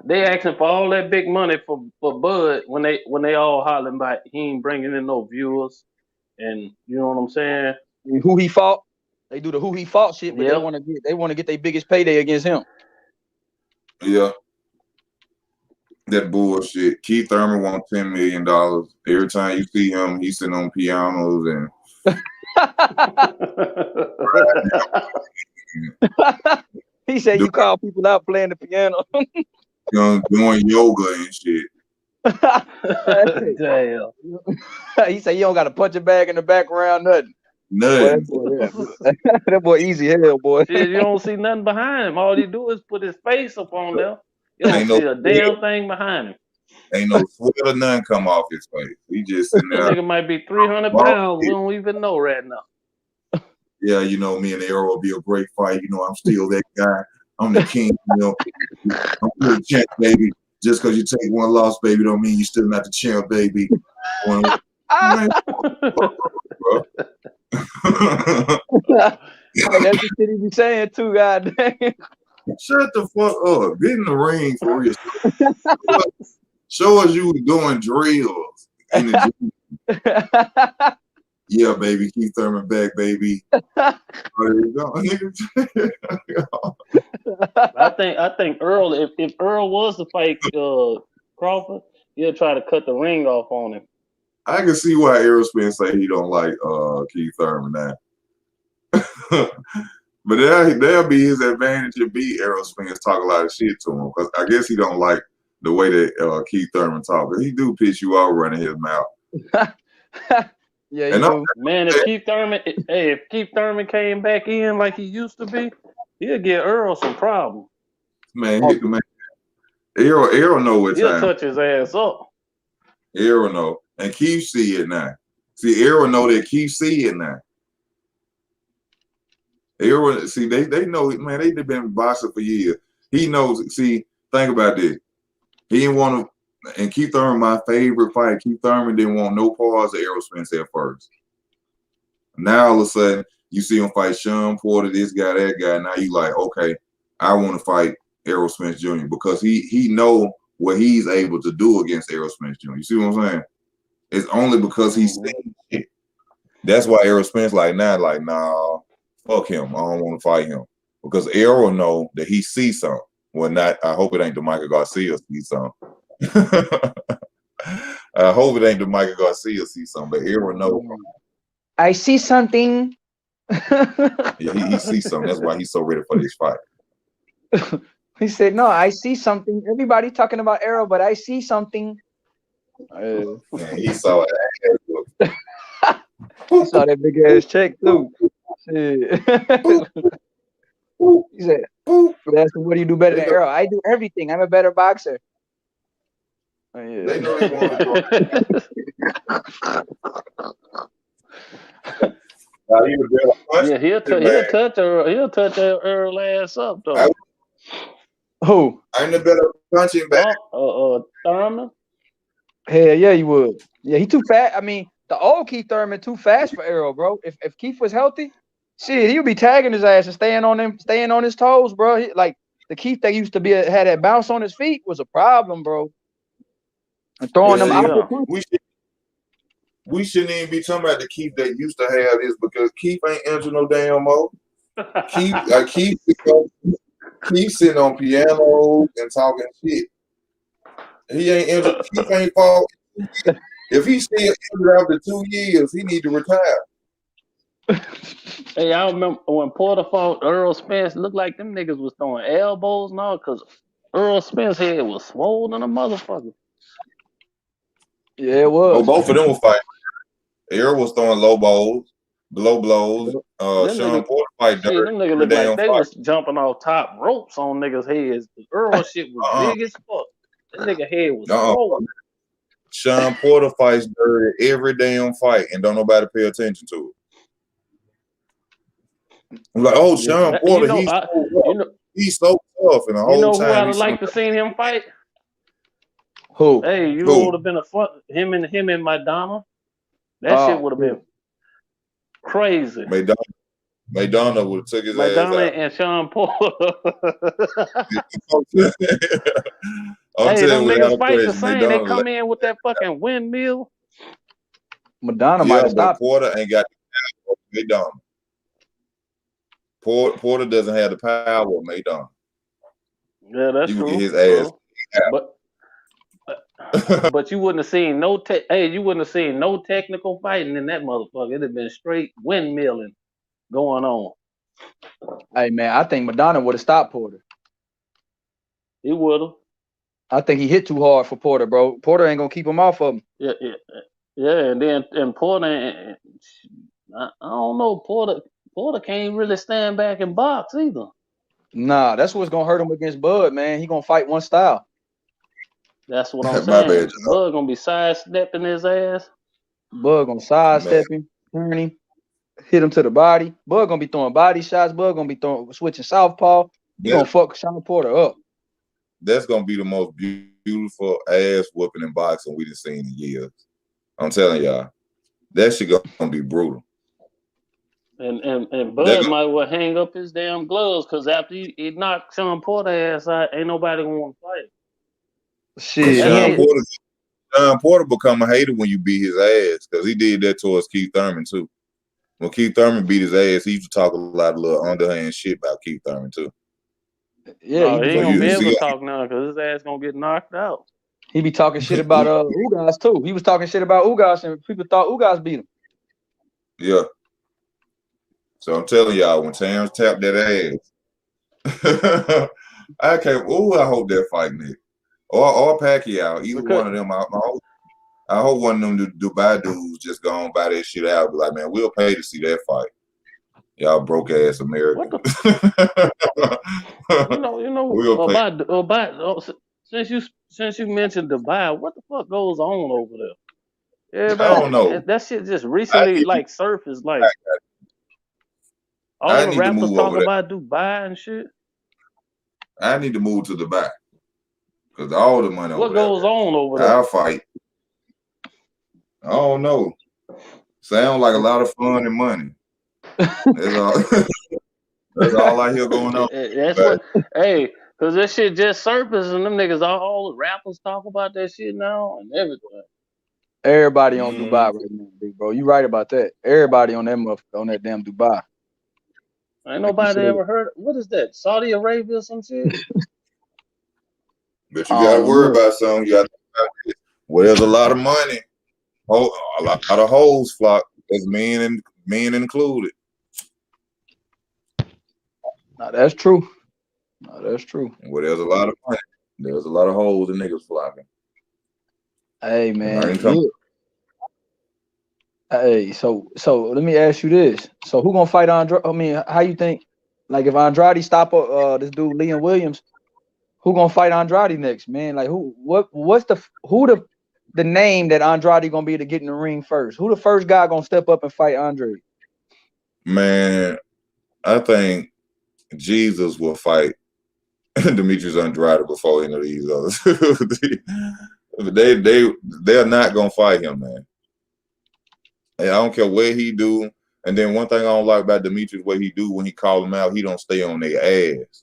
They asking for all that big money for Bud when they all hollering about he ain't bringing in no viewers, and you know what I'm saying? And who he fought? They do the who he fought shit, but they Yep. want to get their biggest payday against him. Yeah, that bullshit. Keith Thurman wants $10 million. Every time you see him, he's sitting on pianos and He said you call people out playing the piano. doing yoga and shit. Damn. He said you don't got to punch a bag in the background, nothing. Nothing. Boy, that boy easy hell, boy. Shit, you don't see nothing behind him. All he do is put his face up on there. You don't Ain't no see a damn thing behind him. Ain't no sweat or none come off his face. He just sitting That there. nigga might be 300 pounds. We don't even know right now. Yeah, you know, me and Arrow will be a great fight. You know, I'm still that guy. I'm the king. You know, I'm still the champ, baby. Just because you take one loss, baby, don't mean you still not the champ, baby. Man, bro. That's the shit he be saying too, god dang. Shut the fuck up. Get in the ring for real. Show us you doing drills in the gym. Yeah, baby. Keith Thurman back, baby. There you go. I think Earl, if Earl was to fight Crawford, he'll try to cut the ring off on him. I can see why Aerosmith say he don't like Keith Thurman now. But that'll be his advantage to beat Aerosmith, talk a lot of shit to him. Because I guess he don't like the way that Keith Thurman talk. He do piss you off running his mouth. Yeah, And you Man, if Keith Thurman came back in like he used to be, he'll get Earl some problems. man, Arrow know what He'll time. touch his ass up. Arrow know. And Keith see it now. See, Arrow know that Keith see it now. Arrow, see, they know, man, they've been boxing for years. He knows, see, think about this. He didn't want to, and Keith Thurman, my favorite fight, Keith Thurman didn't want no parts of Aerosmith at first. Now, all of a sudden, you see him fight Sean Porter, this guy, that guy. Now you like, okay, I want to fight Aerosmith Jr. because he know what he's able to do against Aerosmith Jr. You see what I'm saying? It's only because he's seen it. That's why Aerosmith's like, nah, fuck him. I don't want to fight him. Because Arrow know that he sees something. Well, not, I hope it ain't the Michael Garcia see something. I hope it ain't the Michael Garcia see something, but Arrow know. I see something. Yeah, he sees something. That's why he's so ready for this fight. He said, no, I see something. Everybody talking about Arrow, but I see something. Man, he saw it. He saw that big ass check too. Shit. He said, that's what do you do better than Arrow? I do everything. I'm a better boxer. Oh, yeah. They know they want to Yeah, he'll touch Earl ass up though. Who? I'm the better punching back. Thurman. Hell yeah, he would. Yeah, he too fast. I mean, the old Keith Thurman too fast for Arrow, bro. If Keith was healthy, shit, he would be tagging his ass and staying on his toes, bro. Like the Keith that used to had that bounce on his feet was a problem, bro. And throwing them out. We shouldn't even be talking about the Keith that used to have this because Keith ain't injured no damn more. Keith sitting on pianos and talking shit. He ain't injured. Keith ain't fought. If he's still injured after 2 years, he need to retire. Hey, I remember when Porter fought Earl Spence, looked like them niggas was throwing elbows and all because Earl Spence's head was swollen a motherfucker. Yeah, it was. Oh, both of them were fighting. Earl was throwing low blows. Sean Porter fight Shit, dirty them niggas every look like damn they fight. was jumping off top ropes on niggas' heads. The Earl shit was Uh-uh. big as fuck. That nigga head was Uh-uh. swollen. Sean Porter fights dirty every damn fight, and don't nobody pay attention to it. I'm like, oh, Yeah, Sean Porter, he's so you rough. know, He's so tough, and the you whole know who time I'd he's have liked to seen him fight? Who? Hey, you know what would have been a fun him and Madonna. That shit would have been crazy. Madonna would have took his Madonna ass out. and Sean Porter. I'm Hey, them telling you, niggas without fight the question, same. They Madonna. come in with that fucking windmill. Madonna might Yeah, have but stopped. Porter ain't got the power of Madonna. Porter doesn't have the power of Madonna. Yeah, that's He would true. get his ass. But you wouldn't have seen you wouldn't have seen no technical fighting in that motherfucker. It'd have been straight windmilling going on. Hey man, I think Madonna would have stopped Porter. He would have. I think he hit too hard for Porter, bro. Porter ain't gonna keep him off of him. Yeah, and then Porter, I don't know, Porter can't really stand back and box either. Nah, that's what's gonna hurt him against Bud, man. He gonna fight one style. That's what I'm My saying. bad. Bud gonna be sidestepping his ass. Bud gonna sidestep him, turn him, hit him to the body. Bud gonna be throwing body shots. Bud gonna be switching southpaw. He gonna fuck Sean Porter up. That's gonna be the most beautiful ass whooping in boxing we've seen in years. I'm telling y'all, that shit gonna be brutal. And Bud might well hang up his damn gloves because after he knocked Sean Porter ass out, ain't nobody gonna want to fight. Shit, Sean Porter become a hater when you beat his ass because he did that towards Keith Thurman too. When Keith Thurman beat his ass, he used to talk a lot of little underhand shit about Keith Thurman too. Yeah, he ain't gonna be able to talk now because his ass gonna get knocked out. He be talking shit about Ugas too. He was talking shit about Ugas and people thought Ugas beat him. Yeah. So I'm telling y'all, when Terrence tapped that ass, I can't. Oh, I hope that fight Nick or Pacquiao, either one of them. I hope one of them Dubai dudes just go on buy that shit out. Be like, man, we'll pay to see that fight. Y'all broke ass American. Since you mentioned Dubai, what the fuck goes on over there? Everybody, I don't know. That shit just recently surfaced. Like all the rappers talking about Dubai and shit. I need to move to Dubai because all the money. What goes on over there? I'll fight. I don't know. Sound like a lot of fun and money. That's all. That's all I hear going on. That's what. Hey, because this shit just surfaced and them niggas, all the rappers talk about that shit now and everything. Everybody on Dubai right now, big bro. You right about that. Everybody on that damn Dubai. Ain't nobody ever heard. What is that? Saudi Arabia or some shit? But you gotta worry about something. You gotta. Well, there's a lot of money. Oh, a lot of hoes flock. There's men included. No, that's true. That's true. Well, there's a lot of money. There's a lot of hoes and niggas flocking. Hey man. Hey, so let me ask you this. So who gonna fight Andrade? I mean, how you think? Like if Andrade stop this dude Leon Williams, who gonna fight Andrade next, man? Like what's the name that Andrade gonna be to get in the ring first? Who the first guy gonna step up and fight Andrade? Man, I think Jesus will fight Demetrius Andrade before any of these others. They're not gonna fight him, man. And I don't care what he do. And then one thing I don't like about Demetrius, what he do when he call him out, he don't stay on their ass.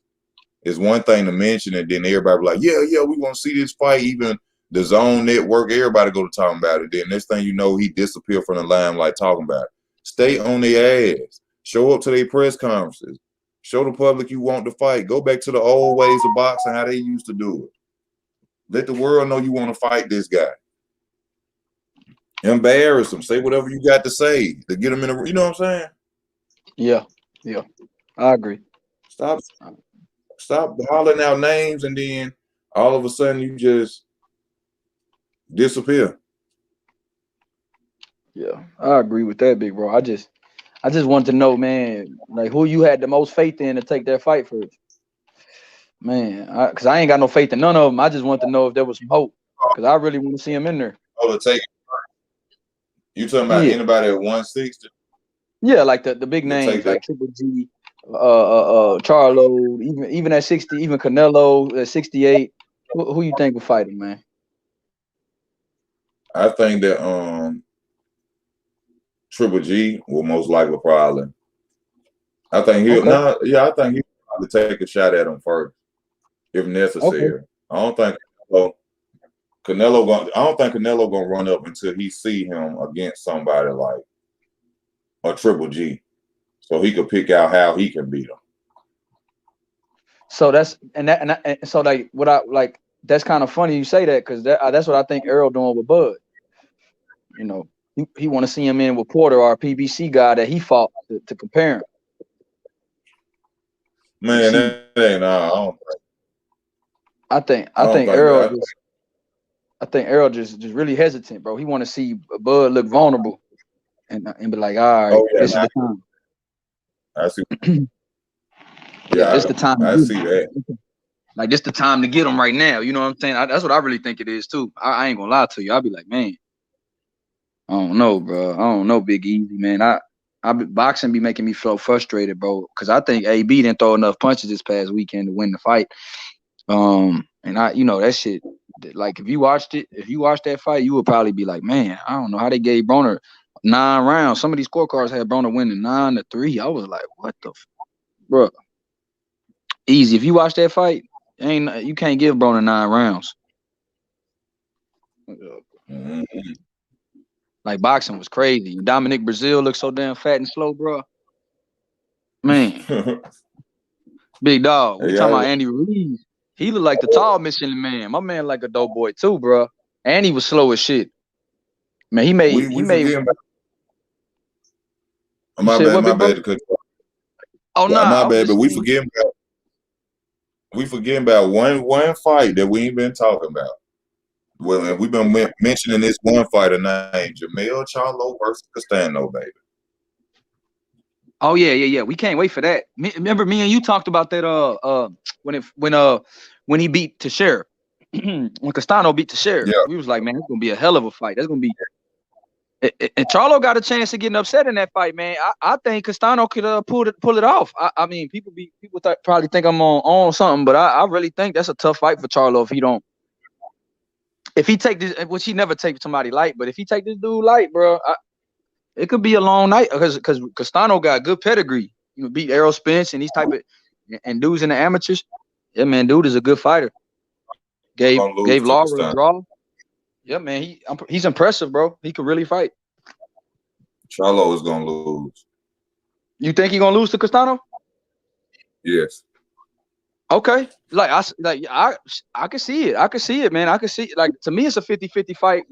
It's one thing to mention it, then everybody be like, yeah, we want to see this fight. Even the Zone Network, everybody go to talking about it. Then next thing you know, he disappear from the limelight talking about it. Stay on their ass. Show up to their press conferences. Show the public you want to fight. Go back to the old ways of boxing, how they used to do it. Let the world know you want to fight this guy. Embarrass him. Say whatever you got to say to get him in a. You know what I'm saying? Yeah, I agree. Stop hollering out names and then all of a sudden you just disappear. Yeah, I agree with that, big bro. I just want to know, man, like who you had the most faith in to take that fight first, man. Because I ain't got no faith in none of them. I just want to know if there was some hope, because I really want to see him in there. Oh, to take it. You talking about anybody at 160? Yeah, like the big names like Triple G, Charlo, even at 60, even Canelo at 68. Who you think will fight him, man? I think that Triple G will most likely probably. I think he'll I think he'll probably take a shot at him first, if necessary. Okay. I don't think Canelo gonna run up until he see him against somebody like a Triple G, so he could pick out how he can beat him. So that's so like what I like. That's kind of funny you say that, because that's what I think Earl doing with Bud. You know, he want to see him in with Porter, our PBC guy that he fought to compare him. Man, that ain't I don't think. I think Earl just really hesitant, bro. He want to see Bud look vulnerable and be like, all right, this is the time. I see. Yeah, this the time. I see that. Like, this the time to get him right now. You know what I'm saying? That's what I really think it is too. I ain't gonna lie to you. I'll be like, man, I don't know, bro. I don't know, Big Easy, man. Boxing be making me feel frustrated, bro. Because I think AB didn't throw enough punches this past weekend to win the fight. And that shit. Like, if you watched that fight, you would probably be like, man, I don't know how they gave Broner 9 rounds. Some of these scorecards had Broner winning 9-3. I was like, what the, bro? Easy. If you watch that fight, you can't give Broner 9 rounds. Mm-hmm. Like, boxing was crazy. Dominic Brazil looked so damn fat and slow, bro. Man. Big dog. We talking about Andy Ruiz. He looked like the tall Michelin man. My man like a dope boy too, bro. And he was slow as shit. Man, he made. My bad to cut you off. Oh no, my bad. But we forget about one fight that we ain't been talking about. Well, we've been mentioning this one fighter named Jamel Charlotte versus Castano, baby. Oh yeah. We can't wait for that. Remember, me and you talked about that when he beat Teixeira. When Castano beat Teixeira, we was like, man, it's gonna be a hell of a fight. That's gonna be. And Charlo got a chance of getting upset in that fight, man. I think Castano could pull it off. I mean, people probably think I'm on something, but I really think that's a tough fight for Charlo if he take this, which he never take somebody light, but if he take this dude light, bro, it could be a long night because Castano got good pedigree. You know, beat Errol Spence and these type of and dudes in the amateurs. Yeah, man, dude is a good fighter. Gave Laura a draw. Yeah, man, he's impressive, bro. He could really fight. Charlo is gonna lose. You think he's gonna lose to Castano? Yes. Okay. I can see it. I can see it, man. I can see it. Like, to me, it's a 50-50 fight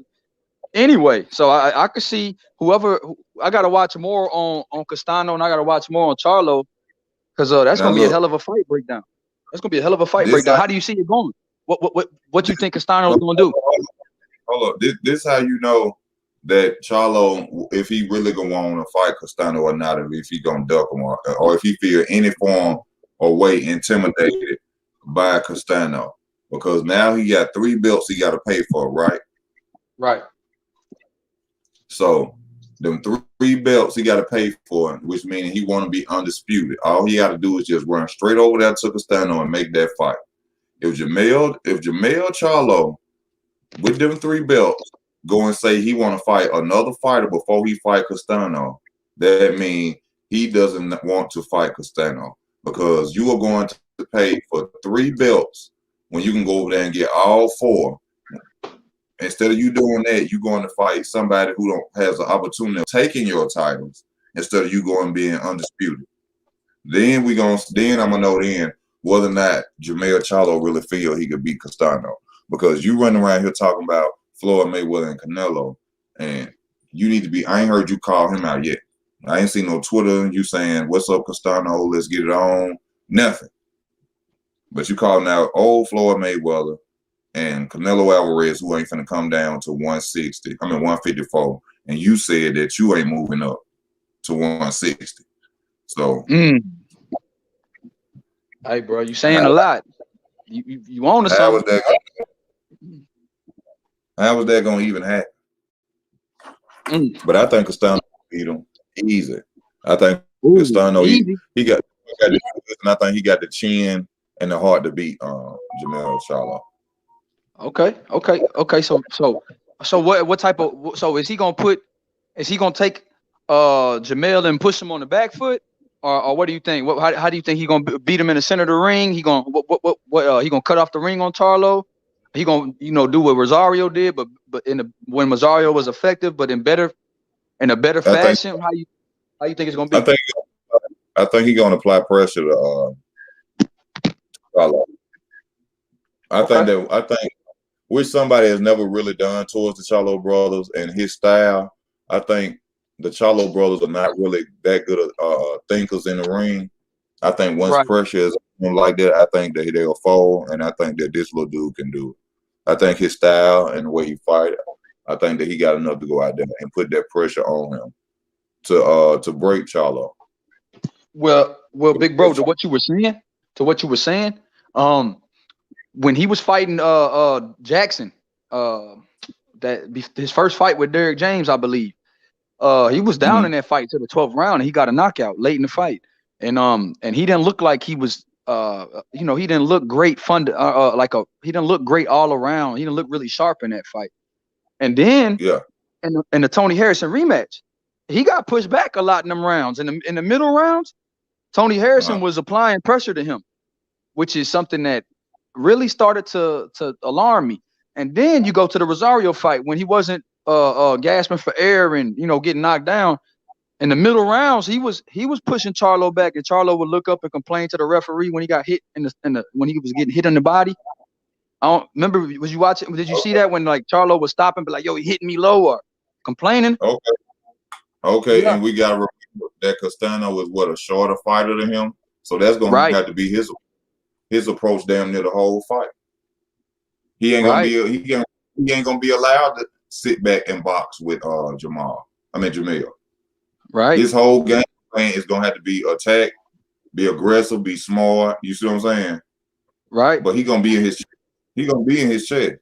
anyway. So I could see whoever. I gotta watch more on Castano and I gotta watch more on Charlo, because that's gonna be a hell of a fight breakdown. That's gonna be a hell of a fight breakdown. How do you see it going? What you think Castano is gonna do? Hold up. This how you know that Charlo, if he really gonna want to fight Castano or not, if he gonna duck him or if he feel any form or way intimidated by Castano, because now he got 3 belts he got to pay for, right? Right. So them 3 belts he got to pay for, which means he want to be undisputed. All he got to do is just run straight over there to Castano and make that fight. If Jamel Charlo with them 3 belts go and say he want to fight another fighter before he fight Castano, that means he doesn't want to fight Castano, because you are going to pay for 3 belts when you can go over there and get all 4. Instead of you doing that, you're going to fight somebody who has the opportunity of taking your titles instead of you going being undisputed. Then I'm gonna know then whether or not Jamel Charlo really feel he could beat Castano, because you running around here talking about Floyd Mayweather and Canelo, and you need to be. I ain't heard you call him out yet. I ain't seen no Twitter you saying, "What's up, Castano? Let's get it on." Nothing. But you calling out old Floyd Mayweather and Canelo Alvarez, who ain't finna come down to 154, and you said that you ain't moving up to 160. So, hey, bro, you saying a lot. You own to how was something. that going to even happen? But I think Castano beat him easy. I think Castano, he got and I think he got the chin and the heart to beat Jamel Charlotte. Okay. So what type of is he gonna take Jamel and push him on the back foot, or what do you think? How do you think he gonna beat him in the center of the ring? He gonna he gonna cut off the ring on Charlo? He gonna do what Rosario did, but when Rosario was effective, but in a better fashion. How you think it's gonna be? I think he's gonna apply pressure to Charlo. I think which somebody has never really done towards the Charlo brothers and his style. I think the Charlo brothers are not really that good at thinkers in the ring. I think once pressure is like that, I think that they'll fall, and I think that this little dude can do it. I think his style and the way he fight, I think that he got enough to go out there and put that pressure on him to break Charlo. Well, big bro, to what you were saying, when he was fighting Jackson, his first fight with Derrick James, I believe, he was down in that fight to the 12th round, and he got a knockout late in the fight, and he didn't look like he was, he didn't look great he didn't look great all around. He didn't look really sharp in that fight, and then in the Tony Harrison rematch, he got pushed back a lot in them rounds. In the middle rounds, Tony Harrison was applying pressure to him, which is something that really started to alarm me. And then you go to the Rosario fight when he wasn't gasping for air and getting knocked down. In the middle rounds, he was pushing Charlo back, and Charlo would look up and complain to the referee when he got hit when he was getting hit in the body. I don't remember. Was you watching? Did you see that when like Charlo was stopping, but like, yo, he hitting me low or complaining? Okay, and we got to remember that Castano was a shorter fighter than him, so that's going to have to be his approach damn near the whole fight. He ain't gonna he ain't gonna be allowed to sit back and box with Jamel. Right. His whole game plan is gonna have to be attack, be aggressive, be smart. You see what I'm saying? Right. But he gonna be in his chest.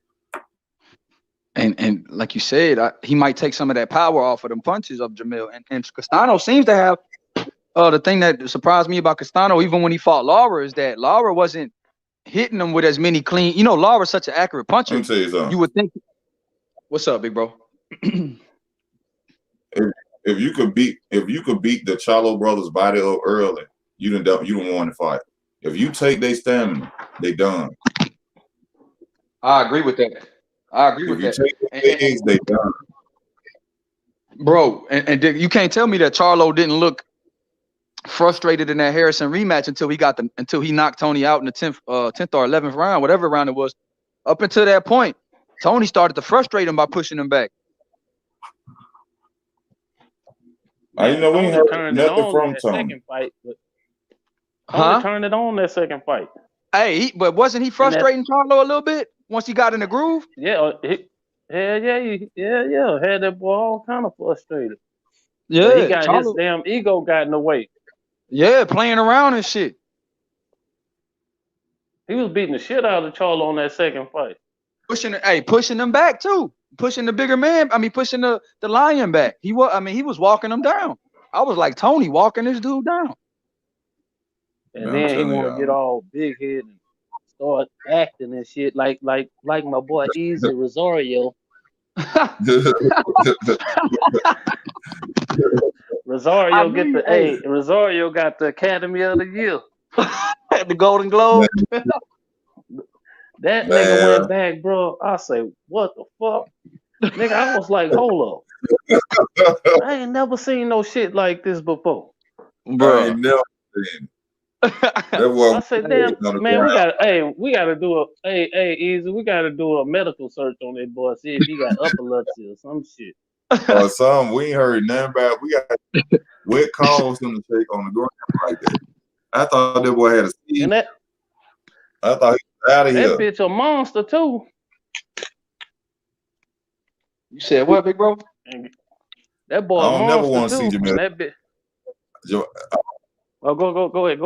And like you said, he might take some of that power off of them punches of Jamel. And Castano seems to have the thing that surprised me about Castano, even when he fought Lara, is that Lara wasn't hitting him with as many clean. Lara's such an accurate puncher. Let me tell you something. You would think. What's up, big bro? if you could beat the Charlo brothers' body up early, you don't want to fight. If you take their stamina, they done. I agree with that. If you take their eggs, they done. Bro, and you can't tell me that Charlo didn't look frustrated in that Harrison rematch until he knocked Tony out in the 10th or 11th round, whatever round it was. Up until that point, Tony started to frustrate him by pushing him back. We ain't heard nothing from Tony. Turned it on that second fight. Hey, but wasn't he frustrating Charlo a little bit once he got in the groove? Yeah. Had that boy all kind of frustrated. Yeah, but he got his damn ego got in the way. Yeah, playing around and shit. He was beating the shit out of Charlo on that second fight. Pushing him back too. Pushing the bigger man. I mean, pushing the lion back. He was walking him down. I was like, Tony walking this dude down. And then he want to get all big head and start acting and shit like my boy Easy Rosario. Rosario got the Academy of the Year. The Golden Globe. That nigga went back, bro. I say, what the fuck? Nigga, I was like, hold up. I ain't never seen no shit like this before. Bro. I ain't never seen it. I said, damn, man, we gotta do Easy, we gotta do a medical search on that boy, see if he got epilepsy or some shit. Or we ain't heard nothing about. We got wet calls in the shake on the ground like that. I thought that boy had a seed. I thought he was out of here. That bitch a monster too. You said what, big bro? That boy I don't a never want monster to see too. Jamel. Oh, go ahead.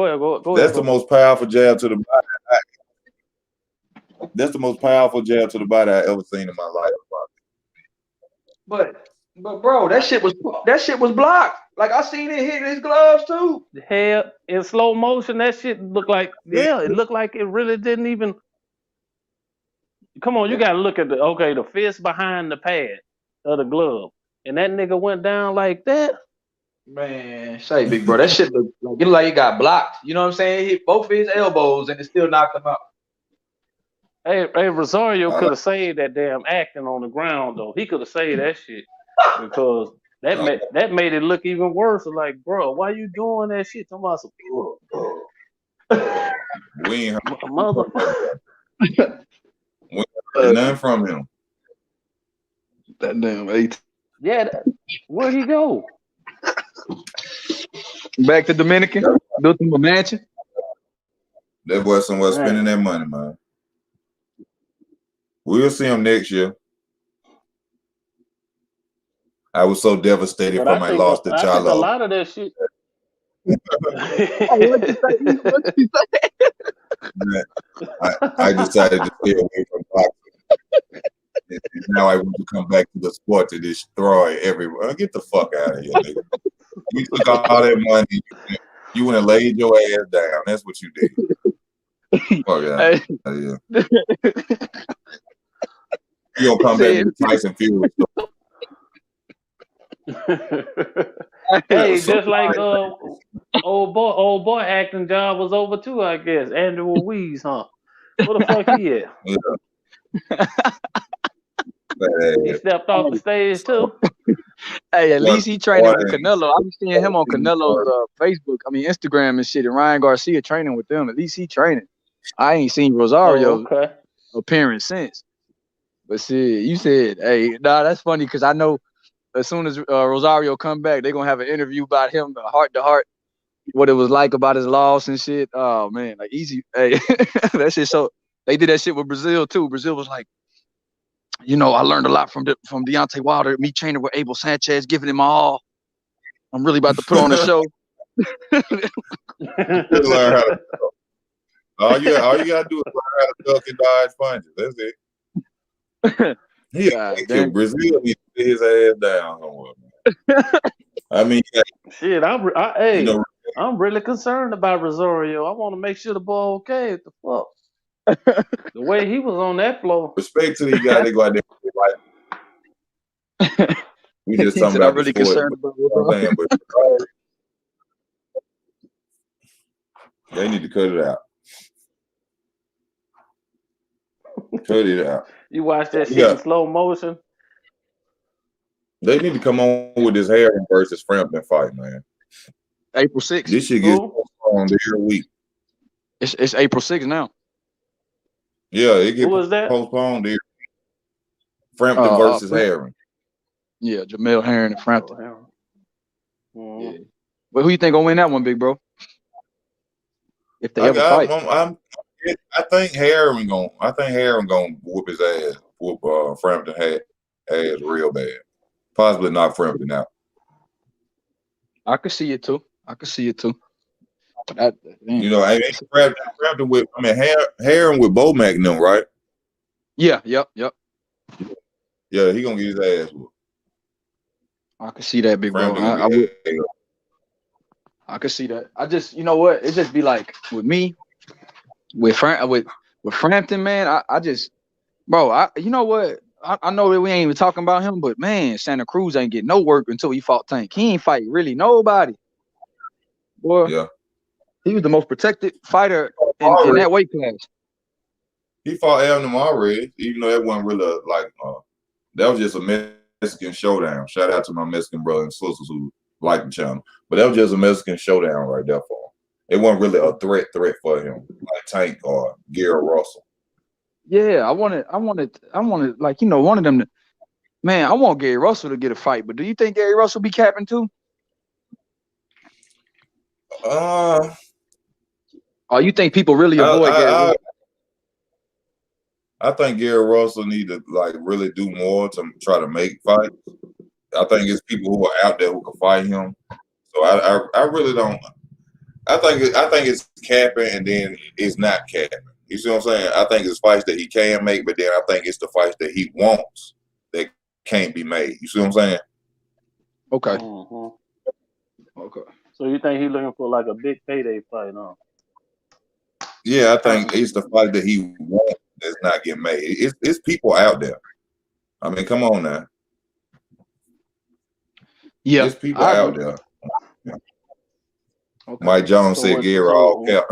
That's the most powerful jab to the body. That's the most powerful jab to the body I ever seen in my life. But bro, that shit was blocked. Like I seen it hit his gloves too. Hell, in slow motion, that shit looked like it looked like it really didn't even. Come on, you gotta look at the fist behind the pad of the glove, and that nigga went down like that. Man, say big bro, that shit looked like it got blocked. You know what I'm saying? He hit both of his elbows and it still knocked him out. Hey, Rosario could have saved that damn acting on the ground though. He could have saved that shit because that made it look even worse. Like, bro, why you doing that shit? Talking about some We ain't mother. heard nothing from him. That damn 8. Yeah, where'd he go? Back to Dominican, built him a mansion. That boy somewhere spending that money, man. We'll see him next year. I was so devastated But from my loss to I think a Charlotte. lot of that shit. I decided to stay away from boxing. And now I want to come back to the sport to destroy everyone. Get the fuck out of here, nigga. You took all that money. You went and laid your ass down. That's what you did. Fuck out of here. You gonna come back to Tyson Fury. Hey, just like old boy acting job was over too, I guess. Andrew Louise, huh? Where the fuck he at? He stepped off the stage too. Hey, at least he training with Canelo. I'm seeing him on Canelo's Instagram and shit. And Ryan Garcia training with them. At least he training. I ain't seen Rosario appearance since. But see, you said, hey, that's funny because I know as soon as Rosario come back, they're gonna have an interview about him, heart to heart, what it was like about his loss and shit. Oh man, like easy. Hey, that shit. So they did that shit with Brazil too. Brazil was like, I learned a lot from Deontay Wilder. Me training with Abel Sanchez, giving him my all. I'm really about to put on a show. Learn how to all you gotta do is learn how to duck and dodge punches. That's it. Brazil, he sit his ass down somewhere. I mean, shit. I'm really concerned about Rosario. I want to make sure the ball okay. What the fuck? The way he was on that floor. Respect to these guys. They go out there like we just talking about. I'm really concerned about what but they need to cut it out. Cut it out. You watch that shit in slow motion. They need to come on with this Harris versus Frampton fight, man. April 6th. This shit gets postponed every week. It's April 6th now. Yeah, it gets postponed every week. Frampton versus Herring. Yeah, Jamel Herring and Frampton. Yeah. But who you think gonna win that one, big bro? If they ever fight. I think Herring gonna whoop his ass. Whoop Frampton ass real bad. Possibly knock Frampton out. I could see it too. Frampton with Herring with Bomac and them, right? Yeah, yep. Yeah, he gonna get his ass whooped. I can see that, big bro. I could see that. I just, you know what? It just be like with me, with Frampton, man. I just, bro. You know what? I know that we ain't even talking about him, but man, Santa Cruz ain't get no work until he fought Tank. He ain't fight really nobody. Boy, yeah, he was the most protected fighter in that weight class. He fought Adam already, even though that wasn't really that was just a Mexican showdown. Shout out to my Mexican brothers and sisters who like the channel, but that was just a Mexican showdown right there for him. It wasn't really a threat for him like Tank or Gary Russell. Yeah, I wanted like one of them to, man, I want Gary Russell to get a fight, but do you think Gary Russell be capping too? Or you think people really avoid Gary Russell? I think Gary Russell need to really do more to try to make fights. I think it's people who are out there who can fight him. So I really don't. I think it's capping, and then it's not capping. You see what I'm saying? I think it's fights that he can make, but then I think it's the fights that he wants that can't be made. You see what I'm saying? Okay. Okay. So you think he's looking for like a big payday fight, huh? Yeah, I think it's the fight that he wants that's not getting made. It's people out there. I mean, come on now. Yeah, There's people out there. Yeah. Okay. Mike Jones So said what- Gary so- all cap.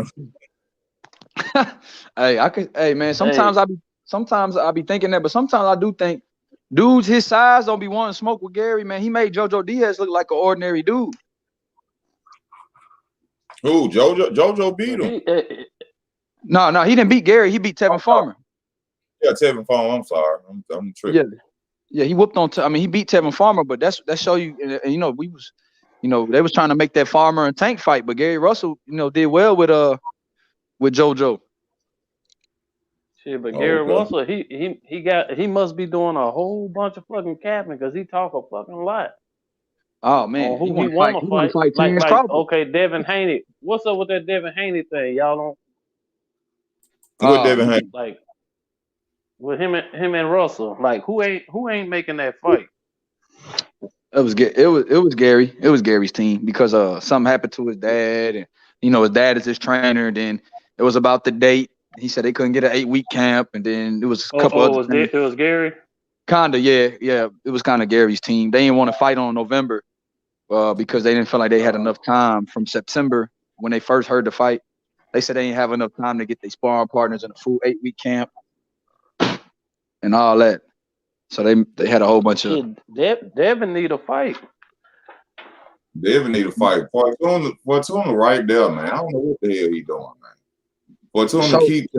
Hey man, sometimes I be thinking that, but sometimes I do think dudes his size don't be wanting to smoke with Gary, man. He made JoJo Diaz look like an ordinary dude. Who? JoJo beat him. No, he didn't beat Gary. He beat Tevin Farmer. Yeah, Tevin Farmer. I'm sorry. I'm tripping. Yeah, he whooped on. I mean, he beat Tevin Farmer, but that show you. And, you know, they was trying to make that Farmer and Tank fight, but Gary Russell, did well with JoJo. Shit, but Gary Russell, he must be doing a whole bunch of fucking capping because he talk a fucking lot. Oh man, who he want to fight? Like Crawford. Okay, Devin Haney. What's up with that Devin Haney thing? Y'all don't. With Devin Haney, like with him and Russell. Like who ain't making that fight? It was Gary. It was Gary's team because something happened to his dad, and his dad is his trainer. Then it was about the date. He said they couldn't get an 8-week camp, and then it was a couple other things. It was Gary? Kinda, yeah. It was kind of Gary's team. They didn't want to fight on November because they didn't feel like they had enough time from September when they first heard the fight. They said they didn't have enough time to get their sparring partners in a full 8-week camp and all that. So they had a whole bunch of. Devin need a fight. Devin need a fight. Fortuna right there, man. I don't know what the hell he doing, man. Fortuna keep.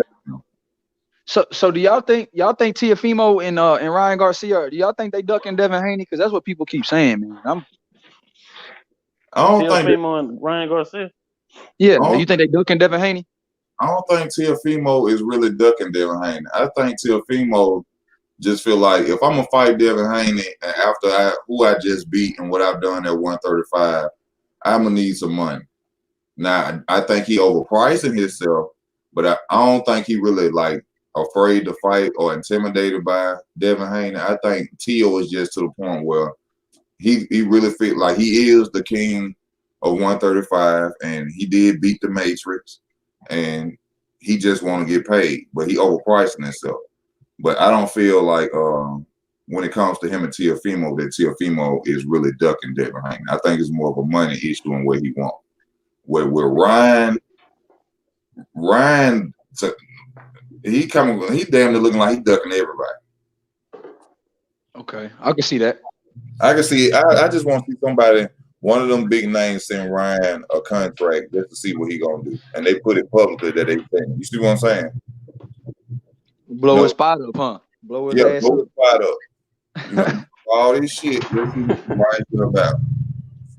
So do y'all think Teofimo and Ryan Garcia, do y'all think they ducking Devin Haney? Because that's what people keep saying, man. I don't think Teofimo and Ryan Garcia. Yeah, you think they ducking Devin Haney? I don't think Teofimo is really ducking Devin Haney. I think Teofimo just feel like if I'm gonna fight Devin Haney after who I just beat and what I've done at 135, I'm gonna need some money. Now I think he overpricing himself, but I don't think he really like afraid to fight or intimidated by Devin Haney. I think Teo is just to the point where he really feel like he is the king of 135, and he did beat the Matrix, and he just want to get paid, but he overpricing himself. But I don't feel like when it comes to him and Teofimo that Teofimo is really ducking Devin Haney. I think it's more of a money issue and what he wants. Where Ryan, he damn near looking like he ducking everybody. Okay, I can see that. I can see it. I just want to see somebody, one of them big names, send Ryan a contract just to see what he gonna do, and they put it publicly that they think. You see what I'm saying? Blow his spot up, huh? Blow his ass blow his spot up. All this shit. Let's see what Ryan's about.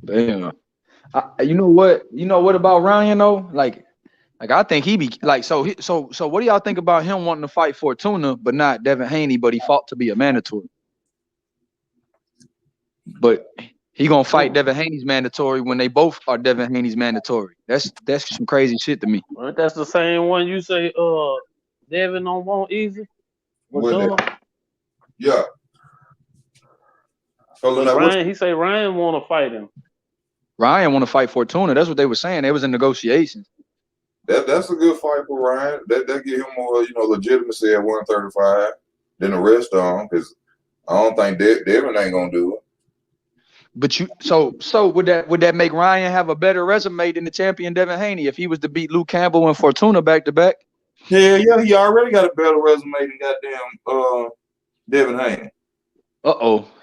Damn. You know what about Ryan though? Like I think he be like so what do y'all think about him wanting to fight Fortuna but not Devin Haney, but he fought to be a mandatory? But he gonna fight Devin Haney's mandatory when they both are Devin Haney's mandatory. That's some crazy shit to me. Well, that's the same one you say Devin don't want easy. Yeah. Ryan, he say Ryan want to fight him. Ryan want to fight Fortuna. That's what they were saying. They was in negotiations. That's a good fight for Ryan. That give him more, legitimacy at 135 than the rest of them, because I don't think Devin ain't gonna do it. But so would that make Ryan have a better resume than the champion Devin Haney if he was to beat Luke Campbell and Fortuna back to back? Yeah, he already got a better resume than goddamn Devin Haney.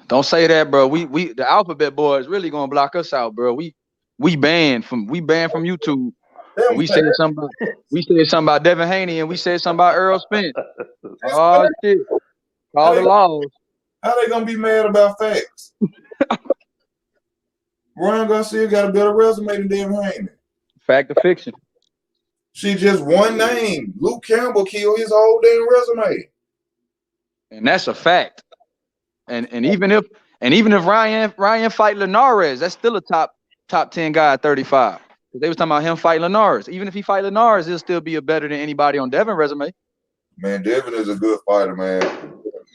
Don't say that, bro. We the Alphabet Boys really gonna block us out, bro. We banned from YouTube. We said something about Devin Haney and we said something about Earl Spence. Oh shit. All the laws. How they gonna be mad about facts? Ryan Garcia got a better resume than Devin Haney. Fact or fiction? She just one name. Luke Campbell killed his whole damn resume. And that's a fact. And even if Ryan fight Linares, that's still a top top 10 guy at 35. They was talking about him fighting Linares. Even if he fight Linares, he'll still be a better than anybody on Devin resume. Man, Devin is a good fighter, man.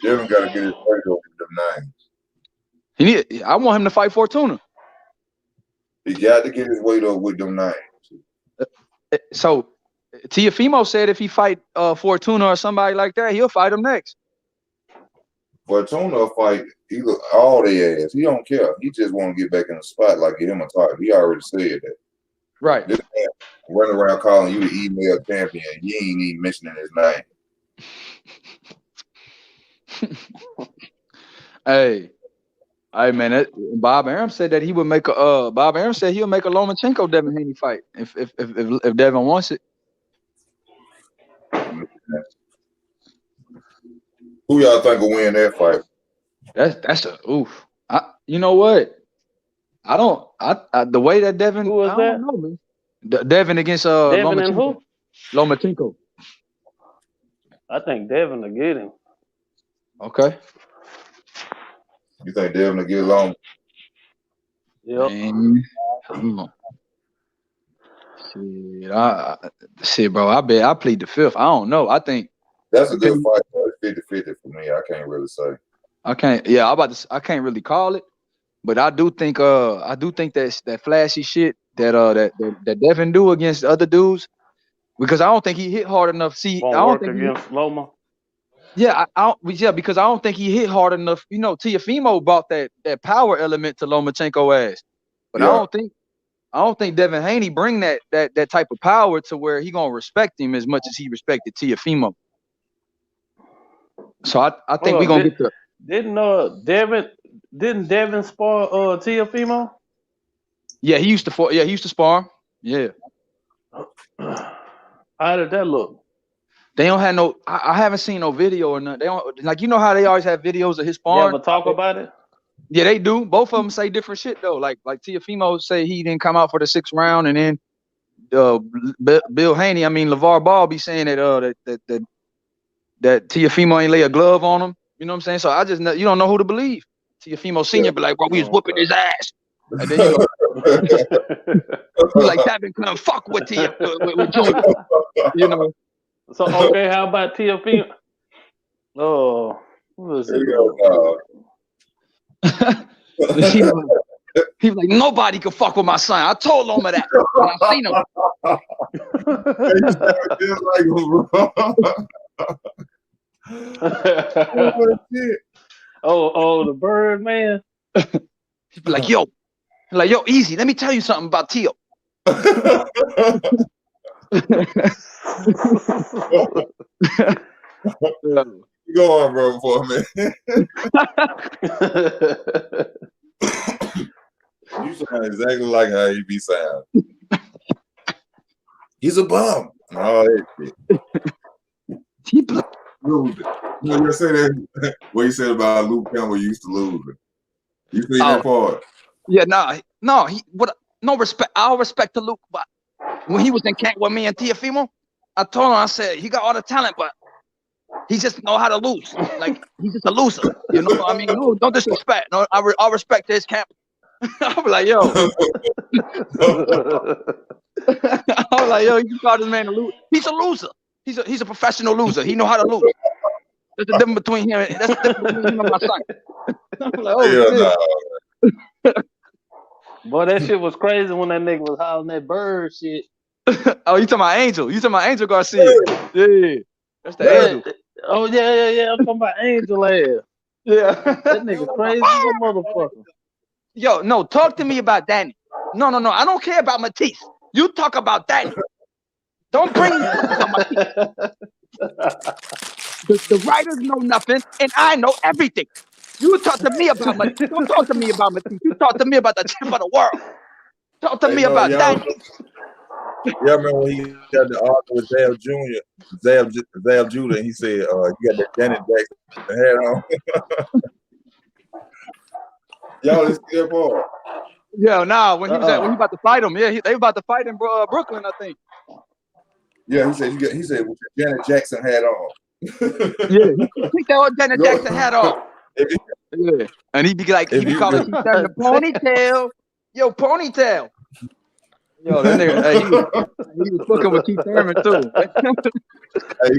Devin got to get his weight over them names. I want him to fight Fortuna. He got to get his weight up with them names. So Teofimo said if he fight Fortuna or somebody like that, he'll fight him next. Fortuna will fight all their ass. He don't care. He just want to get back in the spot, like get him a title. He already said that. Right. This man running around calling you the email champion. You ain't even mentioning his name. Hey, man, Bob Arum said that he would make a Bob Arum said he'll make a Lomachenko Devin Haney fight if Devin wants it. Who y'all think will win that fight? That's a oof. You know what? The way that Devin. Who was I that? don't know, man. Devin against Devin Lomachenko. and who? Lomachenko. I think Devin will get him. Okay. You think Devin will get along? Yep. Man, shit, bro. I bet I plead the fifth. I don't know. I think that's a good fight. It's 50-50 for me. I can't really say. I can't really call it, but I do think that flashy shit that Devin do against other dudes, because I don't think he hit hard enough. See, I don't think against Loma. Yeah, because I don't think he hit hard enough. You know, Teofimo brought that power element to Lomachenko ass, but yeah. I don't think Devin Haney bring that type of power to where he gonna respect him as much as he respected Teofimo. So I think we gonna get the. Didn't Devin spar Teofimo? Yeah, he used to spar. Yeah. How did that look? They don't have no. I haven't seen no video or nothing. They don't, like, you know how they always have videos of his sparring. You ever talk about it? Yeah, they do. Both of them say different shit though. Like Teofimo say he didn't come out for the 6th round, and then Bill Haney, LeVar Ball be saying that Teofimo ain't lay a glove on him. You know what I'm saying? So I just you don't know who to believe. Teofimo Senior be like, bro, we was whooping his ass, and then he like that been couldn't fuck with Junior. You know. So okay, how about Teofimo? Oh, who was it? He was like, nobody could fuck with my son. I told Loma that. And I seen him. Oh, the bird man. He'd be like, yo, easy. Let me tell you something about Teo. Go on, bro, for a minute. You sound exactly like how he be sound. He's a bum. Oh, that shit. You say that what you said about Luke Campbell used to lose it. You see that part? Yeah, no, no respect. I'll respect to Luke, but when he was in camp with me and Teofimo, I told him, I said, he got all the talent, but he just know how to lose. Like, he's just a loser. You know what I mean? No, don't disrespect. No, I respect his camp. I'm like, yo. I'm like, yo, you call this man a loser. He's a loser. He's a professional loser. He know how to lose. That's the difference between him and my son. I'm like, oh, boy, that shit was crazy when that nigga was hollering that bird shit. Oh, you talking about Angel? You talking about Angel Garcia? Yeah, that's the Angel. Oh yeah. I'm talking about Angel ass. Yeah, that nigga crazy as a motherfucker. Yo, no, talk to me about Danny. No, I don't care about Matisse. You talk about Danny. Don't bring me about Matisse. The writers know nothing, and I know everything. You talk to me about Matisse. Don't talk to me about Matisse. You talk to me about the champ of the world. Talk to me about Danny. Yeah, remember when he got the argument with Zab Jr., Zab Judah, and he said, you got that Janet Jackson hat on. Y'all didn't see that part? Yeah, nah, when he about to fight him, yeah, they about to fight in Brooklyn, I think. Yeah, he said with the Janet Jackson hat on. Yeah, take that old Janet Jackson hat off. Yeah, and he be calling the ponytail. Yo, ponytail. Yo, that nigga, hey, he was fucking with Keith Thurman too. Hey,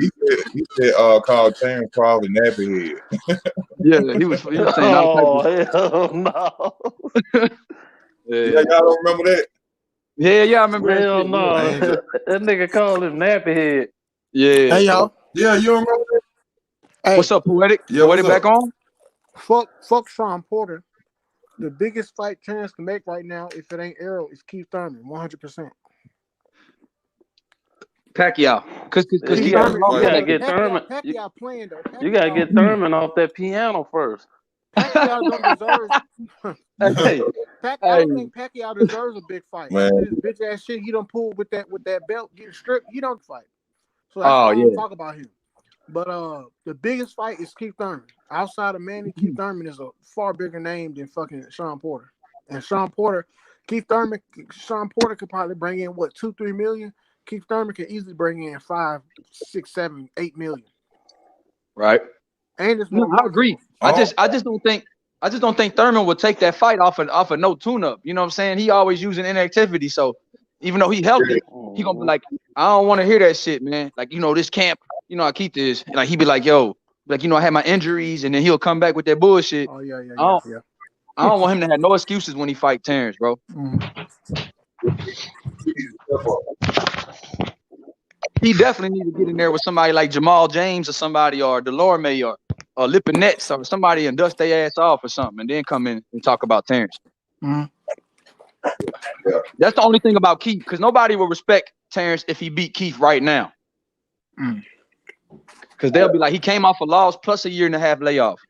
he said called Terrence Crawford nappy head. Yeah, he was saying all types Oh, hell no. Yeah, y'all don't remember that? Yeah, I remember that Hell shit. no. Man, That nigga called him nappy head. Yeah. Hey y'all. yeah, you don't remember that? Hey, What's up, Poetic? Yeah, Poetic what's back up? on? fuck Sean Porter. The biggest fight Terrence can make right now, if it ain't Errol, is Keith Thurman, 100%. Pacquiao. Cause Yeah, he you has gotta longevity. get Thurman. Pacquiao playing though. You gotta get Thurman off that piano first. Pacquiao don't deserve. Hey, I hey, don't think Pacquiao deserves a big fight. Man. After this bitch ass shit he done pulled with that belt getting stripped, he don't fight. So that's why I yeah. don't talk about him. But the biggest fight is Keith Thurman. Outside of Manny, Keith Thurman is a far bigger name than fucking Sean Porter. And Sean Porter could probably bring in what 2-3 million. Keith Thurman can easily bring in 5, 6, 7, 8 million. Right. And it's No, more I agree. Oh. I just don't think Thurman would take that fight off of no tune-up. You know what I'm saying? He always using inactivity. So even though he healthy, he gonna be like, I don't want to hear that shit, man. Like, this camp, I keep this. Like he be like, yo, I had my injuries, and then he'll come back with that bullshit. Oh yeah. I don't want him to have no excuses when he fight Terrence, bro. He definitely need to get in there with somebody like Jamal James or somebody, or Delorme or Lipinets or somebody, and dust their ass off or something, and then come in and talk about Terrence. Yeah. That's the only thing about Keith, because nobody will respect Terrence if he beat Keith right now. Because they'll be like, he came off a loss plus a year and a half layoff.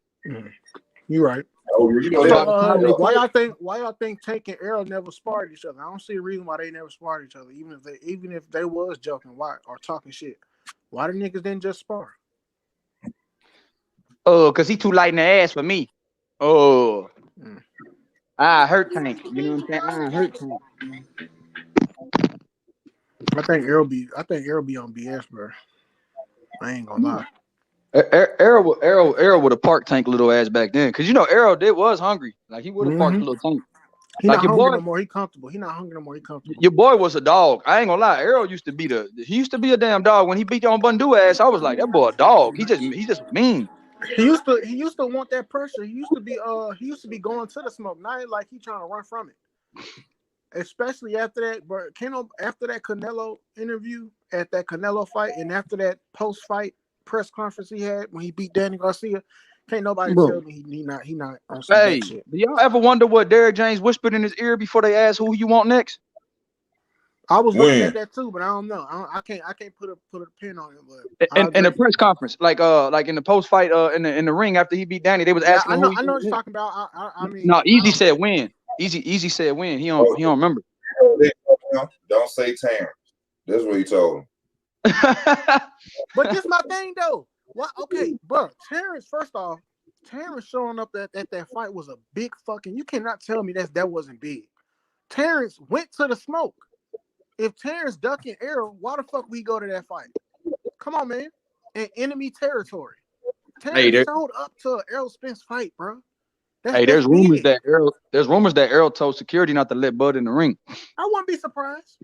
You're right. Oh, you know that. Why y'all think Tank and Errol never sparred each other? I don't see a reason why they never sparred each other, even if they was joking, why or talking shit. Why the niggas didn't just spar? Oh, because he too light in the ass for me. Oh. I hurt Tank. You know what I'm saying? I hurt Tank. I think Errol be on BS, bro. I ain't gonna lie. Errol would have parked Tank little ass back then, because Errol was hungry. Like he would have parked a little Tank. He like not your hungry boy, no more. He comfortable. He not hungry no more. He comfortable. Your boy was a dog. I ain't gonna lie. Errol used to be a damn dog. When he beat on Bundu ass, I was like, that boy a dog. He just mean. He used to want that pressure. He used to be going to the smoke. Not like he trying to run from it. Especially after that, but after that Canelo interview, at that Canelo fight, and after that post-fight press conference he had when he beat Danny Garcia, can't nobody tell me he not on some bad shit. Do y'all ever wonder what Derrick James whispered in his ear before they asked who you want next? I was looking at that too, but I don't know. I can't put a pin on it. But in the press conference, like in the post fight, in the ring after he beat Danny, they was asking. I know what you're talking about. I mean, no, Easy said win. Easy said win. He don't remember. Don't say Terrence. That's what he told him. But this my thing though. What? Okay, bro. Terrence. First off, Terrence showing up at that fight was a big fucking. You cannot tell me that wasn't big. Terrence went to the smoke. If Terrence ducking Errol, why the fuck we go to that fight? Come on, man. In enemy territory. Terrence showed up to Errol Spence fight, bro. There's rumors that Errol told security not to let Bud in the ring. I wouldn't be surprised.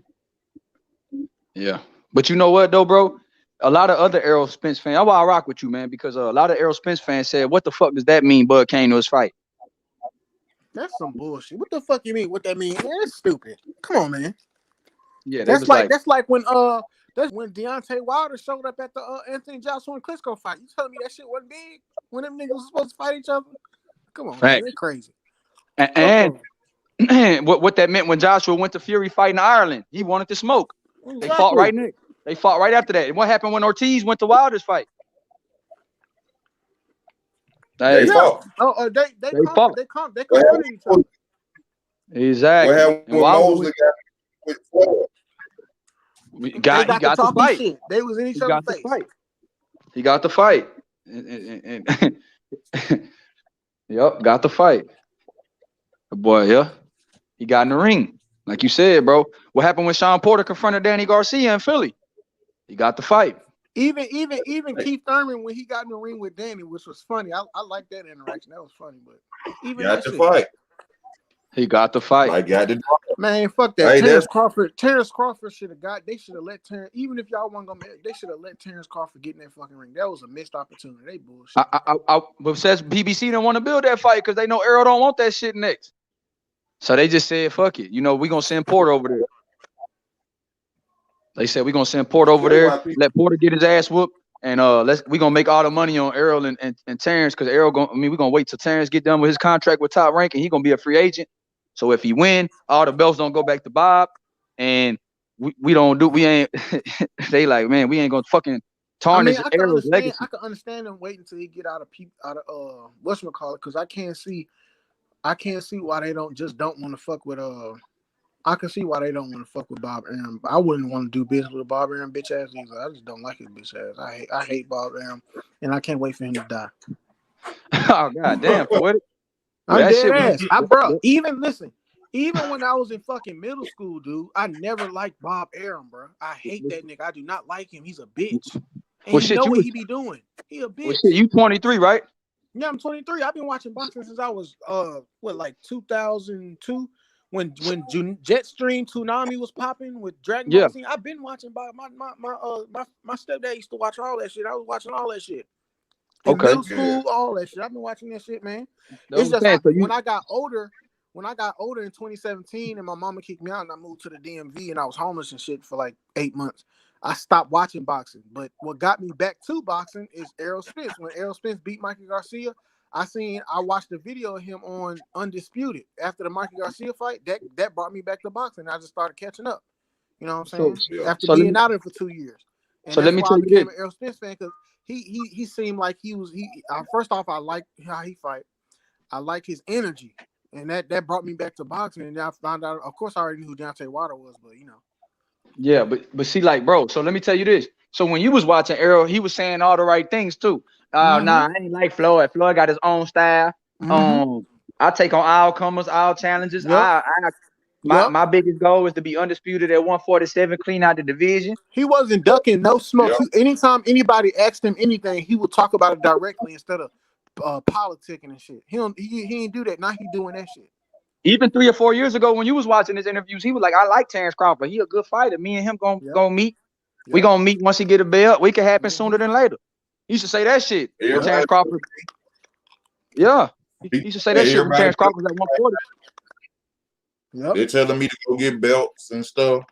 Yeah, but you know what though, bro? A lot of other Errol Spence fans. That's why I rock with you, man, because a lot of Errol Spence fans said, "What the fuck does that mean? Bud came to his fight." That's some bullshit. What the fuck you mean? What that mean? Man, that's stupid. Come on, man. Yeah, that's like when Deontay Wilder showed up at the Anthony Joshua and Klitschko fight. You telling me that shit wasn't big when them niggas was supposed to fight each other? Come on, man. They're crazy. And what that meant when Joshua went to Fury fighting Ireland, he wanted to smoke. Exactly. They fought right after that. And what happened when Ortiz went to Wilder's fight? They fought. They fought. They confronted each other. Exactly. What happened with Mosley with Floyd? He got the fight. Shit. They was in each other's face. He got the fight. Yep, got the fight. Boy, yeah. He got in the ring. Like you said, bro. What happened when Sean Porter confronted Danny Garcia in Philly? He got the fight. Even Keith Thurman when he got in the ring with Danny, which was funny. I like that interaction. That was funny, but even got the fight. He got the fight. I got the Man, fuck that. Hey, Terrence Crawford should have got. They should have let Terrence. Even if y'all weren't gonna, they should have let Terrence Crawford get in that fucking ring. That was a missed opportunity. They bullshit. But says BBC didn't want to build that fight because they know Errol don't want that shit next. So they just said, "Fuck it." You know, we gonna send Porter over there. They said we gonna send Porter over there. Let Porter get his ass whooped, and we gonna make all the money on Errol and Terrence because Errol we gonna wait till Terrence get done with his contract with Top Rank and he gonna be a free agent. So if he win, all the belts don't go back to Bob, and we ain't. They like, man, we ain't gonna fucking tarnish Errol's legacy. I can understand them waiting until he get out of whatchamacallit, because I can't see why they don't want to fuck with I can see why they don't want to fuck with Bob Arum. I wouldn't want to do business with Bob Arum bitch ass either. I just don't like his bitch ass. I hate Bob Arum, and I can't wait for him to die. Oh god damn! What? I'm dead ass. Bro, even when I was in fucking middle school, dude, I never liked Bob Arum, bro. I hate that nigga. I do not like him. He's a bitch. And you know what he be doing. He a bitch. Well, shit, you 23, right? Yeah, I'm 23. I've been watching boxing since I was 2002 when Jetstream Toonami was popping with Dragon Ball Z. I've been watching my stepdad used to watch all that shit. I was watching all that shit. In middle school, all that shit. I've been watching that shit, man. It's just like when I got older in 2017 and my mama kicked me out and I moved to the DMV and I was homeless and shit for like 8 months, I stopped watching boxing. But what got me back to boxing is Errol Spence. When Errol Spence beat Mikey Garcia, I watched a video of him on Undisputed after the Mikey Garcia fight. That brought me back to boxing. I just started catching up. You know what I'm saying? After being out of it for 2 years. And so let me tell you this. I became an Errol Spence fan because he seemed like first off, I like how he fight. I like his energy. And that brought me back to boxing. And I found out, of course, I already knew who Deontay Wilder was, but you know. Yeah, but see, like, bro, so let me tell you this. So when you was watching Errol, he was saying all the right things too. Nah, I ain't like Floyd. Floyd got his own style. I take on all comers, all challenges. Yep. My biggest goal is to be undisputed at 147, clean out the division. He wasn't ducking no smoke. Yep. Anytime anybody asked him anything, he would talk about it directly instead of politicking and shit. He ain't do that. Now he doing that shit. Even 3 or 4 years ago, when you was watching his interviews, he was like, "I like Terrence Crawford. He a good fighter. Me and him gonna meet. Yep. We gonna meet once he get a belt. We can happen sooner than later." He used to say that shit. Yep. Terrence Crawford. Yeah, he used to say that shit when Terrence Crawford was at 140. Yep. They're telling me to go get belts and stuff.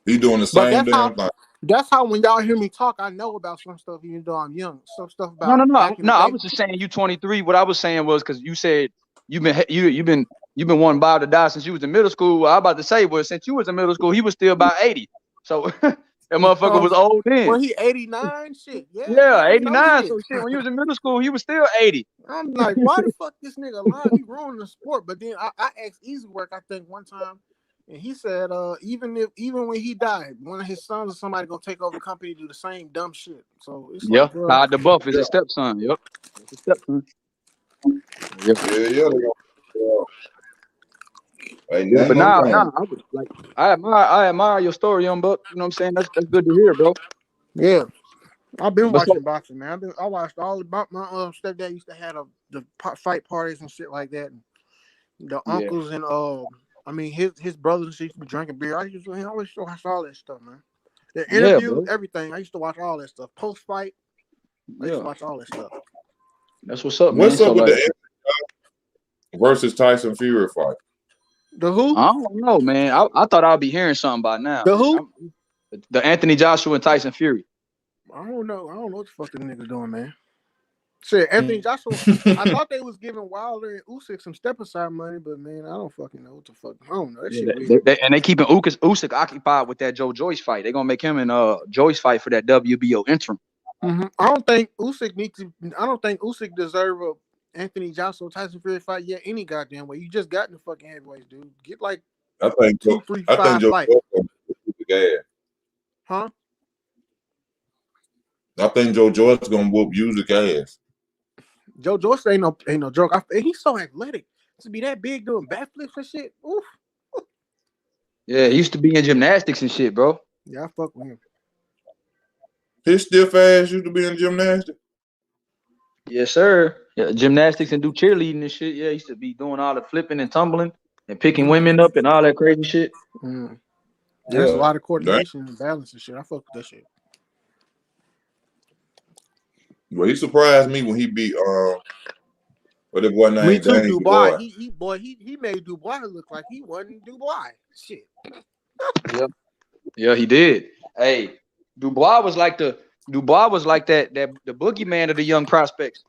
He doing the same damn thing. That's how when y'all hear me talk, I know about some stuff even though I'm young. Some stuff about no. I was just saying you 23. What I was saying was because you said you've been wanting Bob to die since you was in middle school. What I about to say was since you was in middle school, he was still about 80. So that motherfucker was old then. Well, he 89? Shit, yeah. Yeah, 89. So shit, when you was in middle school, he was still 80. I'm like, why the fuck this nigga alive? He ruined the sport. But then I asked Easy Work, I think, one time. And he said, even when he died, one of his sons or somebody gonna take over the company do the same dumb shit. So it's like, Todd the Buff is his stepson. Yep, his stepson. Yeah. But now I was like, I admire your story, young buck. You know what I'm saying? That's good to hear, bro. Yeah, I've been watching boxing, man. I watched all about my stepdad used to have the fight parties and shit like that, and the uncles and I mean, his brothers used to be drinking beer. I always watch all that stuff, man. The interviews, everything. I used to watch all that stuff. Post fight, I used to watch all that stuff. That's what's up, man. What's up with the versus Tyson Fury fight? The who? I don't know, man. I thought I'd be hearing something by now. The who? The Anthony Joshua and Tyson Fury. I don't know what the fuck the nigga doing, man. Shit, Anthony Joshua. I thought they was giving Wilder and Usyk some step aside money, but man, I don't fucking know what the fuck. I don't know. That shit weird. They keeping Usyk occupied with that Joe Joyce fight. They're gonna make him and Joyce fight for that WBO interim. I don't think Usyk deserve a Anthony Joshua Tyson Fury fight yet any goddamn way. You just got in the fucking heavyweights, dude. Get like I think 2, 3, 5 fights. Huh? I think Joe Joyce gonna whoop Usyk ass. Joe Joyce ain't no joke. He's so athletic to be that big doing backflips and shit. Oof. Yeah, he used to be in gymnastics and shit, bro. Yeah, I fuck with him. His stiff ass used to be in gymnastics. Yes, sir. Yeah, gymnastics and do cheerleading and shit. Yeah, he used to be doing all the flipping and tumbling and picking women up and all that crazy shit. Mm. That's a lot of coordination and balance and shit. I fuck with that shit. Well, he surprised me when he beat what the boy named Me too, James Dubois. Dubois. He made Dubois look like he wasn't Dubois. Shit. Yeah, he did. Hey, Dubois was like that the boogeyman of the young prospects.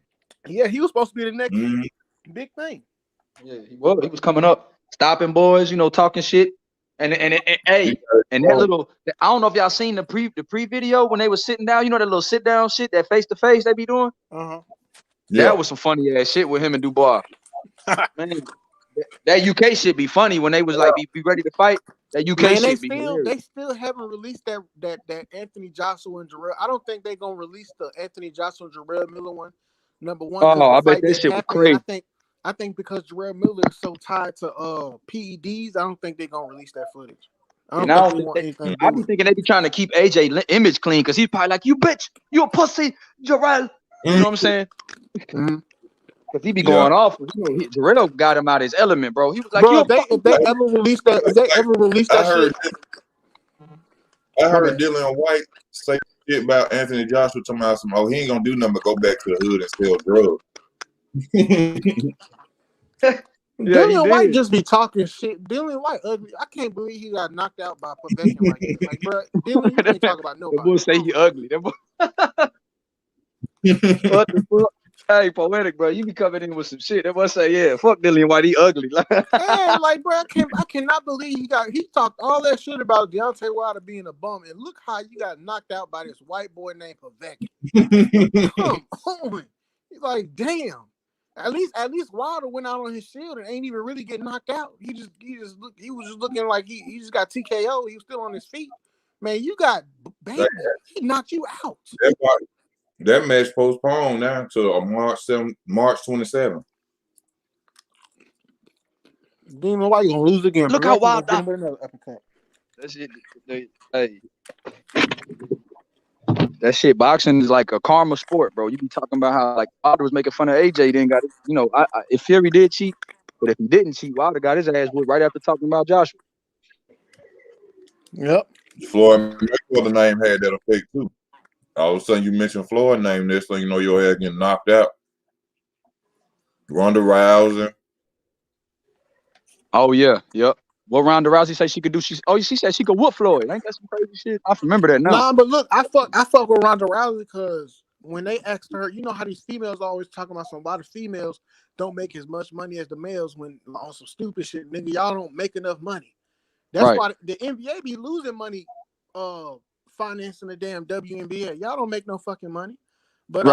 Yeah, he was supposed to be the next Mm-hmm. big thing. Yeah, he was coming up, stopping boys, talking shit. And that little, I don't know if y'all seen the pre video when they was sitting down, that little sit down shit, that face to face they be doing. Uh-huh. Yeah. That was some funny ass shit with him and Dubois. Man, that UK shit be funny when they was like be ready to fight. That UK shit be hilarious. They still haven't released that Anthony Joshua and Jarrell. I don't think they're gonna release the Anthony Joshua and Jarrell Miller one. Number one. Oh, I bet that shit was crazy. I think because Jarrell Miller is so tied to PEDs, I don't think they're gonna release that footage. I be thinking they be trying to keep AJ image clean because he's probably like, you bitch, you a pussy, Jarrell. You know what I'm saying? Mm-hmm. Cause he be going off. Jarrell got him out of his element, bro. He was like, bro, if they ever release that shit. I heard Dylan White say shit about Anthony Joshua talking about he ain't gonna do nothing but go back to the hood and sell drugs. Dylan White just be talking shit. Dylan White ugly. I can't believe he got knocked out by Pacquiao like that. Like, bro, Dylan, you can't talk about nobody. The boy say he ugly. What the fuck? Hey, Poetic, bro, you be coming in with some shit. That boy say, yeah, fuck Dylan White, he ugly. Yeah, like, bro, I cannot believe he talked all that shit about Deontay Wilder being a bum, and look how you got knocked out by this white boy named Pacquiao. Come on, he's like, damn. At least Wilder went out on his shield and ain't even really get knocked out. He was just looking like he just got TKO. He was still on his feet. Man, you got baby. He knocked you out. That match postponed now to March 27th. Demon, why you gonna lose again? Look how wild that. That shit, hey. That shit, boxing is like a karma sport, bro. You be talking about how like Wilder was making fun of AJ, then got it. If Fury did cheat, but if he didn't cheat, Wilder got his ass whooped right after talking about Joshua. Yep. Floyd Mayweather name had that effect too. All of a sudden, you mention Floyd name, next thing you know, your ass getting knocked out. Ronda Rousey. Oh yeah, yep. What Ronda Rousey say she could do? She said she could whoop Floyd. Ain't that some crazy shit? I remember that now. Nah, but look, I fuck with Ronda Rousey because when they asked her, you know how these females always talking about a lot of females don't make as much money as the males when on some stupid shit. Nigga, y'all don't make enough money. That's why the NBA be losing money financing the damn WNBA. Y'all don't make no fucking money. But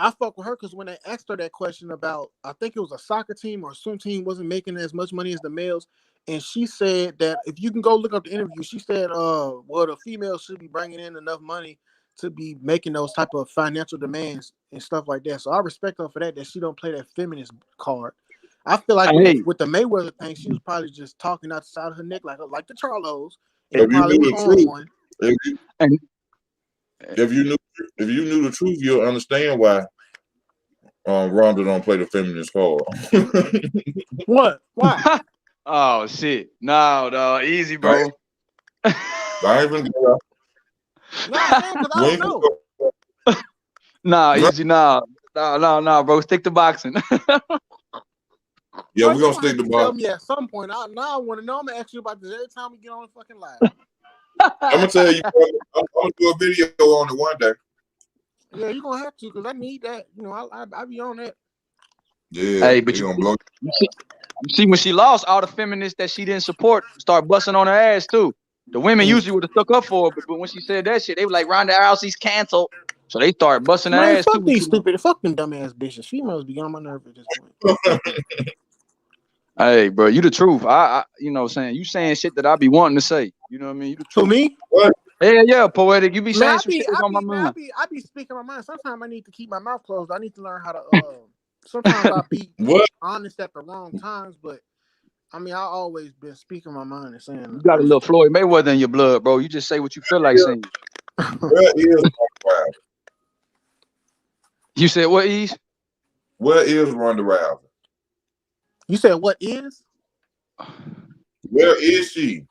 I fuck with her because when they asked her that question about, I think it was a soccer team or some team wasn't making as much money as the males, and she said that if you can go look up the interview, she said, well, the females should be bringing in enough money to be making those type of financial demands and stuff like that. So I respect her for that she don't play that feminist card. I feel like with the Mayweather thing, she was probably just talking out the side of her neck like the Charlos. And probably was on one. If you knew the truth, you'll understand why Ronda don't play the feminist card. What? Why? Oh shit! No, easy, bro. I ain't even I don't know. Nah, easy, nah, bro. Stick to boxing. Yeah, we're gonna stick to boxing. Tell me at some point. I want to know. I'm gonna ask you about this every time we get on the fucking live. I'm gonna tell you. I'm gonna do a video on it one day. Yeah, you're gonna have to because I need that. I be on that. Yeah. Hey, but you see when she lost, all the feminists that she didn't support start busting on her ass too. The women usually would have stuck up for her, but when she said that shit, they were like, Ronda Rousey's canceled. So they started busting her ass fuck too. These stupid, fuck them dumbass bitches. Females be on my nerve at this point. Hey, bro, you the truth. I saying you saying shit that I be wanting to say. You know what I mean? You the truth. To me? What? Yeah, Poetic. You be saying some shit on my mind. I be speaking my mind. Sometimes I need to keep my mouth closed. I need to learn how to. Sometimes I be honest at the wrong times, but I mean I always been speaking my mind and saying. You got a little Floyd Mayweather in your blood, bro. You just say what you feel like saying. Where is my crowd? You said what, Ease? Where is Ronda Rousey? You said what is? Where is she?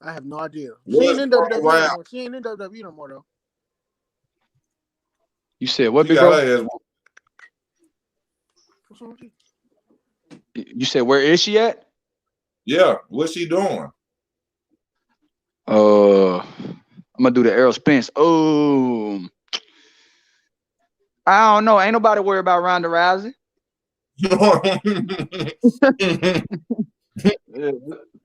I have no idea. She Where's ain't in Ronda WWE no Rousey? more. She ain't in WWE no more though. You said what, She big got bro? her ass. What's wrong with you? You said where is she at? Yeah, what's she doing? I'm gonna do the Errol Spence. Oh, I don't know. Ain't nobody worried about Ronda Rousey. Yeah,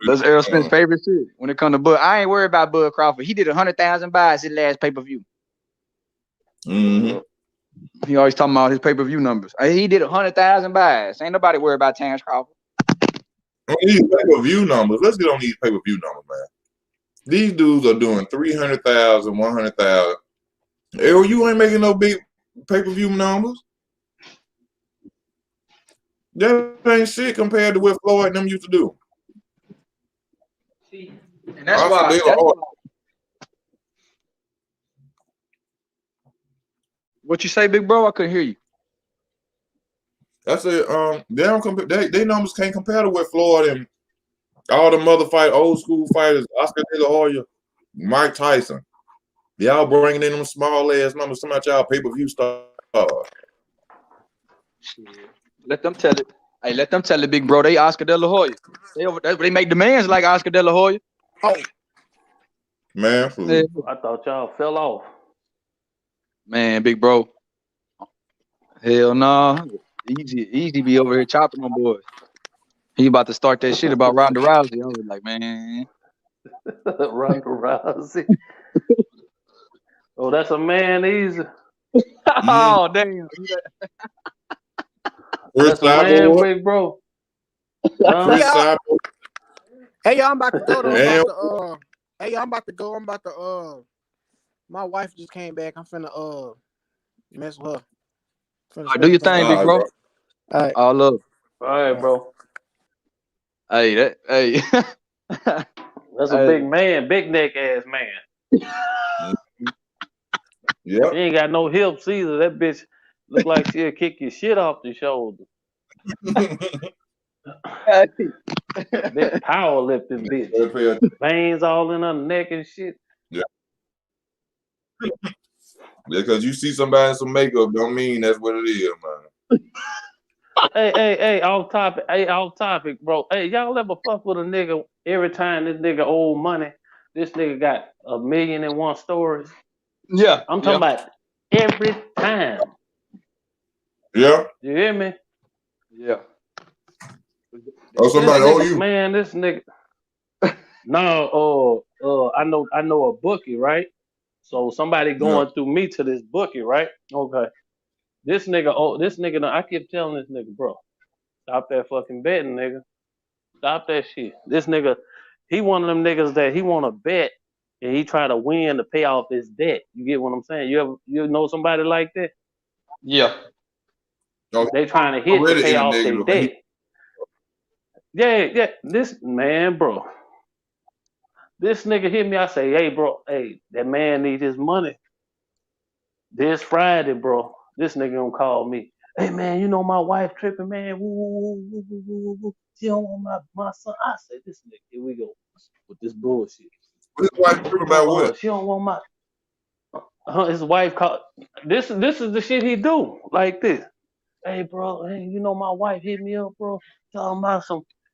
that's Errol Spence's favorite shit when it comes to Bud. I ain't worried about Bud Crawford. He did 100,000 buys his last pay-per-view. Mm-hmm. He always talking about his pay-per-view numbers. He did 100,000 buys. Ain't nobody worried about Terrence Crawford. These pay-per-view numbers. Let's get on these pay-per-view numbers, man. These dudes are doing 300,000, 100,000. Errol, you ain't making no big pay-per-view numbers. That ain't shit compared to what Floyd and them used to do. See, and that's why. What you say, big bro? I couldn't hear you. I said, they don't compare. They numbers can't compare to what Floyd and all the old school fighters, Oscar De La Hoya, Mike Tyson. Y'all bringing in them small ass numbers. Some of y'all pay-per-view stars. Let them tell it. Hey, let them tell it, big bro. They Oscar De La Hoya. They make demands like Oscar De La Hoya. Oh, man, Yeah. I thought y'all fell off. Man, big bro. Hell no. Easy be over here chopping on boys. He about to start that shit about Ronda Rousey. I was like, man. Ronda Rousey. Oh, that's a man easy. Oh, damn. That's a man, big bro. Hey, y'all, I'm about to go though. I'm about to go. My wife just came back. I'm finna mess with her. Do your thing, big bro. All right. All love. All right, bro. Hey. That's a big man, big neck ass man. Yeah. She ain't got no hips either. That bitch look like she'll kick your shit off the shoulder. Big powerlifting bitch. Veins all in her neck and shit. Yeah. Because you see somebody in some makeup don't mean that's what it is, man. Hey, off topic, bro. Hey, y'all ever fuck with a nigga every time this nigga owe money? This nigga got 1,000,001 stories. Yeah. I'm talking about every time. Yeah. You hear me? Yeah. Oh, somebody owe you? Man, this nigga. No, I know a bookie, right? So somebody going through me to this bookie, right? Okay. This nigga, I keep telling this nigga, bro, stop that fucking betting, nigga. Stop that shit. This nigga, he one of them niggas that he want to bet and he try to win to pay off his debt. You get what I'm saying? You know somebody like that? Yeah. They trying to hit to pay off their debt. Yeah. This man, bro. This nigga hit me. I say, hey, bro, that man need his money. This Friday, bro. This nigga gonna call me. Hey, man, you know my wife tripping, man. Woo. She don't want my son. I say, this nigga, here we go with this bullshit. His wife tripping about what? She don't want his wife called. This is the shit he do like this. Hey, bro, you know my wife hit me up, bro. Talking about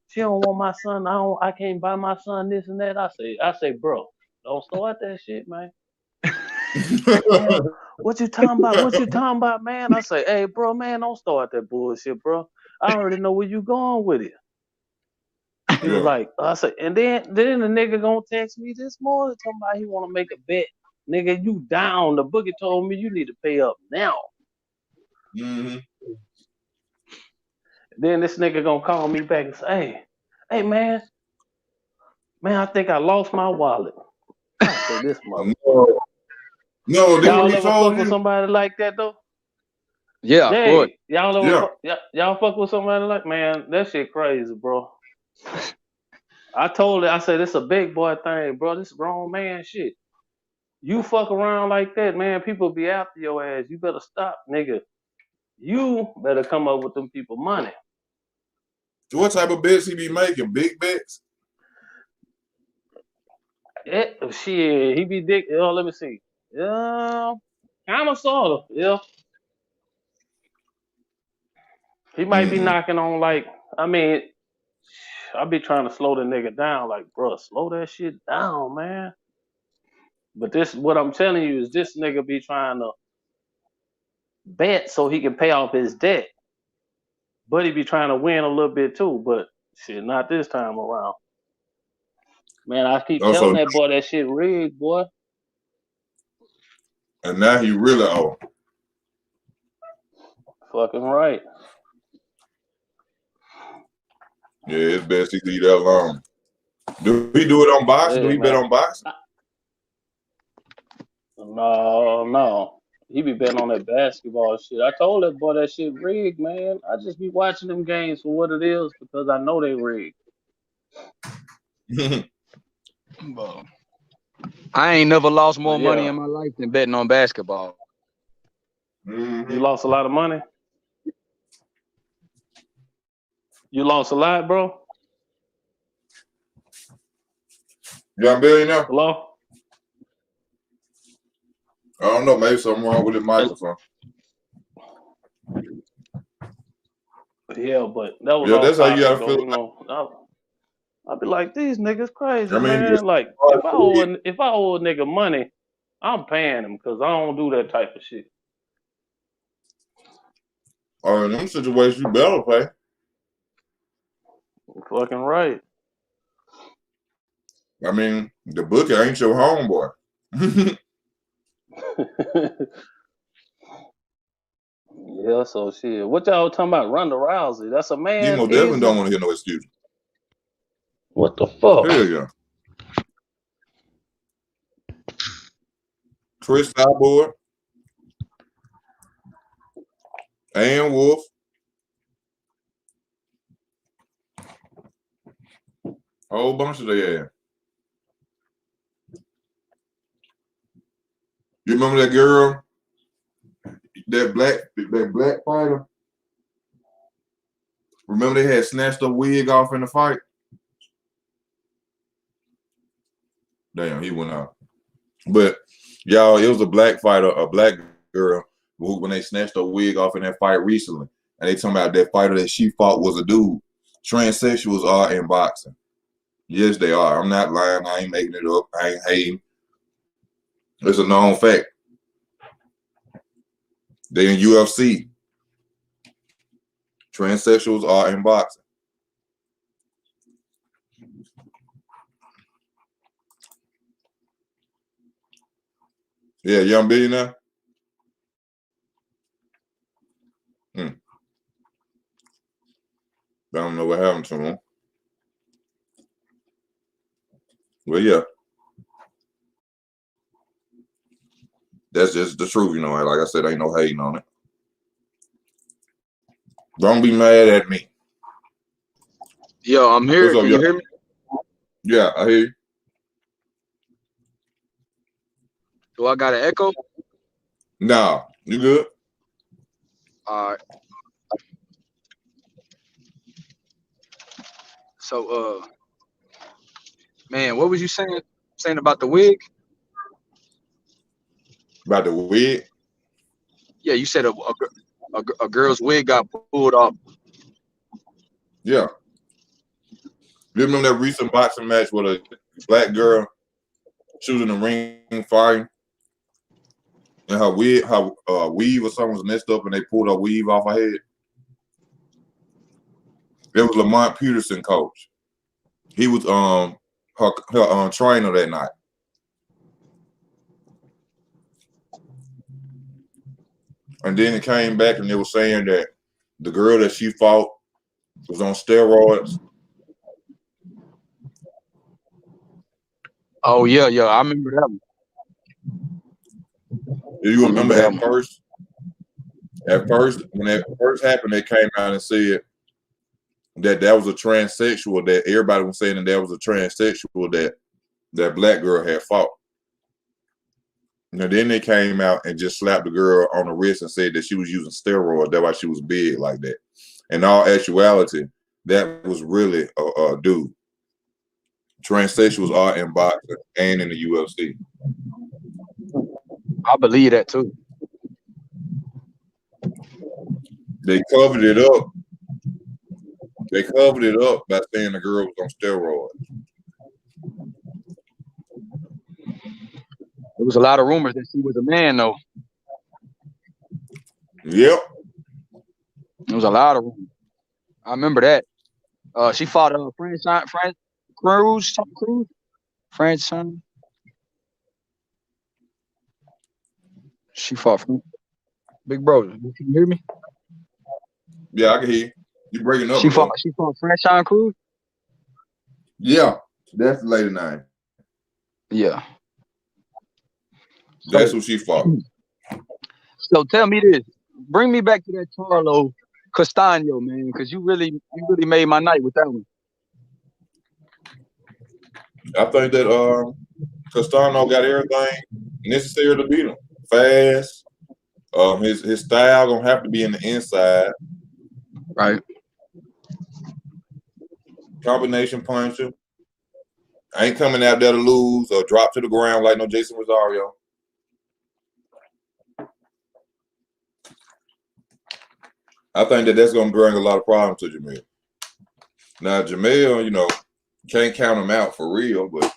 she don't want my son. I can't buy my son this and that. I say, bro, don't start that shit, man. Man, what you talking about, man? I say, hey, bro, man, don't start that bullshit, bro. I already know where you going with it. He was like, I said, and then the nigga gonna text me this morning talking about he want to make a bet. Nigga, you down. The boogie told me you need to pay up now. Mm-hmm. Then this nigga gonna call me back and say, hey, man, I think I lost my wallet. I say, this motherfucker. No, y'all ever fuck with somebody like that though? Yeah, hey, y'all fuck with somebody like, man, that shit crazy, bro. I told it, I said, this a big boy thing, bro. This grown man shit. You fuck around like that, man, people be after your ass. You better stop, nigga. You better come up with them people money. What type of bets he be making? Big bets? Shit, he be dick. Let me see. Yeah, kind of, sort of. Yeah, he might be knocking on like. I mean, I be trying to slow the nigga down. Like, bro, slow that shit down, man. But what I'm telling you is, this nigga be trying to bet so he can pay off his debt, but he be trying to win a little bit too. But shit, not this time around. Man, I keep telling that boy that shit rigged, boy. And now he really owe. Fucking right. Yeah, it's best he leave that alone. Do he do it on boxing? Do he bet on boxing? No. He be betting on that basketball shit. I told that boy that shit rigged, man. I just be watching them games for what it is because I know they rigged. I ain't never lost more money in my life than betting on basketball. You lost a lot of money? You lost a lot, bro? Young billionaire? Hello? I don't know. Maybe something wrong with the microphone. Yeah, but that was that's how you gotta feel. You know, I'll be like, these niggas crazy, I mean, man. Like, if I owe a nigga money, I'm paying him because I don't do that type of shit. In them situations, you better pay. Fucking right. I mean, the bookie ain't your homeboy. Yeah, so shit. What y'all talking about? Ronda Rousey? That's a man. You most definitely don't want to hear no excuse. What the fuck? Hell yeah. Chris Cyborg and Wolf. A whole bunch of their ass. You remember that girl? That black fighter? Remember they had snatched her wig off in the fight? Damn, he went out. But y'all, it was a black fighter, a black girl, who, when they snatched her wig off in that fight recently, and they talking about that fighter that she fought was a dude. Transsexuals are in boxing. Yes, they are. I'm not lying. I ain't making it up. I ain't hating. It's a known fact. They in UFC. Transsexuals are in boxing. Yeah, young billionaire. I don't know what happened to him. Well, yeah. That's just the truth, you know. Like I said, ain't no hating on it. Don't be mad at me. Yo, I'm here. Can you hear me? Yeah, I hear you. Do I got an echo? Nah, you good? All right. So, man, what was you saying? Saying about the wig? About the wig? Yeah, you said a girl's wig got pulled off. Yeah. You remember that recent boxing match with a black girl? She was in the ring fighting, and her weave or something was messed up, and they pulled her weave off her head. It was Lamont Peterson coach. He was her trainer that night. And then it came back and they were saying that the girl that she fought was on steroids. Oh yeah, I remember that one. Do you remember at first? At first, when that first happened, they came out and said that was a transsexual. That everybody was saying that was a transsexual that black girl had fought. And then they came out and just slapped the girl on the wrist and said that she was using steroids. That's why she was big like that. In all actuality, that was really a dude. Transsexuals are in boxing and in the UFC. I believe that too. They covered it up. They covered it up by saying the girl was on steroids. There was a lot of rumors that she was a man, though. Yep. There was a lot of rumors. I remember that. She fought Cruz. Francine. She fought Big Bro. Can you hear me? Yeah, I can hear you. You breaking up. She fought Francine Cruz? Yeah, that's the lady name. Yeah. That's who she fought. So tell me this. Bring me back to that Charlo Castano, man, because you really made my night with that one. I think that Castano got everything necessary to beat him. Fast. His style gonna have to be in the inside. Right. Combination puncher. Ain't coming out there to lose or drop to the ground like no Jason Rosario. I think that's going to bring a lot of problems to Jamel. Now, Jamel, can't count him out for real, but,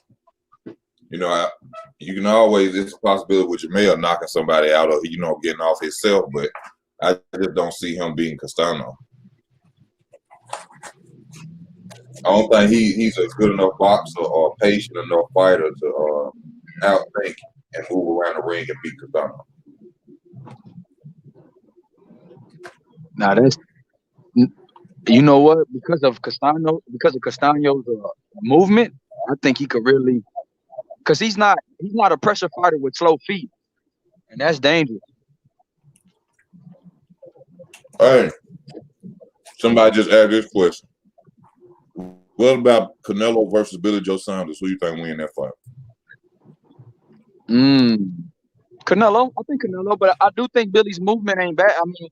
you can always, it's a possibility with Jamel knocking somebody out or, getting off himself, but I just don't see him being Castano. I don't think he's a good enough boxer or patient enough fighter to outthink and move around the ring and beat Castano. Now that's, you know what? Because of Castano's movement, I think he could really, because he's not a pressure fighter with slow feet, and that's dangerous. Hey, somebody just asked this question. What about Canelo versus Billy Joe Saunders? Who you think win that fight? Canelo. I think Canelo, but I do think Billy's movement ain't bad. I mean,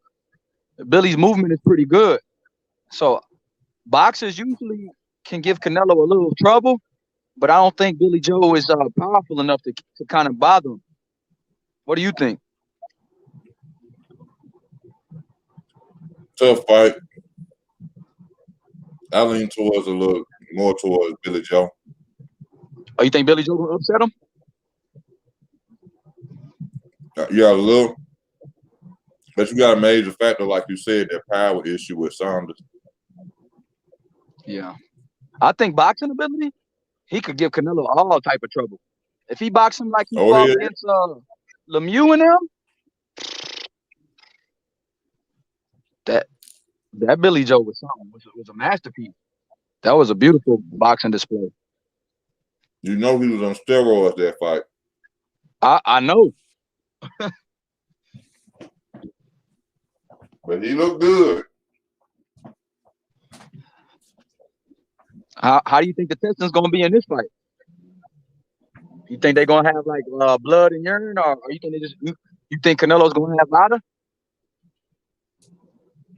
Billy's movement is pretty good. So boxers usually can give Canelo a little trouble, but I don't think Billy Joe is powerful enough to kind of bother him. What do you think? Tough fight. I lean towards more towards Billy Joe. Oh, you think Billy Joe will upset him? Yeah, a little. But you got a major factor, like you said, that power issue with Saunders. Yeah. I think boxing ability, he could give Canelo all type of trouble. If he boxed him like he fought against Lemieux and them, that Billy Joe was something. Was a masterpiece. That was a beautiful boxing display. You know he was on steroids that fight. I know. But he looked good. How do you think the testing's gonna be in this fight? You think they're gonna have like blood and urine, or you think you think Canelo's gonna have louder?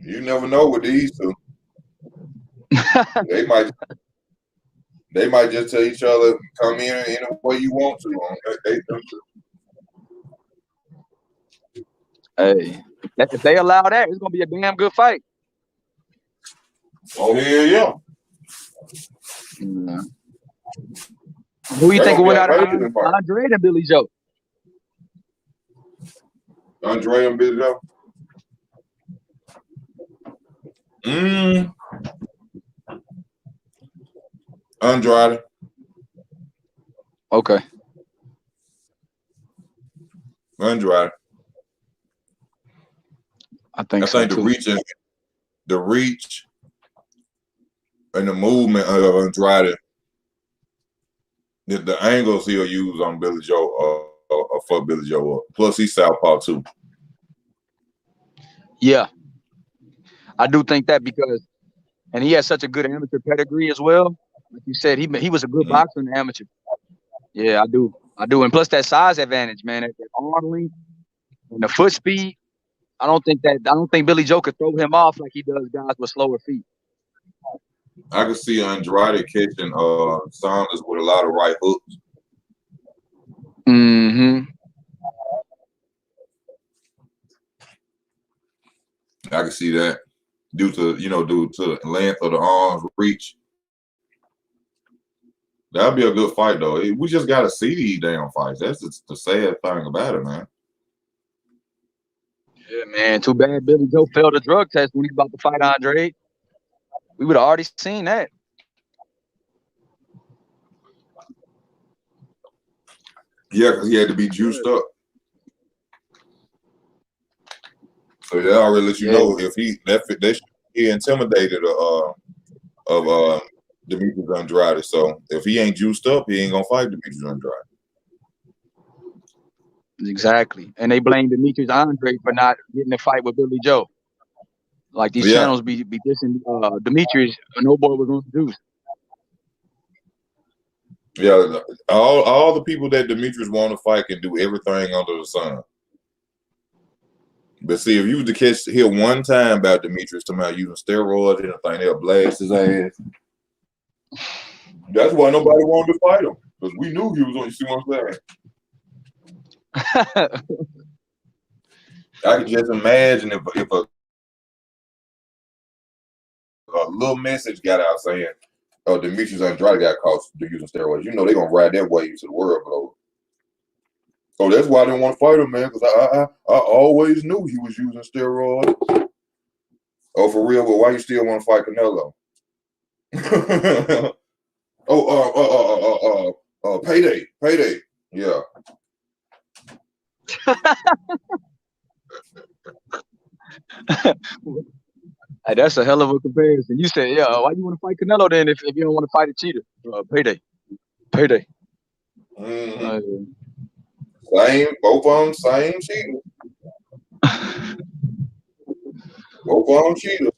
You never know with these two. They might just tell each other, come in any way you want to. Hey, if they allow that, it's gonna be a damn good fight. Oh yeah. Who you think will win out of Andre and Billy Joe? Andre and Billy Joe. Andrade. Okay. Andrade. I think the reach and the movement of Andrade, the angles he'll use on Billy Joe or fuck Billy Joe up. Plus he's southpaw too. Yeah. I do think that because, and he has such a good amateur pedigree as well. Like you said, he was a good boxer in the amateur. Yeah, I do I do, and plus that size advantage, man. That arm length and the foot speed. I don't think Billy Joe could throw him off like he does guys with slower feet. I could see Andrade catching Saunders with a lot of right hooks. Mm-hmm. I can see that due to the length of the arms, reach. That'd be a good fight, though. We just got to see these damn fights. That's the sad thing about it, man. Yeah, man. Too bad Billy Joe failed a drug test when he was about to fight Andre. We would have already seen that. Yeah, because he had to be juiced up. So that already let you know if he intimidated of Demetrius Andrade. So if he ain't juiced up, he ain't gonna fight Demetrius Andrade. Exactly. And they blame Demetrius Andrade for not getting a fight with Billy Joe. Like these channels be dissing Demetrius, no boy was going to do. Yeah, all the people that Demetrius want to fight can do everything under the sun. But see, if you was to hear one time about Demetrius talking about using steroids and anything, they'll blast his ass. That's why nobody wanted to fight him, because we knew he was on. You see what I'm saying? I can just imagine if a little message got out saying, "Oh, Demetrius Andrade got caught using steroids." You know they're gonna ride that wave to the world, bro. Oh, that's why I didn't want to fight him, man, because I always knew he was using steroids. Oh, for real? But why you still want to fight Canelo? Payday. Yeah. Hey, that's a hell of a comparison. You said, yeah, why you want to fight Canelo then if you don't want to fight a cheater? Payday. Mm-hmm. Both of them, same cheaters. Both of them cheaters.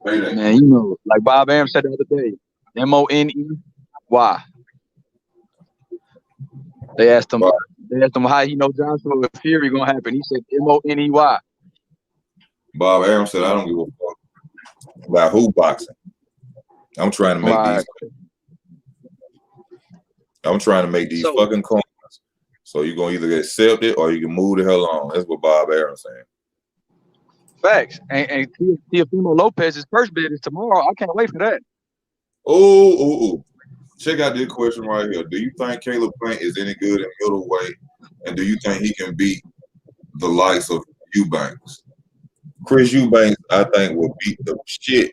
Payday. Man, you know, like Bob Arum said the other day, Money. They asked him how he know Joshua with Fury gonna happen. He said Money. Bob Arum said, I don't give a fuck about who boxing. I'm trying to make these fucking corners. So you're gonna either accept it or you can move the hell on. That's what Bob Arum saying. Facts. And Teofimo Lopez's first bid is tomorrow. I can't wait for that. Oh. Check out this question right here. Do you think Caleb Plant is any good in middleweight? And do you think he can beat the likes of Eubanks? Chris Eubanks, I think, will beat the shit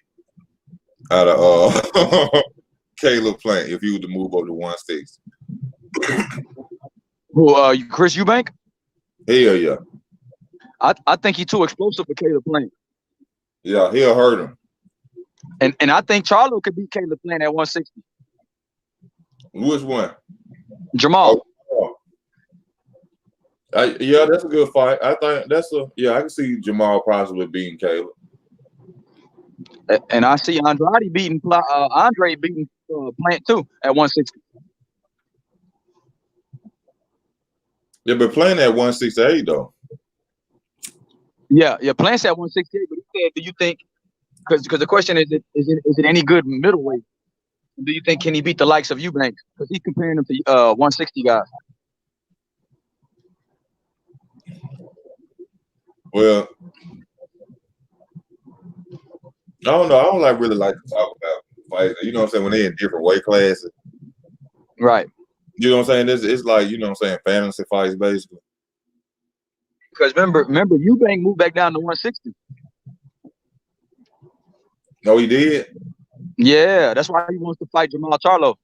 out of Caleb Plant if he was to move over to 160. Who, Chris Eubank? Hell yeah. I think he's too explosive for Caleb Plant. Yeah, he'll hurt him. And I think Charlo could beat Caleb Plant at 160. Which one? Jamal. Yeah, that's a good fight. I think I can see Jamal possibly beating Caleb. And I see Andre beating Plant too at 160. Yeah, but Plant at 168 though. Yeah, Plant's at 168. But he said, do you think? Because the question is it any good middleweight? Do you think can he beat the likes of Eubanks? Because he's comparing them to 160 guys. Well, I don't know. I don't really like to talk about fights. You know what I'm saying? When they're in different weight classes. Right. You know what I'm saying? It's like, you know what I'm saying, fantasy fights basically. Because remember, Eubank moved back down to 160. No, he did? Yeah, that's why he wants to fight Jamel Charlotte.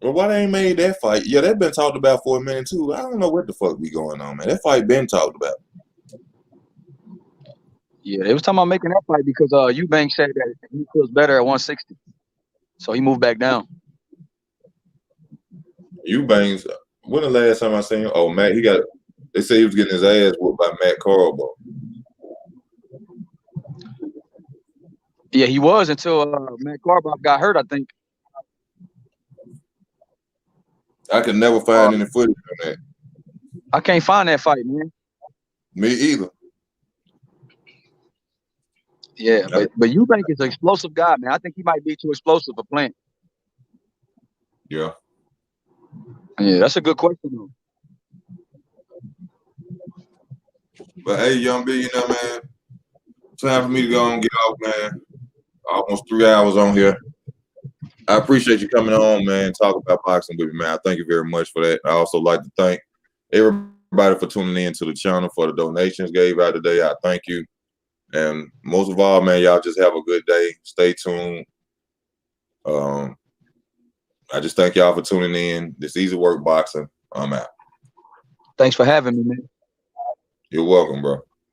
Well, why they ain't made that fight? Yeah, that been talked about for a minute too. I don't know what the fuck be going on, man. That fight been talked about. Yeah, they was talking about making that fight because Eubank said that he feels better at 160. So he moved back down. Eubanks, when the last time I seen him? Oh, Matt, they say he was getting his ass whooped by Matt Carlbo. Yeah, he was until Matt Carbach got hurt, I think. I could never find any footage on that. I can't find that fight, man. Me either. Yeah, but Eubank is an explosive guy, man. I think he might be too explosive for Plant. Yeah. Yeah, that's a good question, though. But hey, young billionaire, man, time for me to go and get off, man. Almost 3 hours on here. I appreciate you coming on, man, talk about boxing with me, man. I thank you very much for that. I also like to thank everybody for tuning in to the channel, for the donations gave out today. I thank you. And most of all, man, y'all just have a good day. Stay tuned. I just thank y'all for tuning in. This Easy Work Boxing. I'm out. Thanks for having me, man. You're welcome, bro.